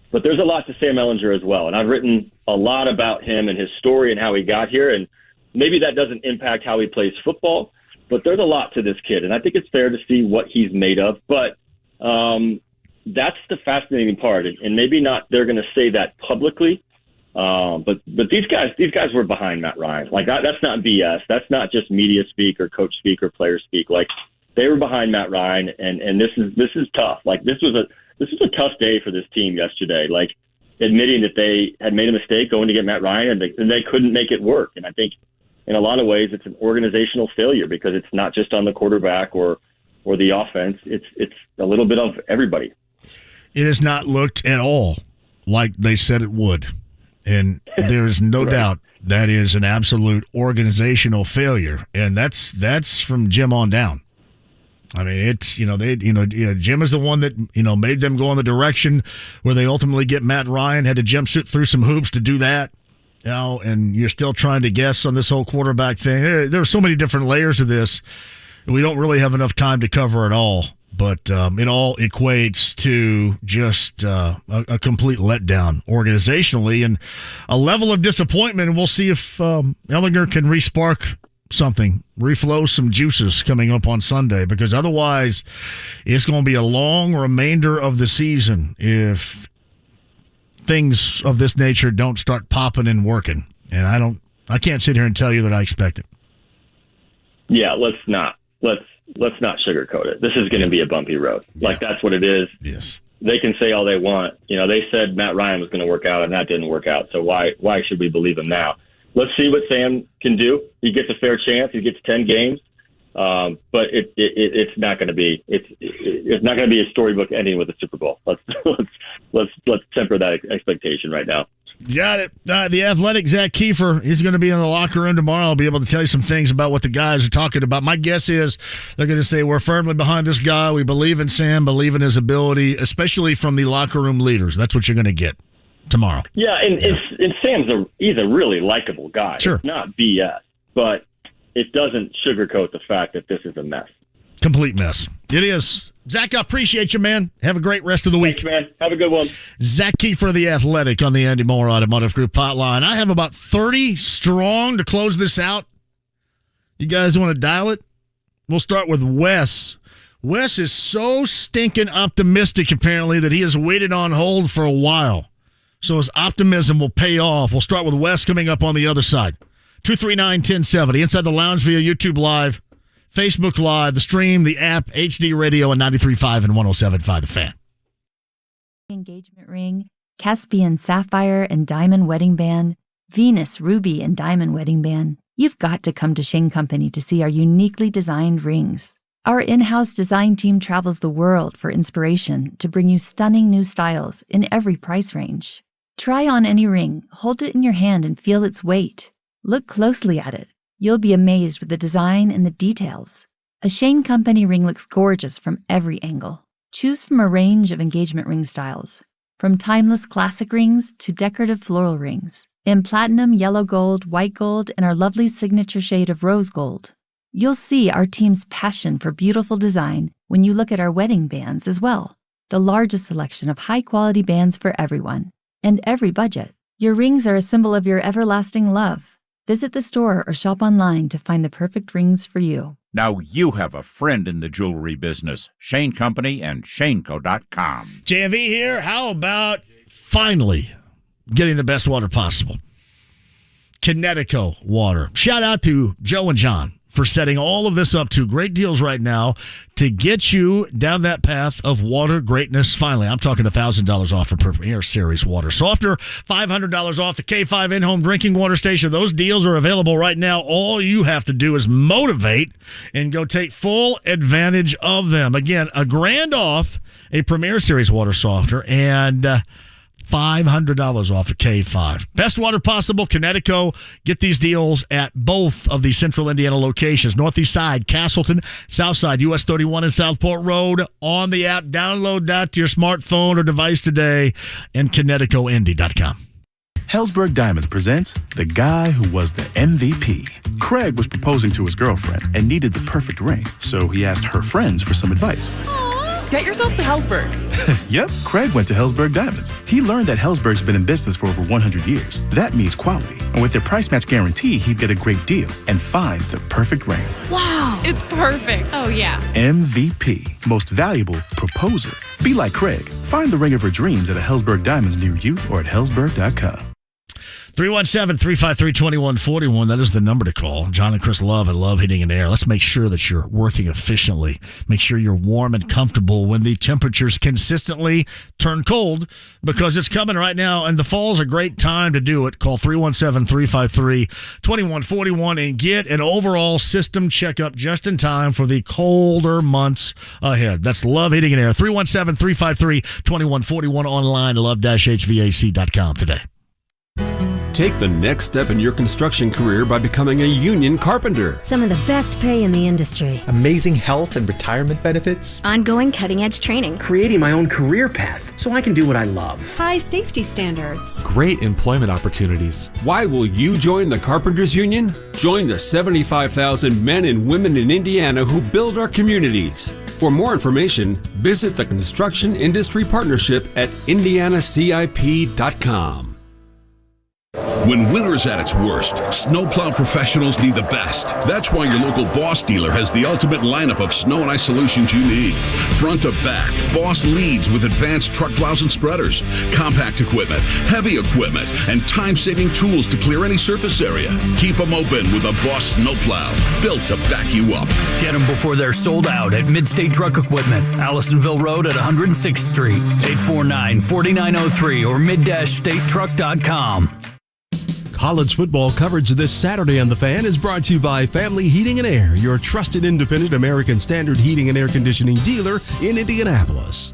But there's a lot to Sam Ehlinger as well. And I've written a lot about him and his story and how he got here. And maybe that doesn't impact how he plays football, but there's a lot to this kid. And I think it's fair to see what he's made of. But that's the fascinating part. And maybe not they're going to say that publicly. But these guys were behind Matt Ryan. Like, that's not BS. That's not just media speak or coach speak or player speak. Like, they were behind Matt Ryan, and this is tough. Like, this was a tough day for this team yesterday. Like, admitting that they had made a mistake going to get Matt Ryan, and they couldn't make it work. And I think in a lot of ways it's an organizational failure because it's not just on the quarterback or the offense. It's a little bit of everybody. It has not looked at all like they said it would, and there's no doubt that is an absolute organizational failure, and that's from Jim on down. I mean, it's, Jim is the one that, made them go in the direction where they ultimately get Matt Ryan, had to jump through some hoops to do that, and you're still trying to guess on this whole quarterback thing. There are so many different layers of this. We don't really have enough time to cover it all, but it all equates to just a complete letdown organizationally and a level of disappointment, and we'll see if Ehlinger can re-spark something, reflow some juices coming up on Sunday, because otherwise it's going to be a long remainder of the season if things of this nature don't start popping and working. And I can't sit here and tell you that I expect it. Yeah, let's not sugarcoat it. This is going to be a bumpy road. Like, that's what it is. Yes. They can say all they want. They said Matt Ryan was going to work out, and that didn't work out. So why should we believe him now? Let's see what Sam can do. He gets a fair chance. He gets 10 games, but it's not going to be it's not going to be a storybook ending with a Super Bowl. Let's temper that expectation right now. Got it. The Athletic Zach Keefer, he's going to be in the locker room tomorrow. I'll be able to tell you some things about what the guys are talking about. My guess is they're going to say we're firmly behind this guy. We believe in Sam, believe in his ability, especially from the locker room leaders. That's what you're going to get tomorrow. Yeah, and Sam's he's a really likable guy. Sure. It's not BS, but it doesn't sugarcoat the fact that this is a mess. Complete mess. It is. Zach, I appreciate you, man. Have a great rest of the week. Thanks, man. Have a good one. Zach Keefer, The Athletic, on the Andy Moore Automotive Group hotline. I have about 30 strong to close this out. You guys want to dial it? We'll start with Wes. Wes is so stinking optimistic, apparently, that he has waited on hold for a while. So his optimism will pay off. We'll start with Wes coming up on the other side. 239-1070. Inside the Lounge via YouTube Live, Facebook Live, the stream, the app, HD Radio, and 93.5 and 107.5 The Fan. Engagement ring, Caspian Sapphire and Diamond Wedding Band, Venus Ruby and Diamond Wedding Band. You've got to come to Shane Company to see our uniquely designed rings. Our in-house design team travels the world for inspiration to bring you stunning new styles in every price range. Try on any ring, hold it in your hand and feel its weight. Look closely at it. You'll be amazed with the design and the details. A Shane Company ring looks gorgeous from every angle. Choose from a range of engagement ring styles, from timeless classic rings to decorative floral rings, in platinum, yellow gold, white gold, and our lovely signature shade of rose gold. You'll see our team's passion for beautiful design when you look at our wedding bands as well. The largest selection of high-quality bands for everyone and every budget. Your rings are a symbol of your everlasting love. Visit the store or shop online to find the perfect rings for you. Now you have a friend in the jewelry business. Shane Company and ShaneCo.com. JMV here. How about finally getting the best water possible. Kinetico water. Shout out to Joe and John for setting all of this up to great deals right now to get you down that path of water greatness. Finally, I'm talking $1,000 off for Premier Series water softener, $500 off the K5 in-home drinking water station. Those deals are available right now. All you have to do is motivate and go take full advantage of them. Again, $1,000 off a Premier Series water softener and $500 off the K5. Best water possible, Kinetico. Get these deals at both of the Central Indiana locations. Northeast side, Castleton. South side, US 31 and Southport Road. On the app, download that to your smartphone or device today. And KineticoIndy.com. Helzberg Diamonds presents The Guy Who Was the MVP. Craig was proposing to his girlfriend and needed the perfect ring, so he asked her friends for some advice. Get yourself to Helzberg. Yep, Craig went to Helzberg Diamonds. He learned that Helzberg's been in business for over 100 years. That means quality. And with their price match guarantee, he'd get a great deal and find the perfect ring. Wow, it's perfect. Oh, yeah. MVP, most valuable proposer. Be like Craig. Find the ring of her dreams at a Helzberg Diamonds near you or at Helzberg.com. 317-353-2141. That is the number to call. John and Chris Love at Love Heating and Air. Let's make sure that you're working efficiently. Make sure you're warm and comfortable when the temperatures consistently turn cold, because it's coming right now, and the fall's a great time to do it. Call 317-353-2141 and get an overall system checkup just in time for the colder months ahead. That's Love Heating and Air. 317-353-2141 online, love-hvac.com today. Take the next step in your construction career by becoming a union carpenter. Some of the best pay in the industry. Amazing health and retirement benefits. Ongoing cutting-edge training. Creating my own career path so I can do what I love. High safety standards. Great employment opportunities. Why will you join the Carpenters Union? Join the 75,000 men and women in Indiana who build our communities. For more information, visit the Construction Industry Partnership at indianacip.com. When winter's at its worst, snowplow professionals need the best. That's why your local Boss dealer has the ultimate lineup of snow and ice solutions you need. Front to back, Boss leads with advanced truck plows and spreaders, compact equipment, heavy equipment, and time-saving tools to clear any surface area. Keep them open with a Boss snowplow, built to back you up. Get them before they're sold out at Midstate Truck Equipment, Allisonville Road at 106th Street, 849-4903 or mid-statetruck.com. College football coverage this Saturday on The Fan is brought to you by Family Heating and Air, your trusted independent American Standard heating and air conditioning dealer in Indianapolis.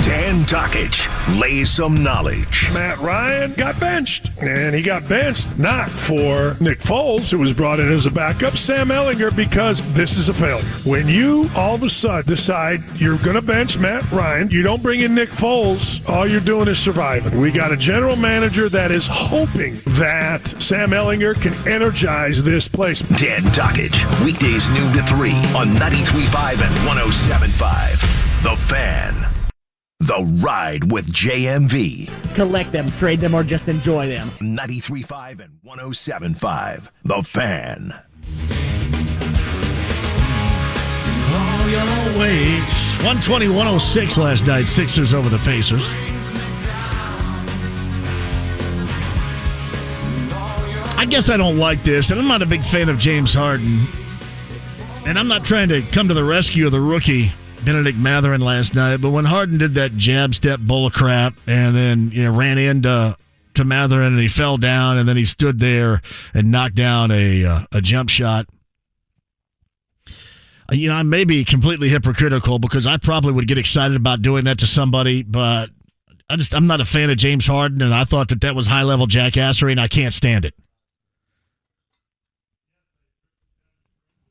Dan Dockich lays some knowledge. Matt Ryan got benched, and he got benched not for Nick Foles, who was brought in as a backup, Sam Ehlinger, because this is a failure. When you all of a sudden decide you're going to bench Matt Ryan, you don't bring in Nick Foles, all you're doing is surviving. We got a general manager that is hoping that Sam Ehlinger can energize this place. Dan Dockich, weekdays noon to 3 on 93.5 and 107.5. The Fan. The Ride with JMV. Collect them, trade them, or just enjoy them. 93.5 and 107.5. The Fan. All your ways. 120-106 last night. Sixers over the Pacers. I guess I don't like this, and I'm not a big fan of James Harden. And I'm not trying to come to the rescue of the rookie Benedict Mathurin last night, but when Harden did that jab step bull of crap and then ran into Mathurin and he fell down and then he stood there and knocked down a jump shot. I may be completely hypocritical because I probably would get excited about doing that to somebody, but I'm not a fan of James Harden, and I thought that was high-level jackassery, and I can't stand it.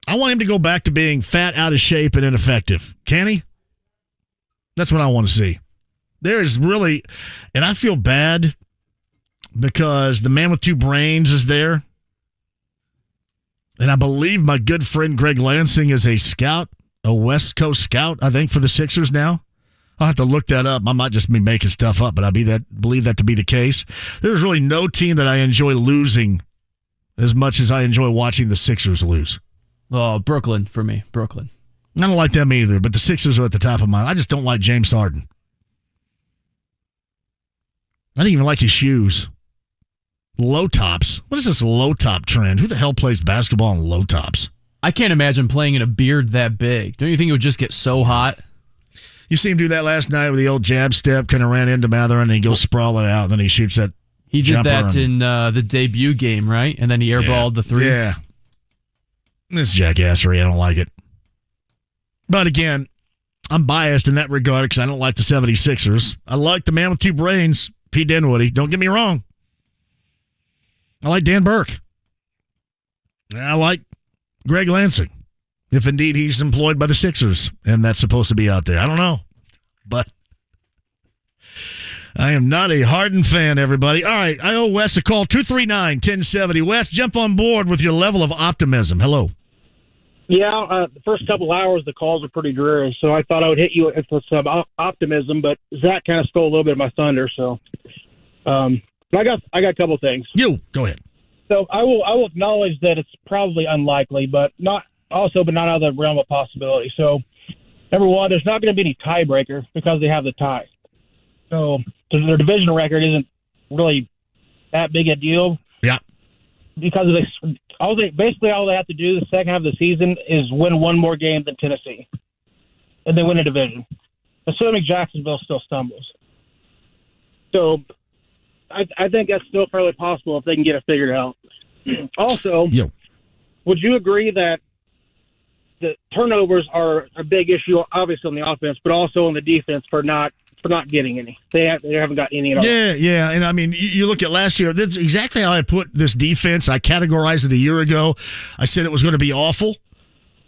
I want him to go back to being fat, out of shape, and ineffective. Can he? That's what I want to see. There is really, and I feel bad because the man with two brains is there. And I believe my good friend Greg Lansing is a scout, a West Coast scout, I think, for the Sixers now. I'll have to look that up. I might just be making stuff up, but I believe that to be the case. There's really no team that I enjoy losing as much as I enjoy watching the Sixers lose. Oh, Brooklyn for me. Brooklyn. I don't like them either, but the Sixers are at the top of mine. I just don't like James Harden. I didn't even like his shoes. Low tops. What is this low top trend? Who the hell plays basketball in low tops? I can't imagine playing in a beard that big. Don't you think it would just get so hot? You see him do that last night with the old jab step, kind of ran into Mather, and he goes sprawling out, and then he shoots that He did that in the debut game, right? And then he airballed the three. Yeah. This jackassery, I don't like it. But again, I'm biased in that regard because I don't like the 76ers. I like the man with two brains, Pete Dinwiddie. Don't get me wrong. I like Dan Burke. I like Greg Lansing, if indeed he's employed by the Sixers, and that's supposed to be out there. I don't know. But I am not a Harden fan, everybody. All right, I owe Wes a call, 239-1070. Wes, jump on board with your level of optimism. Hello. Yeah, the first couple hours, the calls are pretty dreary, so I thought I would hit you with some optimism, but Zach kind of stole a little bit of my thunder, so I got a couple things. Go ahead. So I will acknowledge that it's probably unlikely, but not out of the realm of possibility. So, number one, there's not going to be any tiebreaker because they have the tie. So their division record isn't really that big a deal. Yeah. Because all they have to do the second half of the season is win one more game than Tennessee, and then win a division, assuming Jacksonville still stumbles. So I think that's still fairly possible if they can get it figured out. Also, would you agree that the turnovers are a big issue, obviously on the offense, but also on the defense for not getting any? They haven't got any at all. Yeah, and I mean, you look at last year. That's exactly how I put this defense. I categorized it a year ago. I said it was going to be awful.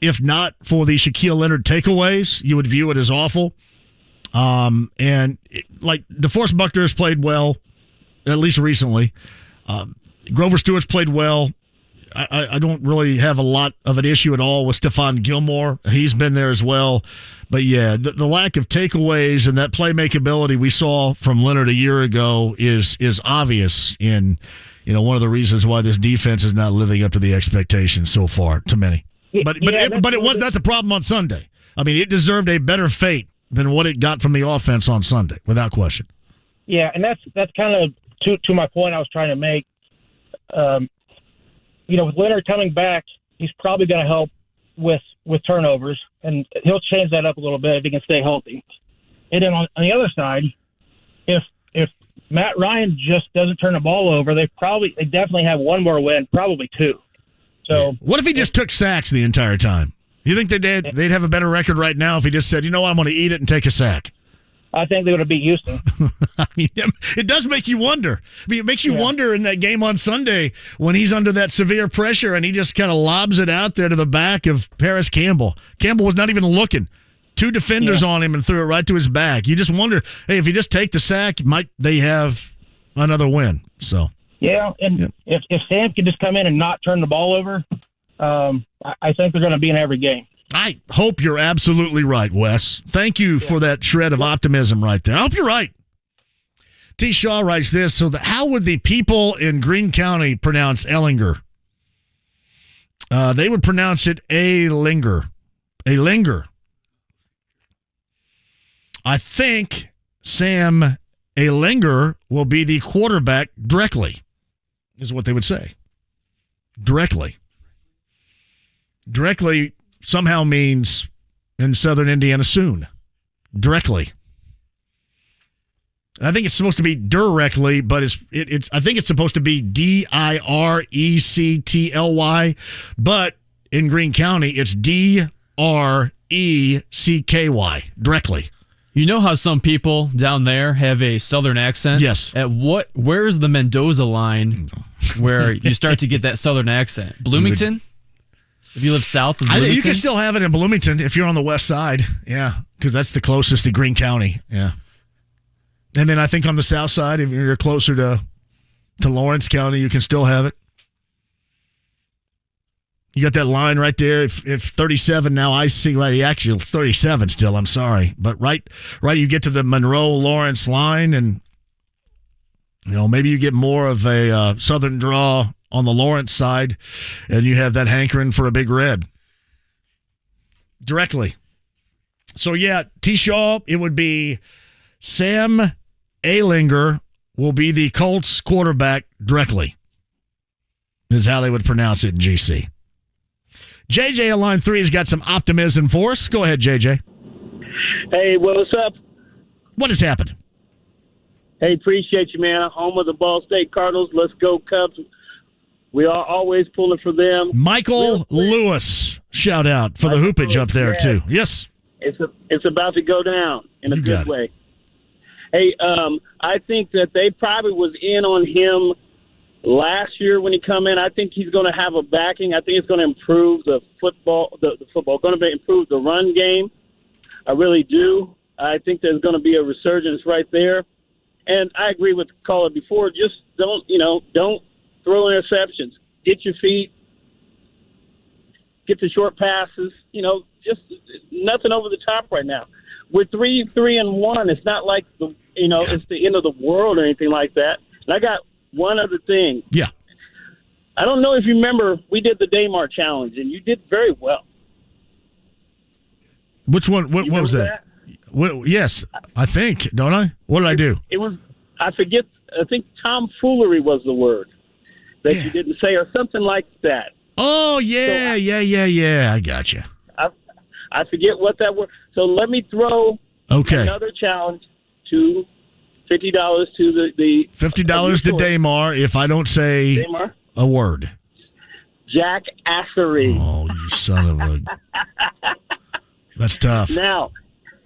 If not for the Shaquille Leonard takeaways, you would view it as awful. DeForest Buckner has played well, at least recently. Grover Stewart's played well. I don't really have a lot of an issue at all with Stephon Gilmore. He's been there as well. But, yeah, the lack of takeaways and that playmakeability we saw from Leonard a year ago is obvious in, one of the reasons why this defense is not living up to the expectations so far, to many. But it was not the problem on Sunday. I mean, it deserved a better fate than what it got from the offense on Sunday, without question. Yeah, and that's kind of to my point I was trying to make. With Leonard coming back, he's probably going to help with turnovers, and he'll change that up a little bit if he can stay healthy. And then on the other side, if Matt Ryan just doesn't turn the ball over, they definitely have one more win, probably two. So what if he just took sacks the entire time? You think they'd have a better record right now if he just said, you know what, I'm going to eat it and take a sack? I think they would have beat Houston. I mean, it does make you wonder. I mean, it makes you wonder in that game on Sunday when he's under that severe pressure and he just kind of lobs it out there to the back of Paris Campbell. Campbell was not even looking. Two defenders on him and threw it right to his back. You just wonder, hey, if you just take the sack, might they have another win? So yeah, and if Sam can just come in and not turn the ball over, I think they're going to be in every game. I hope you're absolutely right, Wes. Thank you for that shred of optimism right there. I hope you're right. T. Shaw writes this, so how would the people in Greene County pronounce Ehlinger? They would pronounce it Ehlinger. Ehlinger. I think Sam Ehlinger will be the quarterback directly, is what they would say. Directly. Directly somehow means in southern Indiana soon. Directly. I think it's supposed to be directly, but it's I think it's supposed to be Direcctly, but in Greene County it's Drecky, directly. You know how some people down there have a southern accent? Yes. Where's the Mendoza line where you start to get that southern accent? Bloomington? If you live south of Bloomington? I think you can still have it in Bloomington if you're on the west side. Yeah, because that's the closest to Greene County. Yeah. And then I think on the south side, if you're closer to Lawrence County, you can still have it. You got that line right there. If 37 now, I see, right, actually it's 37 still, I'm sorry. But right, you get to the Monroe-Lawrence line, and maybe you get more of a southern draw on the Lawrence side, and you have that hankering for a big red. Directly. So, yeah, T. Shaw, it would be Sam Ehlinger will be the Colts quarterback directly, is how they would pronounce it in GC. JJ on line 3 has got some optimism for us. Go ahead, JJ. Hey, what's up? What is happening? Hey, appreciate you, man. Home of the Ball State Cardinals. Let's go, Cubs. We are always pulling for them. Michael Lewis, shout out for the hoopage up there, too. Yes. It's about to go down in a good way. Hey, I think that they probably was in on him last year when he come in. I think he's going to have a backing. I think it's going to improve the football, going to improve the run game. I really do. I think there's going to be a resurgence right there. And I agree with the caller before. Just don't throw interceptions. Get your feet. Get the short passes. Just nothing over the top right now. We're 3-1. It's not like it's the end of the world or anything like that. And I got one other thing. Yeah. I don't know if you remember, we did the Damar challenge, and you did very well. Which one? What was that? Yes, I think. Don't I? What did I do? It was. I forget. I think tomfoolery was the word that you didn't say, or something like that. Oh yeah, yeah. I got you. I forget what that was. So let me throw another challenge to $50 to the $50 to Damar if I don't say a word. Jack Assery. Oh, you son of a... That's tough. Now,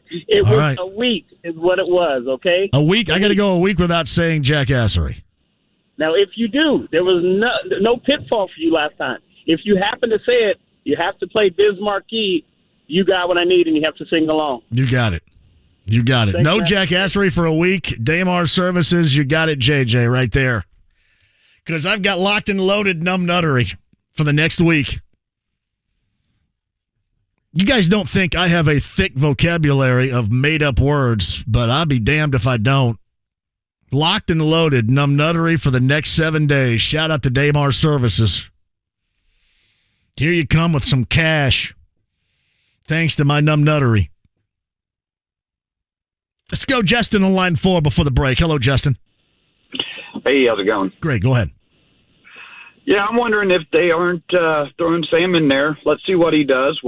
it was a week is what it was, okay? A week? I got to go a week without saying Jack Assery. Now, if you do, there was no pitfall for you last time. If you happen to say it, you have to play Biz Marquee. You got what I need, and you have to sing along. You got it. Thanks, no man. Jack Assery for a week. Damar Services, you got it, JJ, right there. Because I've got locked and loaded numbnuttery for the next week. You guys don't think I have a thick vocabulary of made-up words, but I'll be damned if I don't. Locked and loaded numbnuttery for the next 7 days. Shout out to Damar Services. Here you come with some cash. Thanks to my numbnuttery. Let's go, Justin, on line 4 before the break. Hello, Justin. Hey, how's it going? Great, go ahead. Yeah, I'm wondering if they aren't throwing Sam in there. Let's see what he does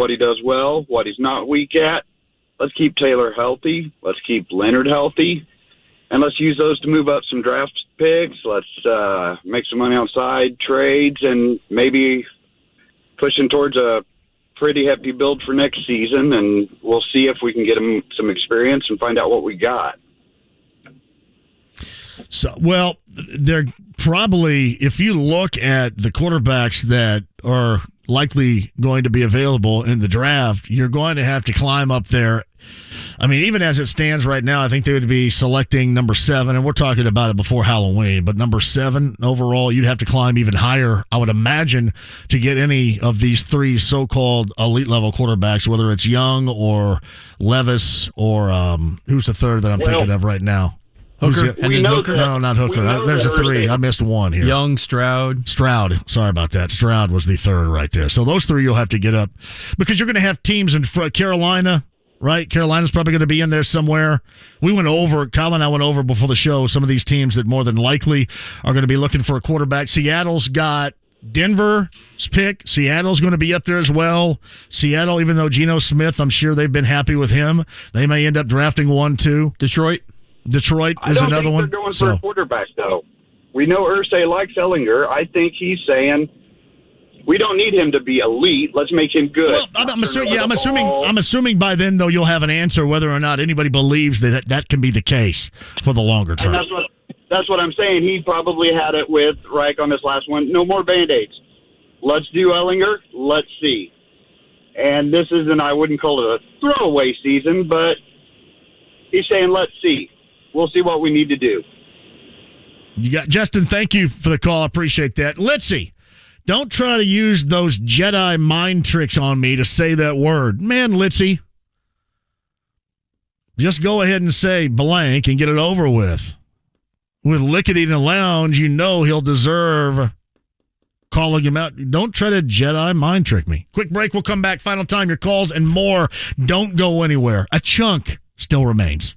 well, what he's not weak at. Let's keep Taylor healthy. Let's keep Leonard healthy. And let's use those to move up some draft picks. Let's make some money on side trades and maybe pushing towards a pretty happy build for next season, and we'll see if we can get him some experience and find out what we got. So, well, they're probably, if you look at the quarterbacks that are likely going to be available in the draft, you're going to have to climb up there. I mean, even as it stands right now, I think they would be selecting number 7, and we're talking about it before Halloween, but number 7 overall, you'd have to climb even higher, I would imagine, to get any of these 3 so-called elite-level quarterbacks, whether it's Young or Levis or who's the third that I'm thinking of right now? Hooker? Hooker? No, not Hooker. There's a 3. I missed one here. Young, Stroud. Sorry about that. Stroud was the 3rd right there. So those 3 you'll have to get up because you're going to have teams in Carolina, right? Carolina's probably going to be in there somewhere. Kyle and I went over before the show some of these teams that more than likely are going to be looking for a quarterback. Seattle's got Denver's pick. Seattle's going to be up there as well. Seattle, even though Geno Smith, I'm sure they've been happy with him, they may end up drafting 1, 2. Detroit is another one. They're going for a quarterback, though. We know Irsay likes Ehlinger. I think he's saying we don't need him to be elite. Let's make him good. Well, I'm assuming by then, though, you'll have an answer whether or not anybody believes that can be the case for the longer term. And that's what I'm saying. He probably had it with Reich on this last one. No more Band-Aids. Let's do Ehlinger. Let's see. And this isn't, I wouldn't call it a throwaway season, but he's saying let's see. We'll see what we need to do. You got Justin, thank you for the call. I appreciate that. Let's see. Don't try to use those Jedi mind tricks on me to say that word. Man, Litzy. Just go ahead and say blank and get it over with. With Lickety in the lounge, you know he'll deserve calling him out. Don't try to Jedi mind trick me. Quick break. We'll come back. Final time. Your calls and more. Don't go anywhere. A chunk still remains.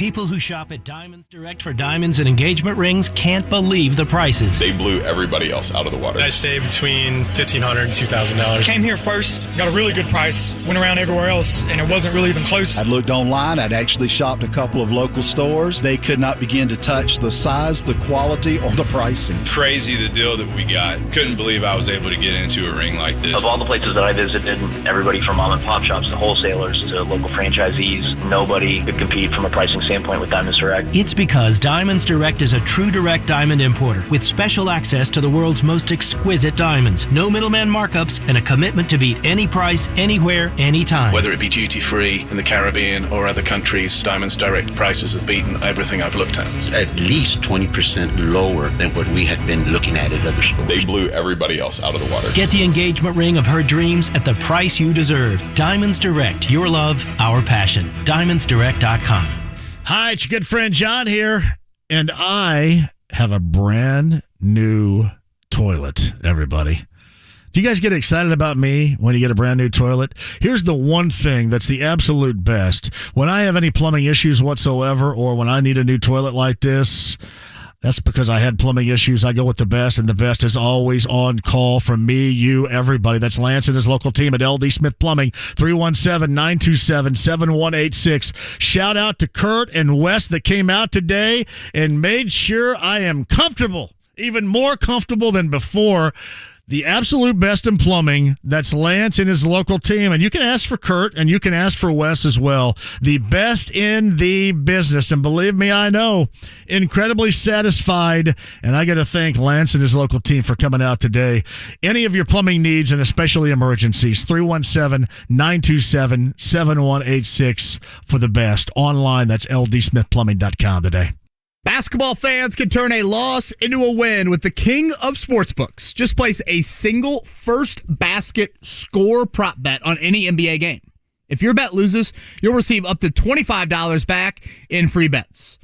People who shop at Diamonds Direct for diamonds and engagement rings can't believe the prices. They blew everybody else out of the water. I saved between $1,500 and $2,000. Came here first, got a really good price, went around everywhere else, and it wasn't really even close. I'd looked online. I'd actually shopped a couple of local stores. They could not begin to touch the size, the quality, or the pricing. Crazy the deal that we got. Couldn't believe I was able to get into a ring like this. Of all the places that I visited, everybody from mom and pop shops to wholesalers to local franchisees, nobody could compete from a pricing standpoint with Diamonds Direct. It's because Diamonds Direct is a true direct diamond importer with special access to the world's most exquisite diamonds. No middleman markups and a commitment to beat any price, anywhere, anytime. Whether it be duty-free in the Caribbean or other countries, Diamonds Direct prices have beaten everything I've looked at. At least 20% lower than what we had been looking at other stores. They blew everybody else out of the water. Get the engagement ring of her dreams at the price you deserve. Diamonds Direct, your love, our passion. DiamondsDirect.com. Hi, it's your good friend John here, and I have a brand new toilet, everybody. Do you guys get excited about me when you get a brand new toilet? Here's the one thing that's the absolute best. When I have any plumbing issues whatsoever, or when I need a new toilet like this, that's because I had plumbing issues. I go with the best, and the best is always on call from me, you, everybody. That's Lance and his local team at LD Smith Plumbing, 317-927-7186. Shout out to Kurt and Wes that came out today and made sure I am comfortable, even more comfortable than before. The absolute best in plumbing, that's Lance and his local team. And you can ask for Kurt, and you can ask for Wes as well. The best in the business. And believe me, I know. Incredibly satisfied. And I got to thank Lance and his local team for coming out today. Any of your plumbing needs, and especially emergencies, 317-927-7186 for the best. Online, that's ldsmithplumbing.com today. Basketball fans can turn a loss into a win with the king of sportsbooks. Just place a single first basket score prop bet on any NBA game. If your bet loses, you'll receive up to $25 back in free bets.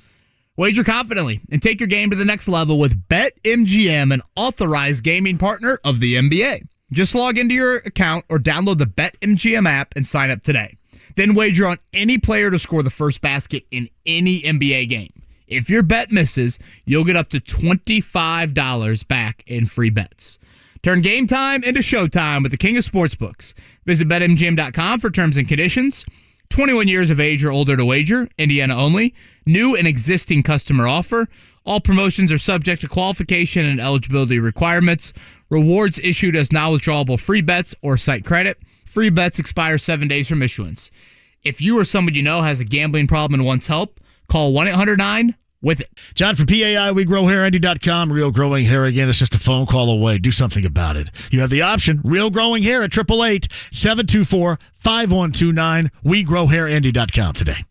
Wager confidently and take your game to the next level with BetMGM, an authorized gaming partner of the NBA. Just log into your account or download the BetMGM app and sign up today. Then wager on any player to score the first basket in any NBA game. If your bet misses, you'll get up to $25 back in free bets. Turn game time into showtime with the king of sportsbooks. Visit BetMGM.com for terms and conditions. 21 years of age or older to wager. Indiana only. New and existing customer offer. All promotions are subject to qualification and eligibility requirements. Rewards issued as non-withdrawable free bets or site credit. Free bets expire 7 days from issuance. If you or someone you know has a gambling problem and wants help, call 1-800-9-WITH-IT. John from PAI, WeGrowHairIndy.com. Real growing hair, again, it's just a phone call away. Do something about it. You have the option, Real Growing Hair at 888-724-5129. WeGrowHairIndy.com today.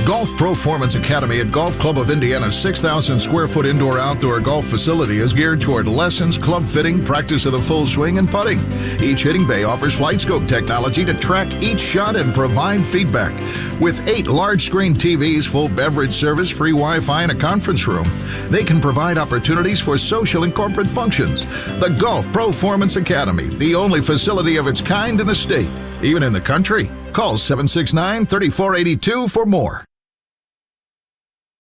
Golf Performance Academy at Golf Club of Indiana's 6,000 square foot indoor-outdoor golf facility is geared toward lessons, club fitting, practice of the full swing, and putting. Each hitting bay offers flight scope technology to track each shot and provide feedback. With 8 large-screen TVs, full beverage service, free Wi-Fi, and a conference room, they can provide opportunities for social and corporate functions. The Golf Performance Academy, the only facility of its kind in the state, even in the country. Call 769-3482 for more.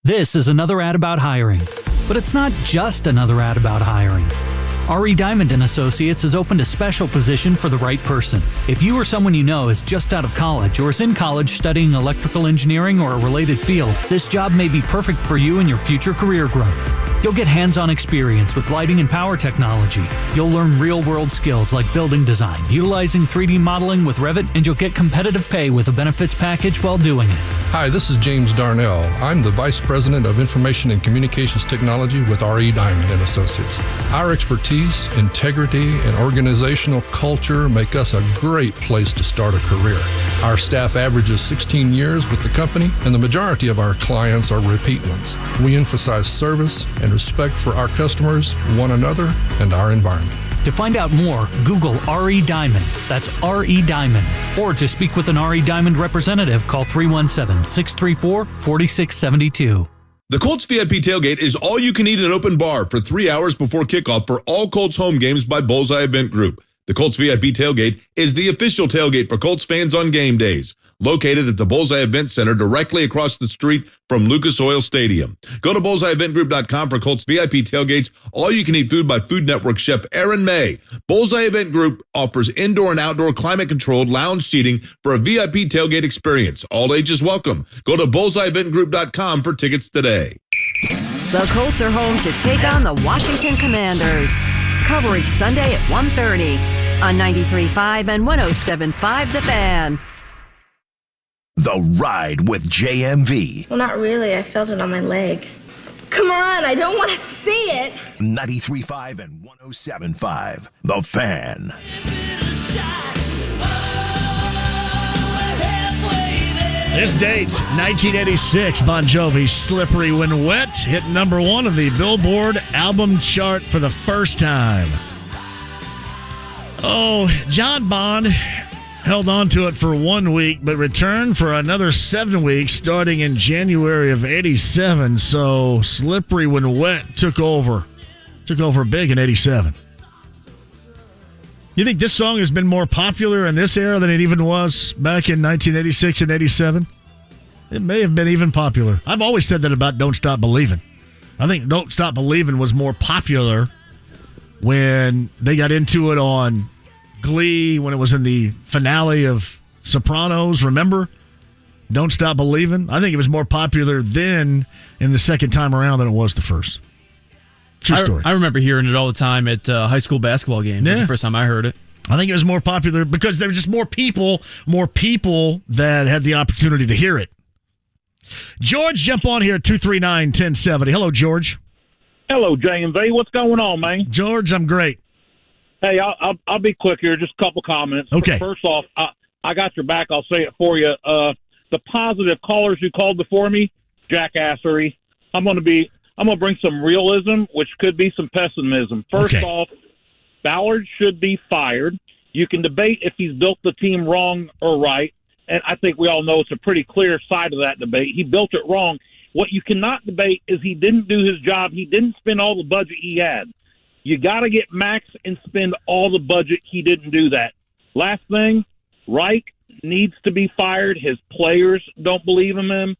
This is another ad about hiring, but it's not just another ad about hiring. R.E. Diamond & Associates has opened a special position for the right person. If you or someone you know is just out of college or is in college studying electrical engineering or a related field, this job may be perfect for you and your future career growth. You'll get hands-on experience with lighting and power technology. You'll learn real-world skills like building design, utilizing 3D modeling with Revit, and you'll get competitive pay with a benefits package while doing it. Hi, this is James Darnell. I'm the Vice President of Information and Communications Technology with R.E. Diamond & Associates. Our expertise, integrity, and organizational culture make us a great place to start a career. Our staff averages 16 years with the company, and the majority of our clients are repeat ones. We emphasize service and respect for our customers, one another, and our environment. To find out more, Google R.E. Diamond. That's R.E. Diamond. Or to speak with an R.E. Diamond representative, call 317-634-4672. The Colts VIP Tailgate is all you can eat in an open bar for 3 hours before kickoff for all Colts home games by Bullseye Event Group. The Colts VIP Tailgate is the official tailgate for Colts fans on game days. Located at the Bullseye Event Center directly across the street from Lucas Oil Stadium. Go to bullseyeeventgroup.com for Colts VIP tailgates, all-you-can-eat food by Food Network chef Aaron May. Bullseye Event Group offers indoor and outdoor climate-controlled lounge seating for a VIP tailgate experience. All ages welcome. Go to bullseyeeventgroup.com for tickets today. The Colts are home to take on the Washington Commanders. Coverage Sunday at 1:30 on 93.5 and 107.5 The Fan. The Ride with JMV. Well, not really. I felt it on my leg. Come on, I don't want to see it. 93.5 and 107.5 The Fan. This date, 1986, Bon Jovi's Slippery When Wet hit number 1 of the Billboard album chart for the first time. Oh, John Bon held on to it for 1 week, but returned for another 7 weeks starting in January of 87. So Slippery When Wet took over big in 87. You think this song has been more popular in this era than it even was back in 1986 and 87? It may have been even popular. I've always said that about Don't Stop Believin'. I think Don't Stop Believin' was more popular when they got into it on Glee, when it was in the finale of Sopranos, remember? Don't Stop Believin'. I think it was more popular then in the second time around than it was the first. True story. I remember hearing it all the time at high school basketball games. That's the first time I heard it. I think it was more popular because there were just more people that had the opportunity to hear it. George, jump on here at 239-1070. Hello, George. Hello, JMV. What's going on, man? George, I'm great. Hey, I'll be quick here. Just a couple comments. Okay. First off, I got your back. I'll say it for you. The positive callers who called before me, jackassery. I'm going to bring some realism, which could be some pessimism. First off, Ballard should be fired. You can debate if he's built the team wrong or right, and I think we all know it's a pretty clear side of that debate. He built it wrong. What you cannot debate is he didn't do his job. He didn't spend all the budget he had. You got to get max and spend all the budget. He didn't do that. Last thing, Reich needs to be fired. His players don't believe in him.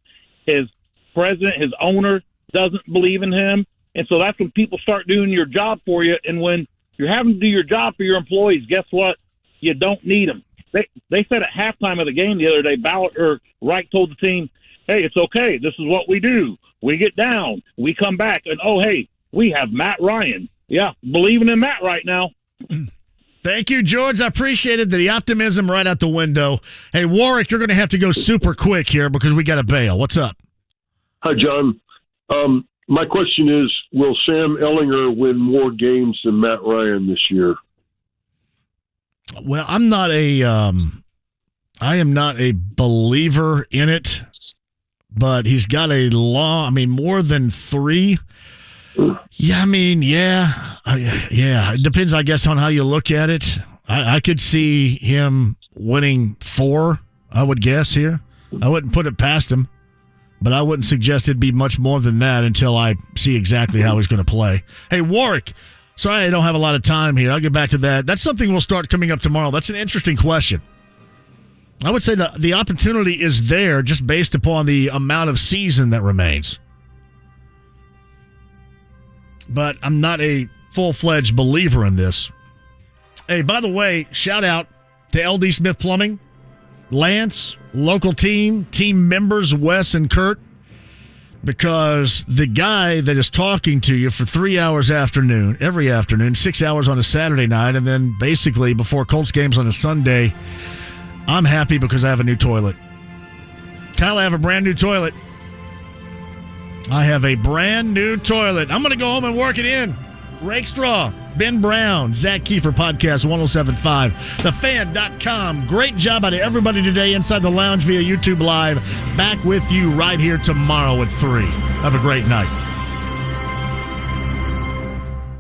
His president, his owner, doesn't believe in him. And so that's when people start doing your job for you. And when you're having to do your job for your employees, guess what? You don't need them. They said at halftime of the game the other day, Reich told the team, hey, it's okay. This is what we do. We get down. We come back. And, oh, hey, we have Matt Ryan. Yeah, believing in Matt right now. Thank you, George. I appreciated the optimism right out the window. Hey, Warwick, you're going to have to go super quick here because we got to bail. What's up? Hi, John. My question is, will Sam Ehlinger win more games than Matt Ryan this year? Well, I am not a believer in it, but he's got more than 3. Yeah, it depends, I guess, on how you look at it. I could see him winning 4, I would guess here. I wouldn't put it past him, but I wouldn't suggest it'd be much more than that until I see exactly how he's going to play. Hey, Warwick, sorry I don't have a lot of time here. I'll get back to that. That's something we'll start coming up tomorrow. That's an interesting question. I would say that the opportunity is there just based upon the amount of season that remains. But I'm not a full-fledged believer in this. Hey, by the way, shout out to LD Smith Plumbing, Lance, local team members, Wes and Kurt, because the guy that is talking to you for 3 hours every afternoon, 6 hours on a Saturday night, and then basically before Colts games on a Sunday, I'm happy because I have a new toilet. Kyle, I have a brand new toilet. I have a brand new toilet. I'm going to go home and work it in. Rakestraw, Ben Brown, Zach Keefer, Podcast 107.5, thefan.com. Great job out of everybody today inside the lounge via YouTube Live. Back with you right here tomorrow at 3. Have a great night.